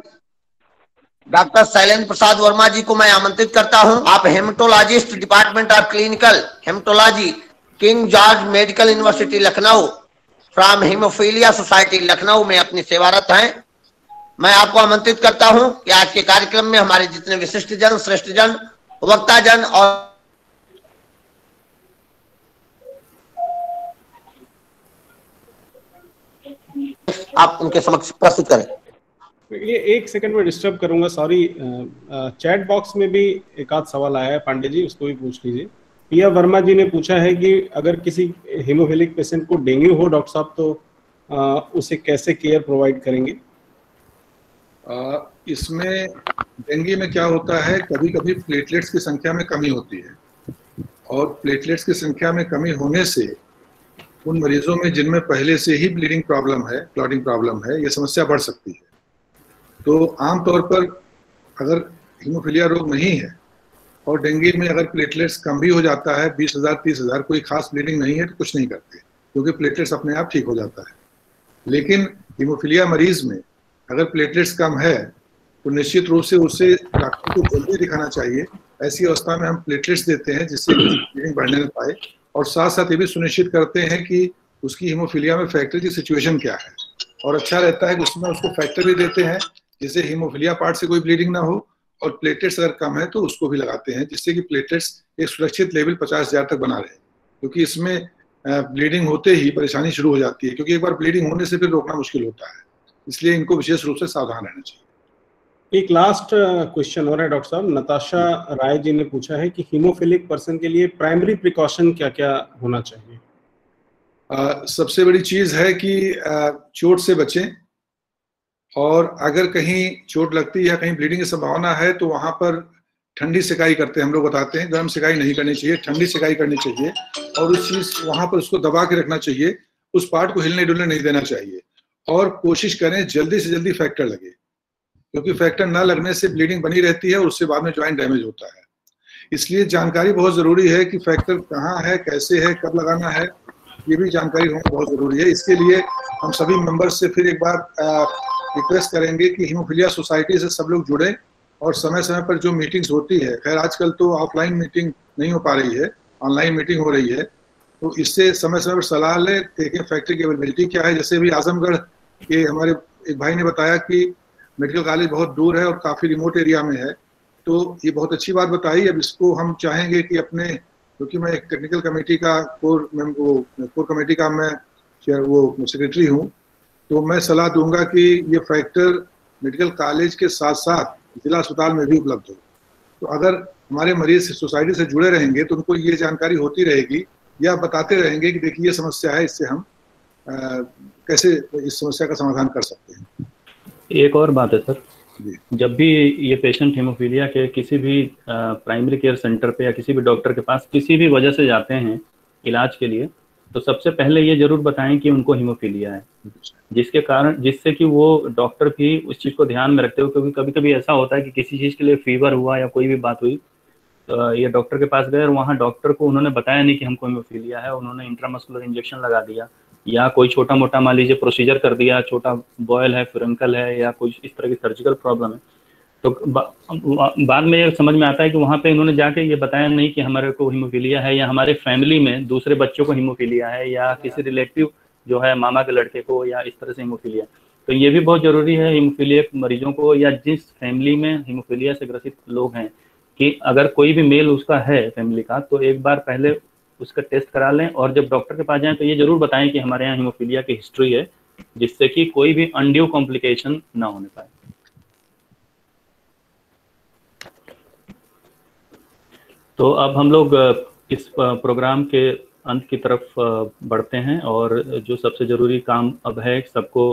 डॉक्टर शैलेंद्र प्रसाद वर्मा जी को मैं आमंत्रित करता हूं। आप haematologist, department of clinical haematology, king George medical university Lucknow, from haemophilia society Lucknow में अपनी सेवारत हैं। मैं आपको आमंत्रित करता हूं कि आज के कार्यक्रम में हमारे जितने विशिष्ट जन, श्रेष्ठ जन, वक्ता जन और आप उनके समक्ष प्रस्तुत करें। ये 1 सेकंड में डिस्टर्ब करूंगा, सॉरी। चैट बॉक्स में भी एक आध सवाल आया है, पांडे जी उसको भी पूछ लीजिए। पिया वर्मा जी ने पूछा है कि अगर किसी हीमोफिलिक पेशेंट को डेंगू हो डॉक्टर साहब, तो उसे कैसे केयर प्रोवाइड करेंगे? इसमें डेंगू में क्या होता है, कभी कभी प्लेटलेट्स की संख्या में कमी होती है और प्लेटलेट्स की संख्या में कमी होने से उन मरीजों में जिनमें पहले से ही ब्लीडिंग प्रॉब्लम है, क्लॉटिंग प्रॉब्लम है, ये समस्या बढ़ सकती है। तो आमतौर पर अगर हीमोफीलिया रोग नहीं है और डेंगू में अगर प्लेटलेट्स कम भी हो जाता है, 20,000 30,000, कोई खास ब्लीडिंग नहीं है तो कुछ नहीं करते, क्योंकि प्लेटलेट्स अपने आप ठीक हो जाता है। लेकिन हीमोफीलिया मरीज में अगर प्लेटलेट्स कम है तो निश्चित रूप से उसे डॉक्टर को जल्दी दिखाना चाहिए। ऐसी अवस्था में हम प्लेटलेट्स देते हैं जिससे ब्लीडिंग बढ़ने न पाए, और साथ साथ ये भी सुनिश्चित करते हैं कि उसकी हीमोफीलिया में फैक्टर की सिचुएशन क्या है, और अच्छा रहता है कि उसमें उसको फैक्टर भी देते हैं जिससे हीमोफीलिया पार्ट से कोई ब्लीडिंग ना हो, और प्लेटलेट्स अगर कम है तो उसको भी लगाते हैं जिससे कि प्लेटलेट्स एक सुरक्षित लेवल 50,000 तक बना रहे, क्योंकि इसमें ब्लीडिंग होते ही परेशानी शुरू हो जाती है, क्योंकि एक बार ब्लीडिंग होने से फिर रोकना मुश्किल होता है। इसलिए इनको विशेष रूप से सावधान रहना चाहिए। एक लास्ट क्वेश्चन हो रहा है डॉक्टर साहब, नताशा राय जी ने पूछा है कि हीमोफिलिक पर्सन के लिए प्राइमरी प्रिकॉशन क्या क्या होना चाहिए? सबसे बड़ी चीज है कि चोट से बचें, और अगर कहीं चोट लगती है या कहीं ब्लीडिंग की संभावना है तो वहां पर ठंडी सिकाई करते हैं, हम लोग बताते हैं, गर्म सिकाई नहीं करनी चाहिए, ठंडी सिकाई करनी चाहिए, और उस चीज वहां पर उसको दबा के रखना चाहिए, उस पार्ट को हिलने डुलने नहीं देना चाहिए, और कोशिश करें जल्दी से जल्दी फैक्टर लगे। क्योंकि फैक्टर न लगने से ब्लीडिंग बनी रहती है और उससे बाद में ज्वाइंट डैमेज होता है। इसलिए जानकारी बहुत जरूरी है कि फैक्टर कहाँ है, कैसे है, कब लगाना है, ये भी जानकारी होना बहुत जरूरी है। इसके लिए हम सभी मेंबर्स से फिर एक बार रिक्वेस्ट करेंगे कि हीमोफीलिया सोसाइटी से सब लोग जुड़े और समय समय पर जो मीटिंग्स होती है, खैर आजकल तो ऑफलाइन मीटिंग नहीं हो पा रही है, ऑनलाइन मीटिंग हो रही है, तो इससे समय समय पर सलाह ले, देखें फैक्टर की अवेलेबिलिटी क्या है। जैसे भी आजमगढ़ के हमारे एक भाई ने बताया कि मेडिकल कॉलेज बहुत दूर है और काफ़ी रिमोट एरिया में है, तो ये बहुत अच्छी बात बताई। अब इसको हम चाहेंगे कि अपने, क्योंकि मैं एक टेक्निकल कमेटी का कोर कमेटी का मैं सेक्रेटरी हूँ, तो मैं सलाह दूंगा कि ये फैक्टर मेडिकल कॉलेज के साथ साथ जिला अस्पताल में भी उपलब्ध हो। तो अगर हमारे मरीज सोसाइटी से जुड़े रहेंगे तो उनको ये जानकारी होती रहेगी या बताते रहेंगे कि देखिए ये समस्या है, इससे हम कैसे इस समस्या का समाधान कर सकते हैं। एक और बात है सर, जब भी ये पेशेंट हीमोफीलिया के किसी भी प्राइमरी केयर सेंटर पे या किसी भी डॉक्टर के पास किसी भी वजह से जाते हैं इलाज के लिए, तो सबसे पहले ये जरूर बताएं कि उनको हीमोफीलिया है, जिससे कि वो डॉक्टर भी उस चीज़ को ध्यान में रखते हो। क्योंकि कभी कभी ऐसा होता है कि किसी चीज़ के लिए फीवर हुआ या कोई भी बात हुई, तो ये डॉक्टर के पास गए और वहाँ डॉक्टर को उन्होंने बताया नहीं कि हमको हीमोफीलिया है, उन्होंने इंट्रामस्कुलर इंजेक्शन लगा दिया या कोई छोटा मोटा मान लीजिए प्रोसीजर कर दिया, छोटा बॉयल है, फ्रंकल है या कुछ इस तरह की सर्जिकल प्रॉब्लम है, तो बाद में ये समझ में आता है कि वहाँ पे इन्होंने जाके ये बताया नहीं कि हमारे को हीमोफीलिया है या हमारे फैमिली में दूसरे बच्चों को हीमोफीलिया है या किसी रिलेटिव जो है मामा के लड़के को या इस तरह से हीमोफीलिया। तो ये भी बहुत जरूरी है हीमोफीलिया मरीजों को या जिस फैमिली में हीमोफीलिया से ग्रसित लोग हैं कि अगर कोई भी मेल उसका है फैमिली का, तो एक बार पहले उसका टेस्ट करा लें और जब डॉक्टर के पास जाएं तो ये जरूर बताएं कि हमारे यहाँ हीमोफीलिया की हिस्ट्री है, जिससे कि कोई भी अनड्यू कॉम्प्लिकेशन ना होने पाए। तो अब हम लोग इस प्रोग्राम के अंत की तरफ बढ़ते हैं और जो सबसे जरूरी काम अब है सबको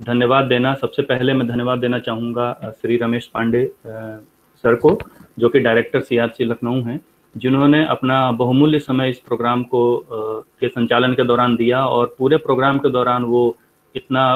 धन्यवाद देना। सबसे पहले मैं धन्यवाद देना चाहूँगा श्री रमेश पांडे सर को, जो कि डायरेक्टर सीआरसी लखनऊ हैं, जिन्होंने अपना बहुमूल्य समय इस प्रोग्राम को के संचालन के दौरान दिया और पूरे प्रोग्राम के दौरान वो इतना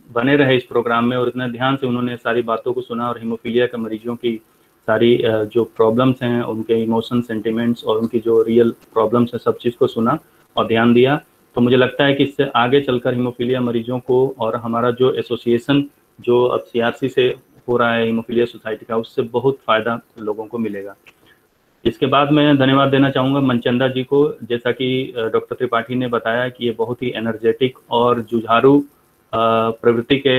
बने रहे इस प्रोग्राम में और इतना ध्यान से उन्होंने सारी बातों को सुना और हीमोफीलिया के मरीजों की सारी जो प्रॉब्लम्स हैं, उनके इमोशन, सेंटिमेंट्स और उनकी जो रियल प्रॉब्लम्स हैं, सब चीज़ को सुना और ध्यान दिया। तो मुझे लगता है कि इससे आगे चलकर हीमोफीलिया मरीजों को और हमारा जो एसोसिएशन जो अब सीआरसी से हो रहा है हीमोफीलिया सोसाइटी का, उससे बहुत फ़ायदा लोगों को मिलेगा। इसके बाद मैं धन्यवाद देना चाहूँगा मनचंदा जी को। जैसा कि डॉक्टर त्रिपाठी ने बताया कि ये बहुत ही एनर्जेटिक और जुझारू प्रवृत्ति के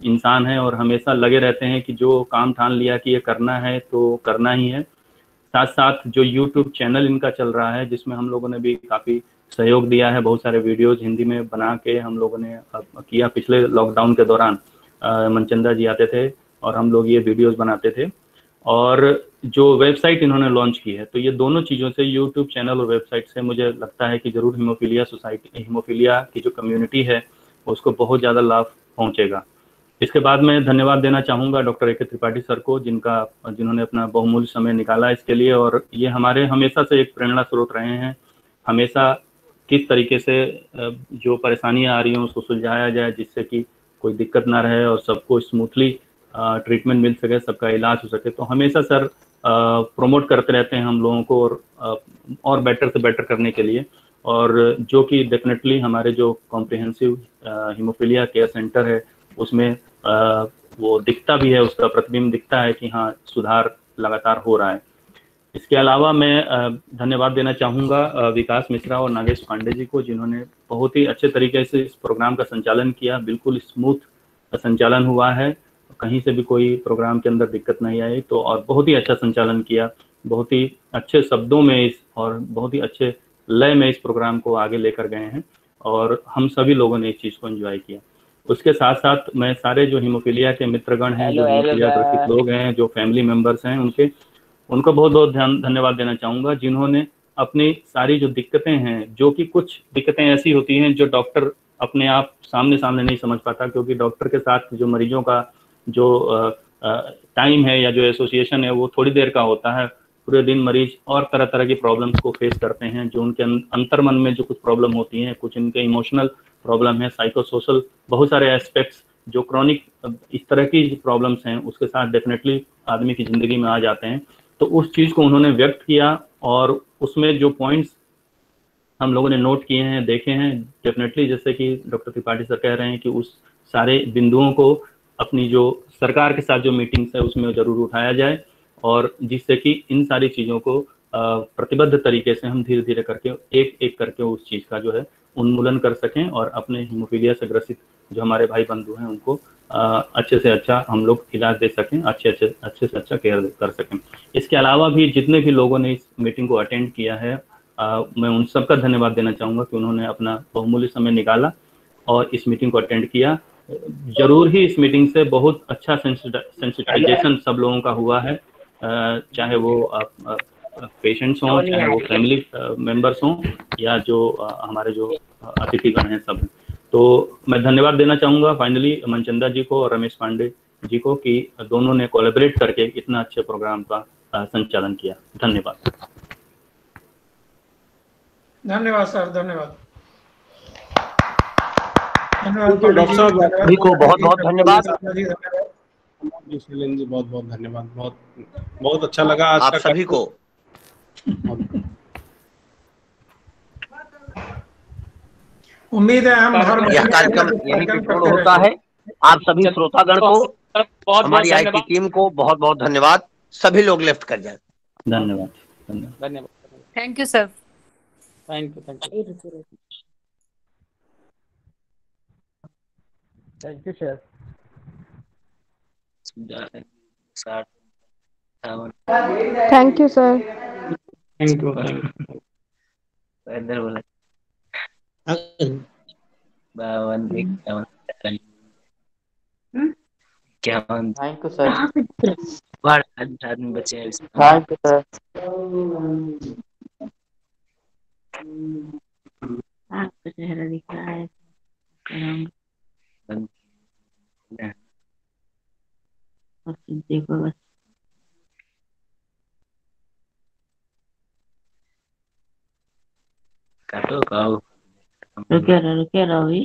इंसान हैं और हमेशा लगे रहते हैं कि जो काम ठान लिया कि ये करना है तो करना ही है। साथ साथ जो यूट्यूब चैनल इनका चल रहा है, जिसमें हम लोगों ने भी काफ़ी सहयोग दिया है, बहुत सारे वीडियोज़ हिंदी में बना के हम लोगों ने किया। पिछले लॉकडाउन के दौरान मनचंदा जी आते थे और हम लोग ये वीडियोज़ बनाते थे। और जो वेबसाइट इन्होंने लॉन्च की है, तो ये दोनों चीज़ों से, यूट्यूब चैनल और वेबसाइट से, मुझे लगता है कि ज़रूर हीमोफीलिया सोसाइटी, हीमोफीलिया की जो कम्युनिटी है उसको बहुत ज़्यादा लाभ पहुंचेगा। इसके बाद मैं धन्यवाद देना चाहूँगा डॉक्टर ए के त्रिपाठी सर को, जिन्होंने अपना बहुमूल्य समय निकाला इसके लिए और ये हमारे हमेशा से एक प्रेरणा स्रोत रहे हैं। हमेशा किस तरीके से जो परेशानियाँ आ रही हैं उसको सुलझाया जाए, जिससे कि कोई दिक्कत ना रहे और सबको स्मूथली ट्रीटमेंट मिल सके, सबका इलाज हो सके। तो हमेशा सर प्रमोट करते रहते हैं हम लोगों को और बेटर से बेटर करने के लिए, और जो कि डेफिनेटली हमारे जो कॉम्प्रिहेंसिव हीमोफीलिया केयर सेंटर है उसमें वो दिखता भी है, उसका प्रतिबिंब दिखता है कि हाँ सुधार लगातार हो रहा है। इसके अलावा मैं धन्यवाद देना चाहूँगा विकास मिश्रा और नागेश पांडे जी को, जिन्होंने बहुत ही अच्छे तरीके से इस प्रोग्राम का संचालन किया। बिल्कुल स्मूथ संचालन हुआ है, कहीं से भी कोई प्रोग्राम के अंदर दिक्कत नहीं आई। तो और बहुत ही अच्छा संचालन किया, बहुत ही अच्छे शब्दों में और बहुत ही अच्छे लय में इस प्रोग्राम को आगे लेकर गए हैं और हम सभी लोगों ने इस चीज़ को एंजॉय किया। उसके साथ साथ मैं सारे जो हीमोफीलिया के मित्रगण हैं, जो हीमोफीलिया ग्रसित लोग हैं, जो फैमिली मेम्बर्स हैं, उनको बहुत बहुत धन्यवाद देना चाहूँगा, जिन्होंने अपनी सारी जो दिक्कतें हैं, जो कि कुछ दिक्कतें ऐसी होती हैं जो डॉक्टर अपने आप सामने नहीं समझ पाता, क्योंकि डॉक्टर के साथ जो मरीजों का जो टाइम है या जो एसोसिएशन है वो थोड़ी देर का होता है। पूरे दिन मरीज और तरह तरह की प्रॉब्लम्स को फेस करते हैं, जो उनके अंतर्मन में जो कुछ प्रॉब्लम होती हैं, कुछ इनके इमोशनल प्रॉब्लम है, साइकोसोशल बहुत सारे एस्पेक्ट्स जो क्रॉनिक इस तरह की प्रॉब्लम्स हैं उसके साथ डेफिनेटली आदमी की ज़िंदगी में आ जाते हैं। तो उस चीज़ को उन्होंने व्यक्त किया और उसमें जो पॉइंट्स हम लोगों ने नोट किए हैं, देखे हैं, डेफिनेटली जैसे कि डॉक्टर त्रिपाठी सर कह रहे हैं कि उस सारे बिंदुओं को अपनी जो सरकार के साथ जो मीटिंग्स है उसमें ज़रूर उठाया जाए और जिससे कि इन सारी चीज़ों को प्रतिबद्ध तरीके से हम धीरे धीरे करके एक एक करके उस चीज़ का जो है उन्मूलन कर सकें और अपने हीमोफीलिया से ग्रसित जो हमारे भाई बंधु हैं उनको अच्छे से अच्छा हम लोग इलाज दे सकें, अच्छे से अच्छा केयर कर सकें। इसके अलावा भी जितने भी लोगों ने इस मीटिंग को अटेंड किया है मैं उन सबका धन्यवाद देना चाहूँगा कि उन्होंने अपना बहुमूल्य समय निकाला और इस मीटिंग को अटेंड किया। जरूर ही इस मीटिंग से बहुत अच्छा सेंसिटाइजेशन सब लोगों का हुआ है, चाहे वो पेशेंट्स हों, चाहे वो फैमिली मेंबर्स हों या जो हमारे जो अतिथिगण हैं सब। तो मैं धन्यवाद देना चाहूँगा फाइनली मनचंदा जी को और रमेश पांडे जी को कि दोनों ने कोलैबोरेट करके इतना अच्छे प्रोग्राम का संचालन किया। धन्यवाद। धन्यवाद सर, धन्यवाद। डॉक्टर साहब सभी को बहुत बहुत धन्यवाद। जी बहुत बहुत धन्यवाद, बहुत अच्छा लगा आज आप सभी को। उम्मीद है हम यह कार्यक्रम यहीं पे पूर्ण होता है। आप सभी श्रोतागण को, हमारी आईटी टीम को बहुत बहुत धन्यवाद। सभी लोग लेफ्ट कर जाए। धन्यवाद। Thank you sir. Thank you sir. Thank you sir. Thank you. इधर बोला 52 51 थैंक यू सर। बाहर आदमी बचे हैं। Thank you sir. आपका चेहरा दिख रहा है। देखो बस काटो रुके रहो भी।